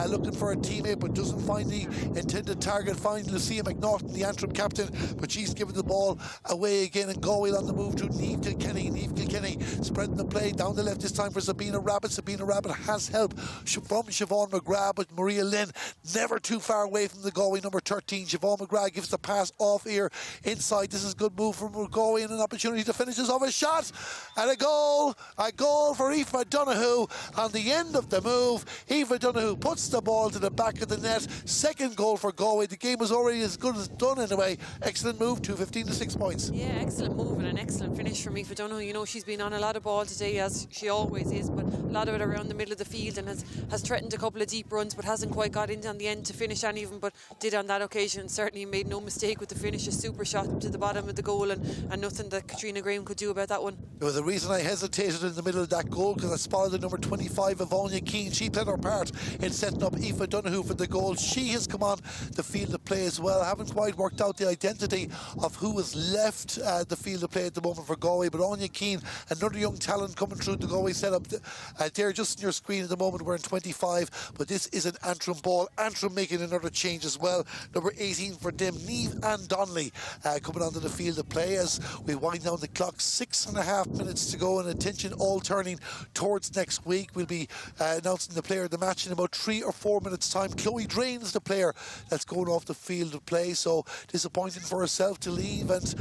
looking for a teammate but doesn't find the intended target. Finds Lucia McNaughton, the Antrim captain, but she's given the ball away again, and Galway on the move to Niamh Kilkenny. Niamh Kilkenny spreading the play down the left this time for Sabina Rabbit. Sabina Rabbit has help from Siobhan McGrath, but Maria Lynn never too far away from the Galway number 13. Siobhan McGrath gives the pass off here inside. This is a good move from Galway and an opportunity to finish this off. A shot and a goal for Aoife Donoghue on the end of the move. Aoife Donoghue puts the ball to the back of the net. Second goal for Galway. The game was already as good as done anyway. Excellent move, 215 to 6 points. Yeah, excellent move and an excellent finish from Aoife Donoghue. You know, she's been on a lot of ball today, as she always is, but a lot of it around the middle of the field, and has threatened a couple of deep runs but hasn't quite got in on the end to finish any of them, but did on that occasion. Certainly made no mistake with the finish. A super shot to the bottom of the goal, and nothing that Katrina Graham could do about that one. There was a reason I hesitated in the middle of that goal, because I spotted the number 25 of Anya Keane. She played her part in setting up Aoife Donoghue for the goal. She has come on the field of play as well. I haven't quite worked out the identity of who has left the field of play at the moment for Galway, but Anya Keane, another young talent coming through the Galway setup. There just on your screen at the moment, we're in 25, but this is an Antrim ball. Antrim making another change as well. Number 18 for them, Niamh Ann Donnelly, coming onto the field of play as we wind down the clock. 6.5 minutes to go, and attention all turning towards next week. We'll be announcing the player of the match in about 3 or 4 minutes time. Chloe Drain's the player that's going off the field of play, so disappointing for herself to leave, and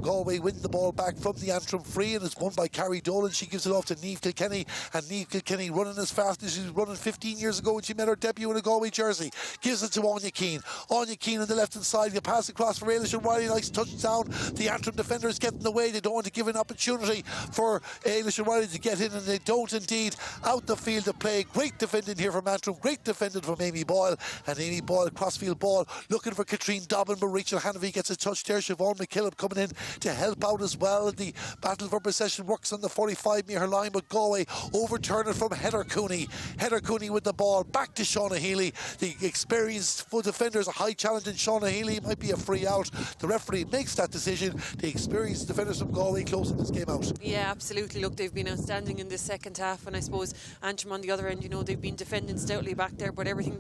Galway win the ball back from the Antrim free, and it's won by Carrie Dolan. She gives it off to Niamh Kilkenny, and Niamh Kilkenny running as fast as she was running 15 years ago when she made her debut in a Galway jersey. Gives it to Anya Keane. Anya Keane on the left hand side, the pass across for Ailish O'Reilly, nice touchdown. The Antrim defenders getting in the way. They don't want to give an opportunity for Ailish O'Reilly to get in, and they don't indeed. Out the field of play. Great defending here from Antrim, great defending from Amy Boyle, and Amy Boyle crossfield ball looking for Katrine Dobbin, but Rachel Hanavy gets a touch there. Siobhan McKillop coming in to help out as well. The battle for possession works on the 45-metre line, but Galway overturn it from Heather Cooney. Heather Cooney with the ball, back to Shauna Healy. The experienced full defenders, a high challenge in Shauna Healy, might be a free out. The referee makes that decision. The experienced defenders from Galway closing this game out. Yeah, absolutely. Look, they've been outstanding in this second half, and I suppose Antrim on the other end, you know, they've been defending stoutly back there, but everything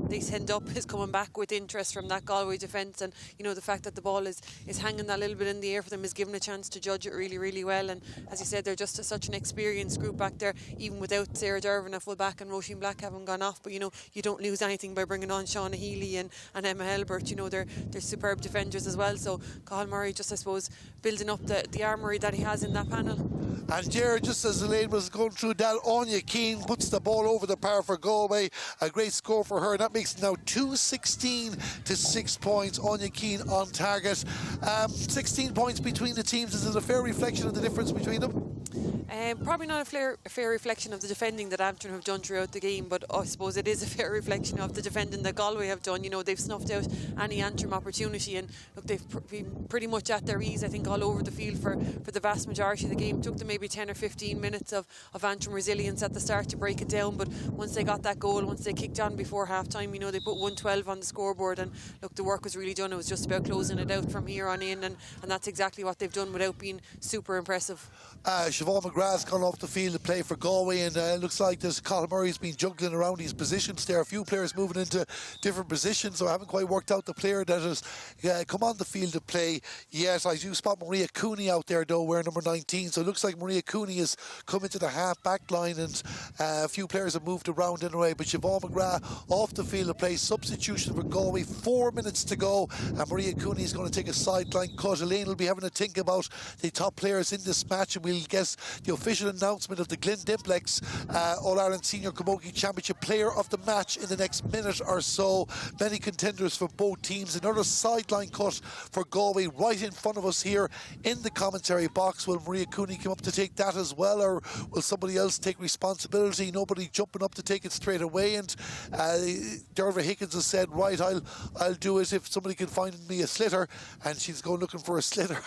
they send up is coming back with interest from that Galway defence, and you know, the fact that the ball is hanging that little bit in the air for them is given a chance to judge it really, really well. And as you said, they're just such an experienced group back there, even without Sarah Dervin, a full back, and Roisin Black having gone off. But you know, you don't lose anything by bringing on Shauna Healy and Emma Helbert. You know, they're superb defenders as well. So Cathal Murray just, I suppose, building up the armoury that he has in that panel. And there, just as Elaine was going through that, Anya Keane puts the ball over the bar for Galway. A great score for her, and that makes it now 2-16 to 6 points. Anya Keane on target. 16 points between the teams. Is it a fair reflection of the difference between them? Probably not a fair reflection of the defending that Antrim have done throughout the game, but I suppose it is a fair reflection of the defending that Galway have done. You know, they've snuffed out any Antrim opportunity, and look, they've been pretty much at their ease, I think, all over the field for the vast majority of the game. It took them maybe 10 or 15 minutes of Antrim resilience at the start to break it down, but once they got that goal, once they kicked on before half time, you know, they put 112 on the scoreboard, and look, the work was really done. It was just about closing it out from here on in, and that's exactly what they've done without being super impressive. Siobhan McGrath's gone off the field to play for Galway, and it looks like there's Cathal Murray's been juggling around these positions there. A few players moving into different positions, so I haven't quite worked out the player that has come on the field to play yet. I do spot Maria Cooney out there though, wearing number 19, so it looks like Maria Cooney has come into the half back line, and a few players have moved around anyway. But Siobhan McGrath off the field to play. Substitution for Galway, 4 minutes to go, and Maria Cooney is going to take a sideline cut. Elaine will be having a think about the top players in this match, and we'll guess the official announcement of the Glen Dimplex All-Ireland Senior Camogie Championship Player of the Match in the next minute or so. Many contenders for both teams. Another sideline cut for Galway right in front of us here in the commentary box. Will Maria Cooney come up to take that as well, or will somebody else take responsibility? Nobody jumping up to take it straight away, and Derva Higgins has said, right, I'll do it if somebody can find me a slitter, and she's going looking for a slitter.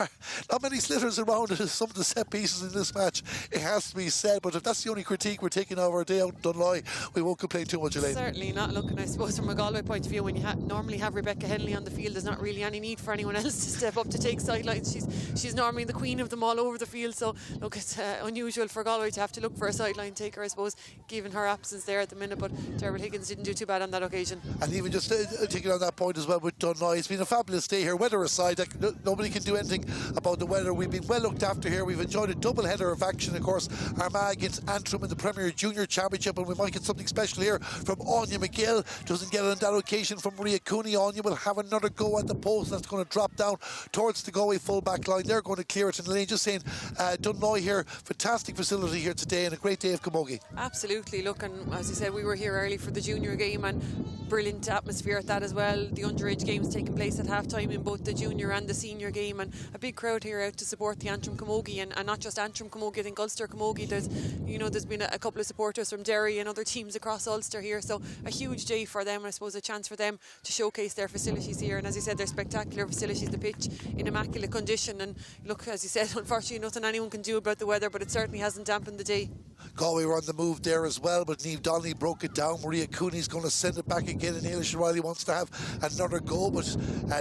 Not many slitters around some of the set pieces in this match, it has to be said, but if that's the only critique we're taking of our day out in Dunloy, we won't complain too much, Elaine. Certainly not. Looking, I suppose, from a Galway point of view, when you normally have Rebecca Henley on the field, there's not really any need for anyone else to step up to take sidelines. She's normally the queen of them all over the field, so look, it's unusual for Galway to have to look for a sideline taker, I suppose, given her absence there at the minute, but Dermot Higgins didn't do too bad on that occasion. And even just taking on that point as well with Dunloy, it's been a fabulous day here. Weather aside, nobody can do anything about the weather. We've been well looked after here. We've enjoyed a double header of action, of course, Armagh against Antrim in the Premier Junior Championship, and we might get something special here from Anya McGill. Doesn't get it on that occasion from Maria Cooney. Anya will have another go at the post. That's going to drop down towards the Galway full back line. They're going to clear it, and Elaine just saying, Dunloy here, fantastic facility here today, and a great day of camogie. Absolutely. Look, and as you said, we were here early for the junior game, and brilliant atmosphere at that as well. The underage games taking place at half time in both the junior and the senior game, and a big crowd here out to support the Antrim Camogie, and not just Antrim Camogie, I think Ulster Camogie. There's been a couple of supporters from Derry and other teams across Ulster here, so a huge day for them, and I suppose a chance for them to showcase their facilities here. And as you said, they're spectacular facilities, the pitch in immaculate condition, and look, as you said, unfortunately nothing anyone can do about the weather, but it certainly hasn't dampened the day. Galway were on the move there as well, but Niamh Donnelly broke it down. Maria Cooney's going to send it back again, and Ailish O'Reilly wants to have another goal, but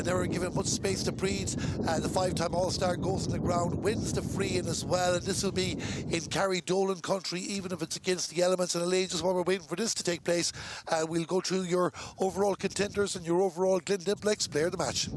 never given much space to breathe. The five-time All-Star goes on the ground, wins the free-in as well, and this will be in Carridolan country, even if it's against the elements. And Elaine, just while we're waiting for this to take place, we'll go through your overall contenders and your overall Glen Dimplex player of the match.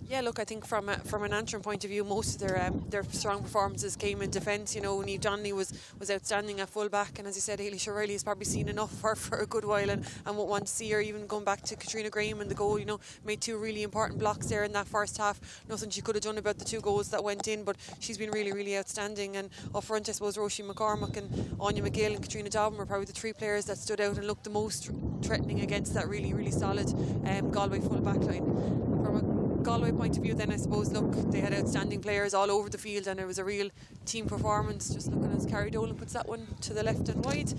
Yeah, look, I think from an Antrim point of view, most of their strong performances came in defence. You know, Niamh Donnelly was outstanding at full back, and as you said, Ailish O'Reilly has probably seen enough of her for a good while, and won't want to see her even going back to Katrina Graham in the goal. You know, made two really important blocks there in that first half. Nothing she could have done about the two goals that went in, but she's been really, really outstanding. And up front, I suppose Roisin McCormack and Anya McGill and Katrina Dobbin were probably the three players that stood out and looked the most threatening against that really, really solid Galway full back line. Galway point of view then, I suppose, look, they had outstanding players all over the field and it was a real team performance. Just looking as Carrie Dolan puts that one to the left and wide.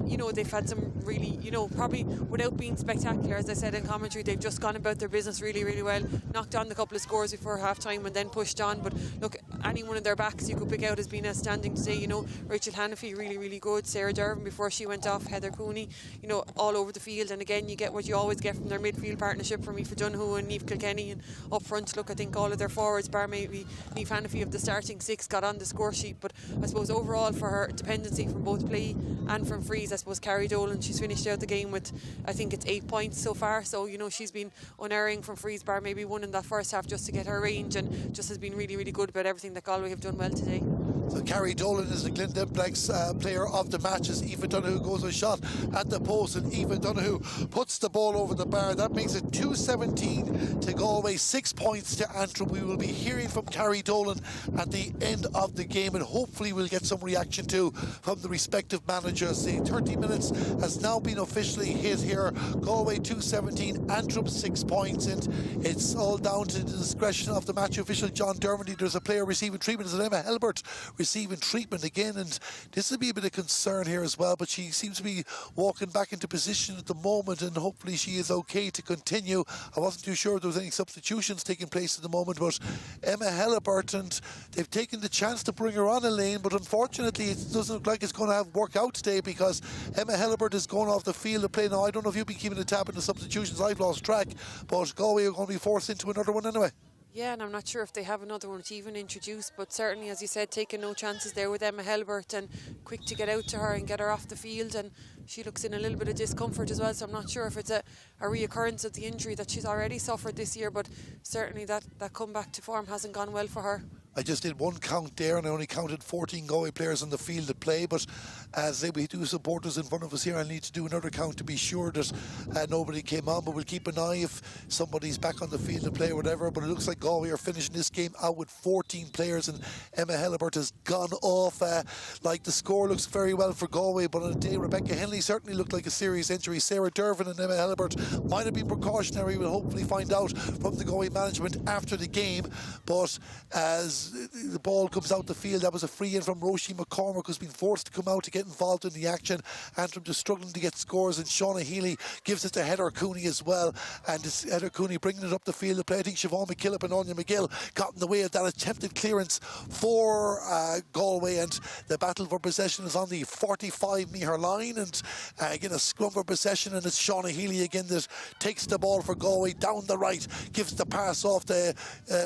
You know, they've had some really, you know, probably without being spectacular, as I said in commentary, they've just gone about their business really, really well, knocked on the couple of scores before half time and then pushed on. But look, any one of their backs you could pick out has been outstanding today. You know, Rachel Hannafy really, really good, Sarah Dervin before she went off, Heather Cooney, you know, all over the field. And again, you get what you always get from their midfield partnership from Aoife Donoghue and Niamh Kilkenny. And up front, look, I think all of their forwards, bar maybe Niamh Hannafy of the starting six, got on the score sheet. But I suppose overall for her dependency from both play and from frees, I suppose Carrie Dolan, she's finished out the game with, I think it's 8 points so far. So, you know, she's been unerring from frees, bar maybe one in that first half just to get her range, and just has been really, really good about everything that Galway have done well today. So Carrie Dolan is the Glen Dimplex player of the match as Aoife Donoghue goes a shot at the post, and Aoife Donoghue puts the ball over the bar. That makes it 2-17 to Galway, 6 points to Antrim. We will be hearing from Carrie Dolan at the end of the game, and hopefully we'll get some reaction too from the respective managers. The 30 minutes has now been officially hit here. Galway 2-17, Antrim 6 points, and it's all down to the discretion of the match official John Dermody. There's a player receiving treatment. It's Emma Helbert receiving treatment again, and this will be a bit of concern here as well, but she seems to be walking back into position at the moment, and hopefully she is okay to continue. I wasn't too sure if there was any substitutions taking place at the moment, but Emma Helbert, and they've taken the chance to bring her on, Elaine, but unfortunately it doesn't look like it's going to work out today, because Emma Helbert is going off the field of play now. I don't know if you've been keeping a tab on the substitutions. I've lost track, but Galway are going to be forced into another one anyway. Yeah, and I'm not sure if they have another one to even introduce, but certainly, as you said, taking no chances there with Emma Helbert, and quick to get out to her and get her off the field, and she looks in a little bit of discomfort as well, so I'm not sure if it's a reoccurrence of the injury that she's already suffered this year, but certainly that comeback to form hasn't gone well for her. I just did one count there, and I only counted 14 Galway players on the field to play, but as we do supporters in front of us here, I need to do another count to be sure that nobody came on, but we'll keep an eye if somebody's back on the field to play or whatever. But it looks like Galway are finishing this game out with 14 players, and Emma Helbert has gone off. Like the score looks very well for Galway, but on a day Rebecca Henley certainly looked like a serious injury. Sarah Dervin and Emma Helbert might have been precautionary. We'll hopefully find out from the Galway management after the game. But as the ball comes out the field, that was a free in from Roisin McCormick, who's been forced to come out to get involved in the action. Antrim just struggling to get scores, and Shauna Healy gives it to Heather Cooney as well, and it's Heather Cooney bringing it up the field to play. I think Siobhan McKillop and Anya McGill got in the way of that attempted clearance for Galway, and the battle for possession is on the 45-metre line, and again a scrum for possession, and it's Shauna Healy again that takes the ball for Galway down the right, gives the pass off to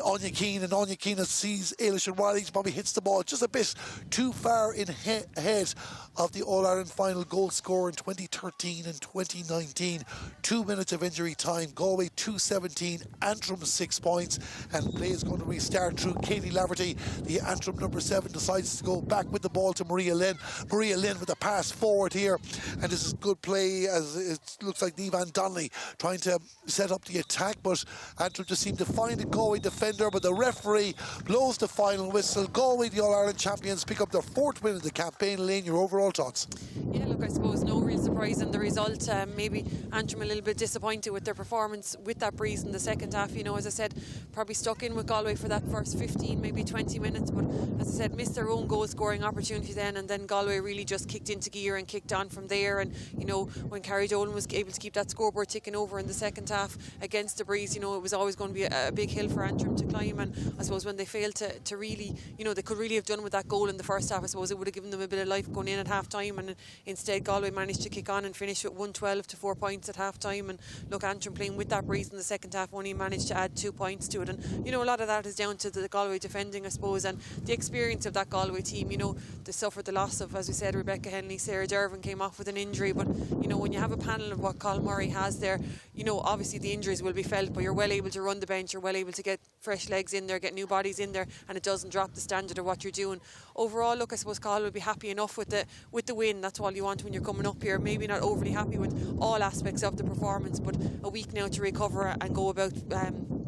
Anya Keane, and Anya Keane sees Ailish Riley, probably hits the ball just a bit too far in ahead of the All-Ireland final goal scorer in 2013 and 2019. 2 minutes of injury time. Galway 2-17, Antrim 6 points, and play is going to restart through Katie Laverty. The Antrim number 7 decides to go back with the ball to Maria Lynn. Maria Lynn with a pass forward here, and this is good play as it looks like Niamh Donnelly trying to set up the attack, but Antrim just seem to find a Galway defender, but the referee blows the final whistle. Galway, the All-Ireland champions, pick up their 4th win of the campaign. Elaine, your overall thoughts? Yeah, look, I suppose no real surprise in the result. Maybe Antrim a little bit disappointed with their performance with that breeze in the second half. You know, as I said, probably stuck in with Galway for that first 15, maybe 20 minutes, but as I said, missed their own goal scoring opportunity then, and then Galway really just kicked into gear and kicked on from there. And you know, when Carrie Dolan was able to keep that scoreboard ticking over in the second half against the breeze, you know, it was always going to be a big hill for Antrim to climb, and I suppose when they failed to really, you know, they could really have done with that goal in the first half. I suppose it would have given them a bit of life going in at half time, and instead Galway managed to kick on and finish with 112 to 4 points at half time. And look, Antrim playing with that breeze in the second half only managed to add 2 points to it, and you know, a lot of that is down to the Galway defending, I suppose, and the experience of that Galway team. You know, they suffered the loss of, as we said, Rebecca Henley. Sarah Dervin came off with an injury, but you know, when you have a panel of what Colin Murray has there, you know, obviously the injuries will be felt, but you're well able to run the bench, you're well able to get fresh legs in there, get new bodies in there, and it doesn't drop the standard of what you're doing. Overall, look, I suppose Colin will be happy enough with the win. That's all you want when you're coming up here. Maybe not overly happy with all aspects of the performance, but a week now to recover and go about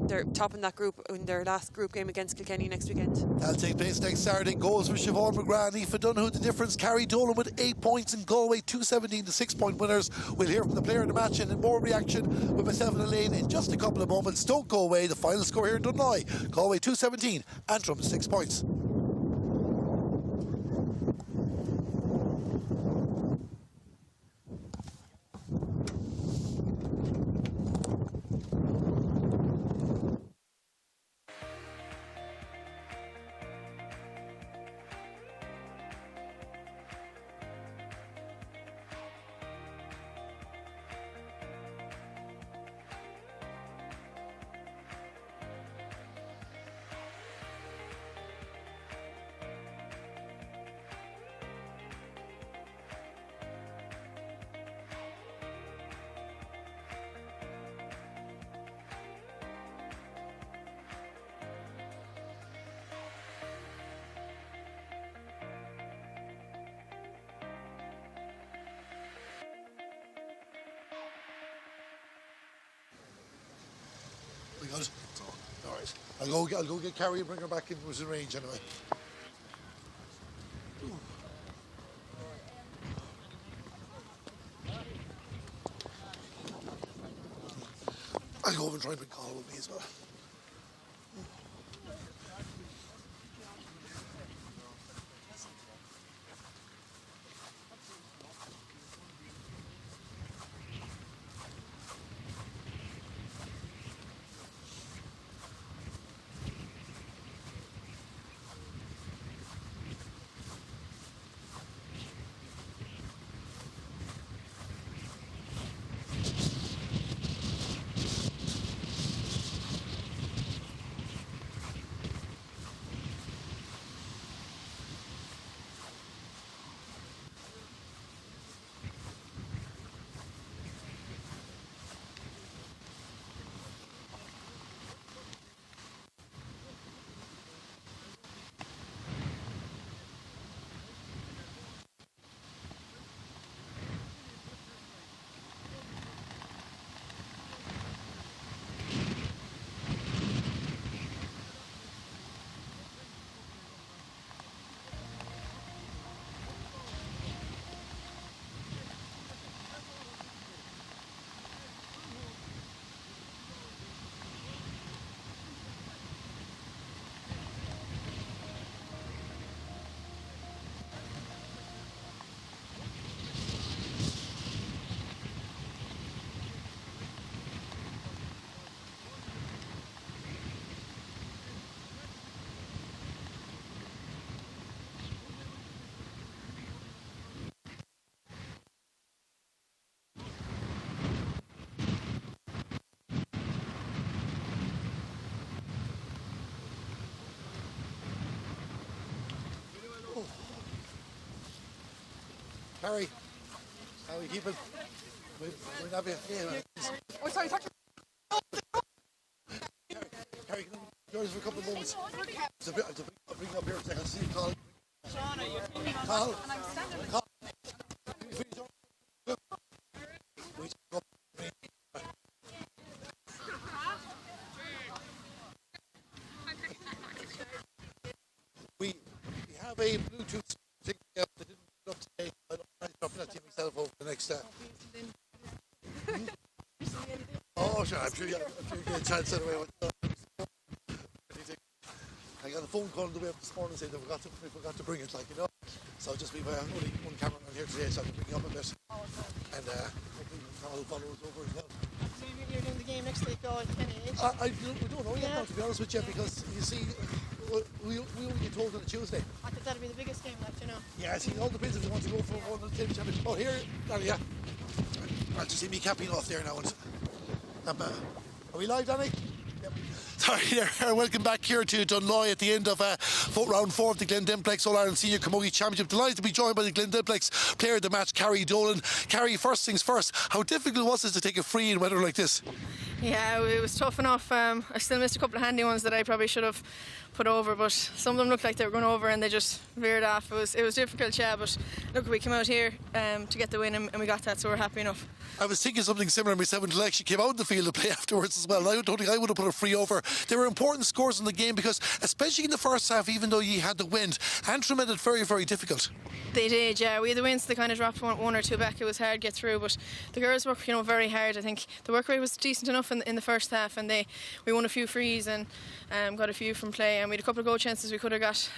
they're topping that group in their last group game against Kilkenny next weekend. That'll take place next Saturday. Goals for Siobhan McGrath and Aoife Donoghue. The difference, Carrie Dolan with 8 points in Galway, 217 to 6-point winners. We'll hear from the player of the match and more reaction with myself and Elaine in just a couple of moments. Don't go away. The final score here in Dunloy. Galway 217, Antrim 6 points. We good? All right. I'll go get Carrie and bring her back in within range anyway. I'll go over and try and bring Colin with me as well. Carrie, how are we keeping? We're not being. Oh, sorry, Carrie, can you join us for a couple of moments? To bring up here a second. See you, Colin. Colin. Colin. We have a Bluetooth thing that didn't put up today. I'm dropping that to myself over the next Oh, sure, I'm sure you get a chance anyway. I got a phone call on the way up this morning saying they forgot to bring it, like, you know. So just be only one cameraman here today, so I can bring you up a bit. And hopefully Carl will follow us over as well. So you're doing the game next week, Kenny? We don't know yet, now, to be honest with you, because you see, we only get told on a Tuesday. I thought that'd be the biggest game, like, you know. Yeah, see, all depends if they want to go for one of the team championship. Oh, here, yeah. I'll just see me capping off there now. Are we live, Danny? Yep. Sorry there. Welcome back here to Dunloy at the end of round 4 of the Glen Dimplex All-Ireland Senior Camogie Championship. Delighted to be joined by the Glen Dimplex player of the match, Carrie Dolan. Carrie, first things first, how difficult was it to take a free in weather like this? Yeah, it was tough enough. I still missed a couple of handy ones that I probably should have put over, but some of them looked like they were going over and they just veered off. It was difficult, yeah, but look, we came out here to get the win and we got that, so we're happy enough. I was thinking something similar myself until I actually came out in the field to play afterwards as well. I don't think I would have put a free over. There were important scores in the game because, especially in the first half, even though you had the wind, Antrim made it very, very difficult. They did, yeah. We had the wins, they kind of dropped one or two back. It was hard to get through, but the girls worked, very hard. I think the work rate was decent enough in the first half, and we won a few frees and got a few from play, and we had a couple of goal chances we could have got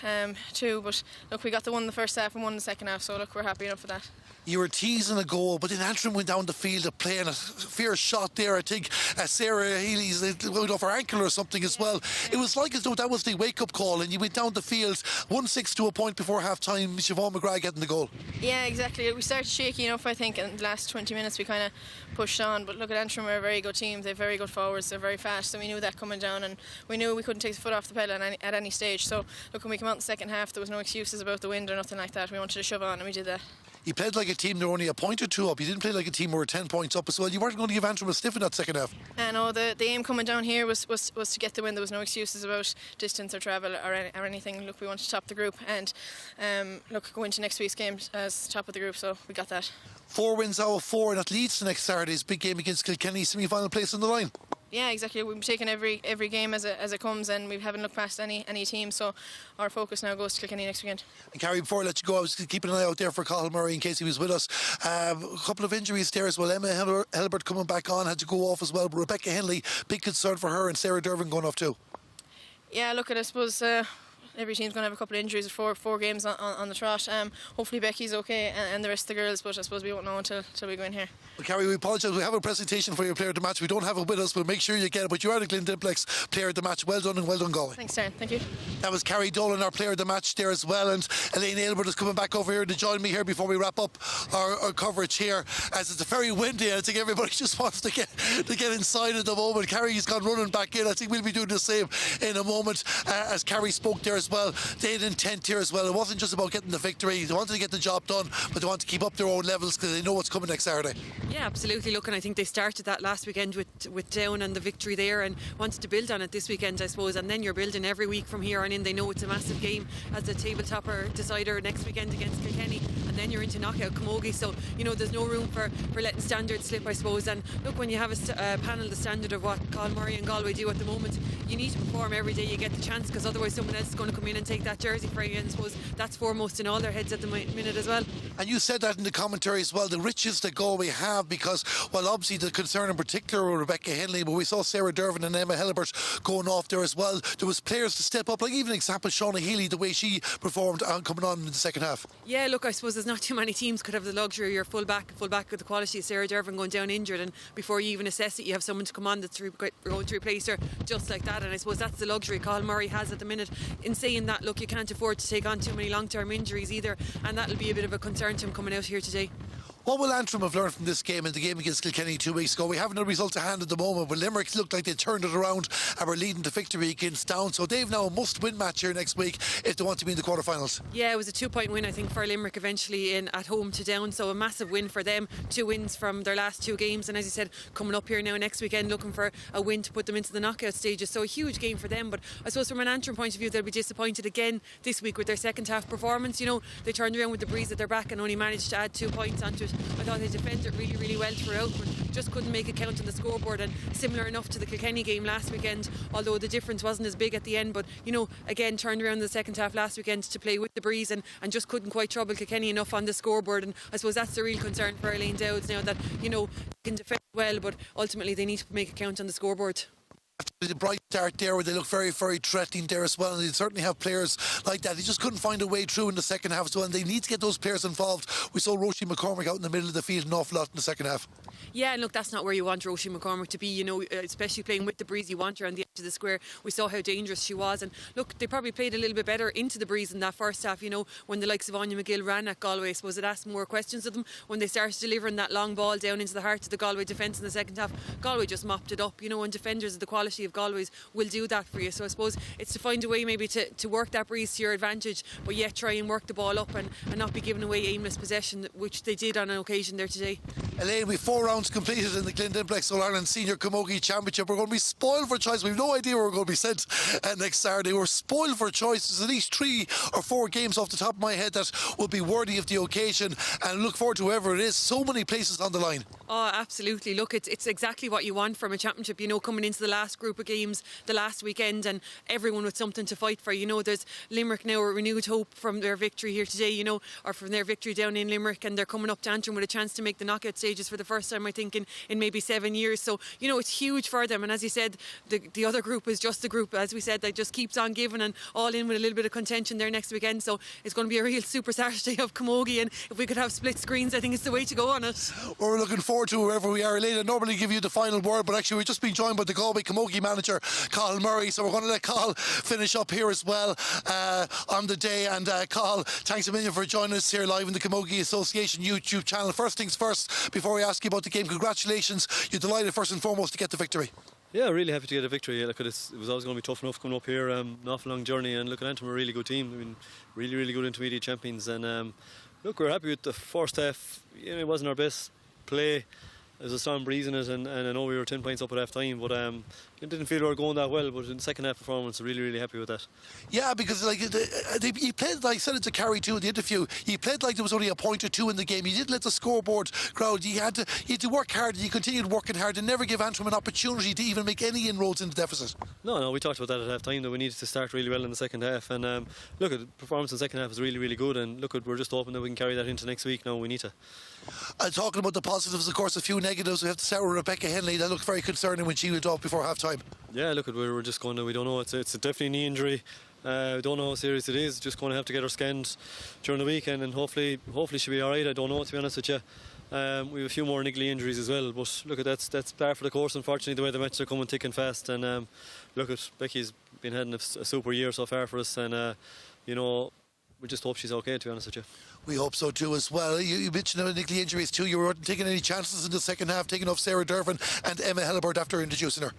too, but look, we got the one in the first half and one in the second half, so look, we're happy enough for that. You were teasing a goal, but then Antrim went down the field to play, and a fierce shot there. I think Sarah Healy's went off her ankle or something as well. It was like as though that was the wake-up call, and you went down the field 1-6 to a point before half-time. Siobhan McGrath getting the goal. Yeah, exactly. We started shaky enough, I think, and the last 20 minutes we kind of pushed on, but look, at Antrim are a very good team. They're very good forwards, they're very fast, and we knew that coming down, and we knew we couldn't take the foot off the pedal at any stage. So look, when we came out in the second half, there was no excuses about the wind or nothing like that. We wanted to shove on, and we did that. You played like a team that were only a point or two up. You didn't play like a team who were 10 points up as well. You weren't going to give Antrim a stiff in that second half. I know the aim coming down here was to get the win. There was no excuses about distance or travel or anything. Look, we wanted to top the group and look, go into next week's game as top of the group, so we got that. 4 wins out of 4, and that leads to next Saturday's big game against Kilkenny, semi-final place on the line. Yeah, exactly. We've taken every game as it comes, and we haven't looked past any team. So our focus now goes to Kilkenny next weekend. And Carrie, before I let you go, I was keeping an eye out there for Cathal Murray in case he was with us. A couple of injuries there as well. Emma Helbert coming back on, had to go off as well. But Rebecca Henley, big concern for her, and Sarah Dervin going off too. Yeah, look, I suppose every team's going to have a couple of injuries. 4 games on the trot. Hopefully Becky's okay and the rest of the girls, but I suppose we won't know until we go in here. Well, Carrie, we apologise. We have a presentation for your player of the match. We don't have it with us, but make sure you get it. But you are the Glen Dimplex player of the match. Well done, and well done, Galway. Thanks, Darren. Thank you. That was Carrie Dolan, our player of the match there as well, and Elaine Aylbert is coming back over here to join me here before we wrap up our coverage here, as it's very windy and I think everybody just wants to get inside at the moment. Carrie's gone running back in. I think we'll be doing the same in a moment. As Carrie spoke there as well, they had intent here as well. It wasn't just about getting the victory. They wanted to get the job done, but they want to keep up their own levels because they know what's coming next Saturday. Yeah, absolutely. Look, and I think they started that last weekend with Down and the victory there, and wanted to build on it this weekend, I suppose, and then you're building every week from here on in. They know it's a massive game as a table-topper decider next weekend against Kilkenny, and then you're into knockout Camogie, so there's no room for letting standards slip, I suppose. And look, when you have a panel the standard of what Cathal Murray and Galway do at the moment, you need to perform every day you get the chance, because otherwise someone else is going to come in and take that jersey for you, and I suppose that's foremost in all their heads at the minute as well. And you said that in the commentary as well, the riches that Galway have, because, well, obviously the concern in particular with Rebecca Henley, but we saw Sarah Dervin and Emma Helbert going off there as well. There was players to step up, like even example Shauna Healy, the way she performed coming on in the second half. Yeah, look, I suppose there's not too many teams could have the luxury of your full back with the quality of Sarah Dervin going down injured, and before you even assess it, you have someone to come on that's going to replace her just like that. And I suppose that's the luxury Cathal Murray has at the minute. In saying that, look, you can't afford to take on too many long-term injuries either, and that'll be a bit of a concern to him coming out here today. What will Antrim have learned from this game and the game against Kilkenny 2 weeks ago? We haven't a result to hand at the moment, but Limerick looked like they turned it around and were leading to victory against Down. So they've now a must-win match here next week if they want to be in the quarterfinals. Yeah, it was a 2-point win, I think, for Limerick eventually at home to Down. So a massive win for them. 2 wins from their last 2 games. And as you said, coming up here now next weekend looking for a win to put them into the knockout stages. So a huge game for them. But I suppose from an Antrim point of view, they'll be disappointed again this week with their second half performance. They turned around with the breeze at their back and only managed to add 2 points onto it. I thought they defended it really, really well throughout, but just couldn't make it count on the scoreboard. And similar enough to the Kilkenny game last weekend, although the difference wasn't as big at the end, but again turned around in the second half last weekend to play with the breeze and just couldn't quite trouble Kilkenny enough on the scoreboard. And I suppose that's the real concern for Elaine Dowds now, that they can defend well, but ultimately they need to make it count on the scoreboard. The bright start there where they look very, very threatening there as well, and they certainly have players like that. They just couldn't find a way through in the second half as well, and they need to get those players involved. We saw Roisin McCormick out in the middle of the field an awful lot in the second half. Yeah, and look, that's not where you want Roisin McCormick to be, especially playing with the breeze. You want her on the edge of the square. We saw how dangerous she was, and look, they probably played a little bit better into the breeze in that first half, when the likes of Anya McGill ran at Galway. I suppose it asked more questions of them when they started delivering that long ball down into the heart of the Galway defence in the second half. Galway just mopped it up, and defenders of the quality quality of Galway's will do that for you. So I suppose it's to find a way maybe to work that breeze to your advantage, but yet try and work the ball up and not be giving away aimless possession, which they did on an occasion there today. Elaine, we've 4 rounds completed in the Glen Dimplex All-Ireland Senior Camogie Championship. We're going to be spoiled for choice. We've no idea where we're going to be sent next Saturday. We're spoiled for choice. There's at least 3 or 4 games off the top of my head that will be worthy of the occasion, and look forward to whoever it is. So many places on the line. Oh, absolutely. Look, it's exactly what you want from a championship, you know, coming into the last group of games, the last weekend, and everyone with something to fight for. You know, there's Limerick now, a renewed hope from their victory here today, you know, or from their victory down in Limerick, and they're coming up to Antrim with a chance to make the knockout stages for the first time, I think, in maybe 7 years. So, you know, it's huge for them. And as you said, the other group is just the group, as we said, that just keeps on giving, and all in with a little bit of contention there next weekend. So it's going to be a real Super Saturday of Camogie, and if we could have split screens, I think it's the way to go on it. Well, we're looking forward to wherever we are. Elaine, I normally give you the final word, but actually we're just being joined by the Galway Camogie manager, Cathal Murray, so we're going to let Cathal finish up here as well on the day. And Cathal, thanks a million for joining us here live in the Camogie Association YouTube channel. First things first, before we ask you about the game, congratulations. You're delighted first and foremost to get the victory. Yeah, really happy to get a victory. Look, it was always going to be tough enough coming up here, an awful long journey, and look, at Antrim are a really good team. I mean, really good intermediate champions, and look, we're happy with the first half. You know, it wasn't our best play. There's a strong breeze in it, and I know we were 10 points up at half time, but it didn't feel we were going that well. But in the second half performance, really happy with that. Yeah, because like he played, like I said it to Carrie too in the interview, he played like there was only a point or 2 in the game. He didn't let the scoreboard crowd. He had to work hard, and he continued working hard and never give Antrim an opportunity to even make any inroads into deficit. No, we talked about that at half time, that we needed to start really well in the second half, and look, the performance in the second half was really good, and look, we're just hoping that we can carry that into next week. Now we need to. Talking about the positives, of course, a few negatives. We have to start with Rebecca Henley. That looked very concerning when she went off before half time. Yeah, look, we were just going to, we don't know, it's definitely a knee injury. We don't know how serious it is. Just going to have to get her scanned during the weekend, and hopefully she'll be alright. I don't know, to be honest with you. We have a few more niggly injuries as well, but look, that's par for the course, unfortunately, the way the matches are coming thick and fast. And look, Becky's been having a super year so far for us, and you know, we just hope she's okay, to be honest with you. We hope so too as well. You mentioned niggly injuries too. You weren't taking any chances in the second half, taking off Sarah Dervin and Emma Hellebert after introducing her.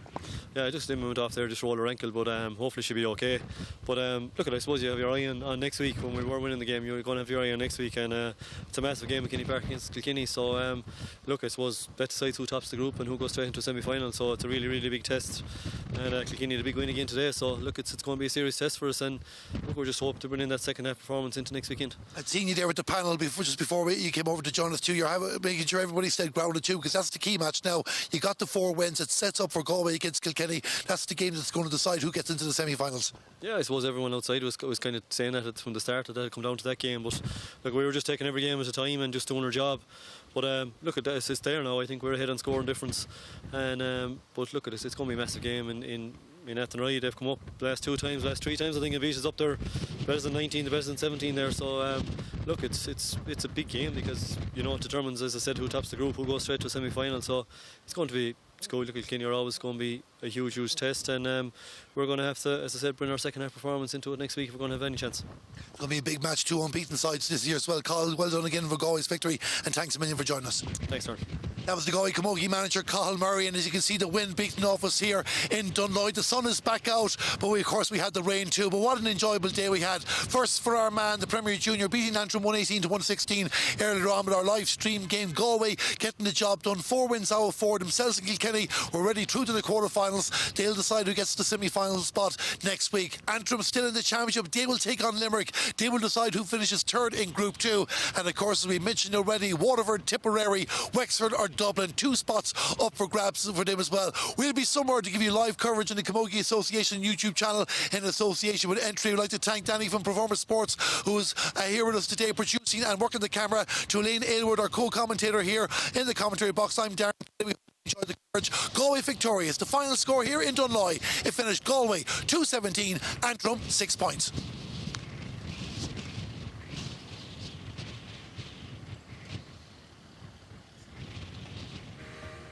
Yeah, I just didn't move off there, just rolled her ankle, but hopefully she'll be okay. But look, I suppose you have your eye on next week. When we were winning the game, you're going to have your eye on next week, and it's a massive game at Kinney Park against Kilkenny. So look, I suppose that decides who tops the group and who goes straight into a semi-final. So it's a really big test, and Kilkenny had a big win again today. So look, it's going to be a serious test for us, and look, we're just hoping to bring in that second half performance into next weekend. I'd seen you there with the panel just before you came over to join us too. You're making sure everybody stayed grounded too, because that's the key match now. You got the 4 wins. It sets up for Galway against Kilkenny. That's the game that's going to decide who gets into the semi-finals. Yeah, I suppose everyone outside was kind of saying that from the start, that it'd come down to that game. But look, we were just taking every game at a time and just doing our job. But look, it's there now. I think we're ahead on scoring difference. And but look at this, it's going to be a massive game in Athenry. They've come up the last 2 times, last 3 times. I think Avita's up there, better than 19, the better than 17 there. So look, it's a big game, because you know it determines, as I said, who tops the group, who goes straight to a semi-final. So it's going to be. Look, Kilkenny are always going to be a huge test, and we're going to have to, as I said, bring our second half performance into it next week if we're going to have any chance. It's going to be a big match, 2 unbeaten sides this year as well. Cathal, well done again for Galway's victory, and thanks a million for joining us. Thanks, sir. That was the Galway Camogie manager, Cathal Murray, and as you can see, the wind beating off us here in Dunloy. The sun is back out, but of course we had the rain too. But what an enjoyable day we had. First for our man, the Premier Junior, beating Antrim 118 to 116 earlier on with our live stream game. Galway getting the job done. 4 wins out of 4. Themselves and Kilkenny were ready through to the quarterfinals. They'll decide who gets the semi-final spot next week. Antrim still in the championship. They will take on Limerick. They will decide who finishes 3rd in Group 2. And of course, as we mentioned already, Waterford, Tipperary, Wexford or Dublin, 2 spots up for grabs for them as well. We'll be somewhere to give you live coverage in the Camogie Association YouTube channel in association with Antrim. We'd like to thank Danny from Performance Sports, who's here with us today, producing and working the camera. To Elaine Aylward, our co-commentator here in the commentary box. I'm Darren. We enjoy the coverage. Galway victorious. The final score here in Dunloy, it finished Galway 2-17, Antrim 6 points.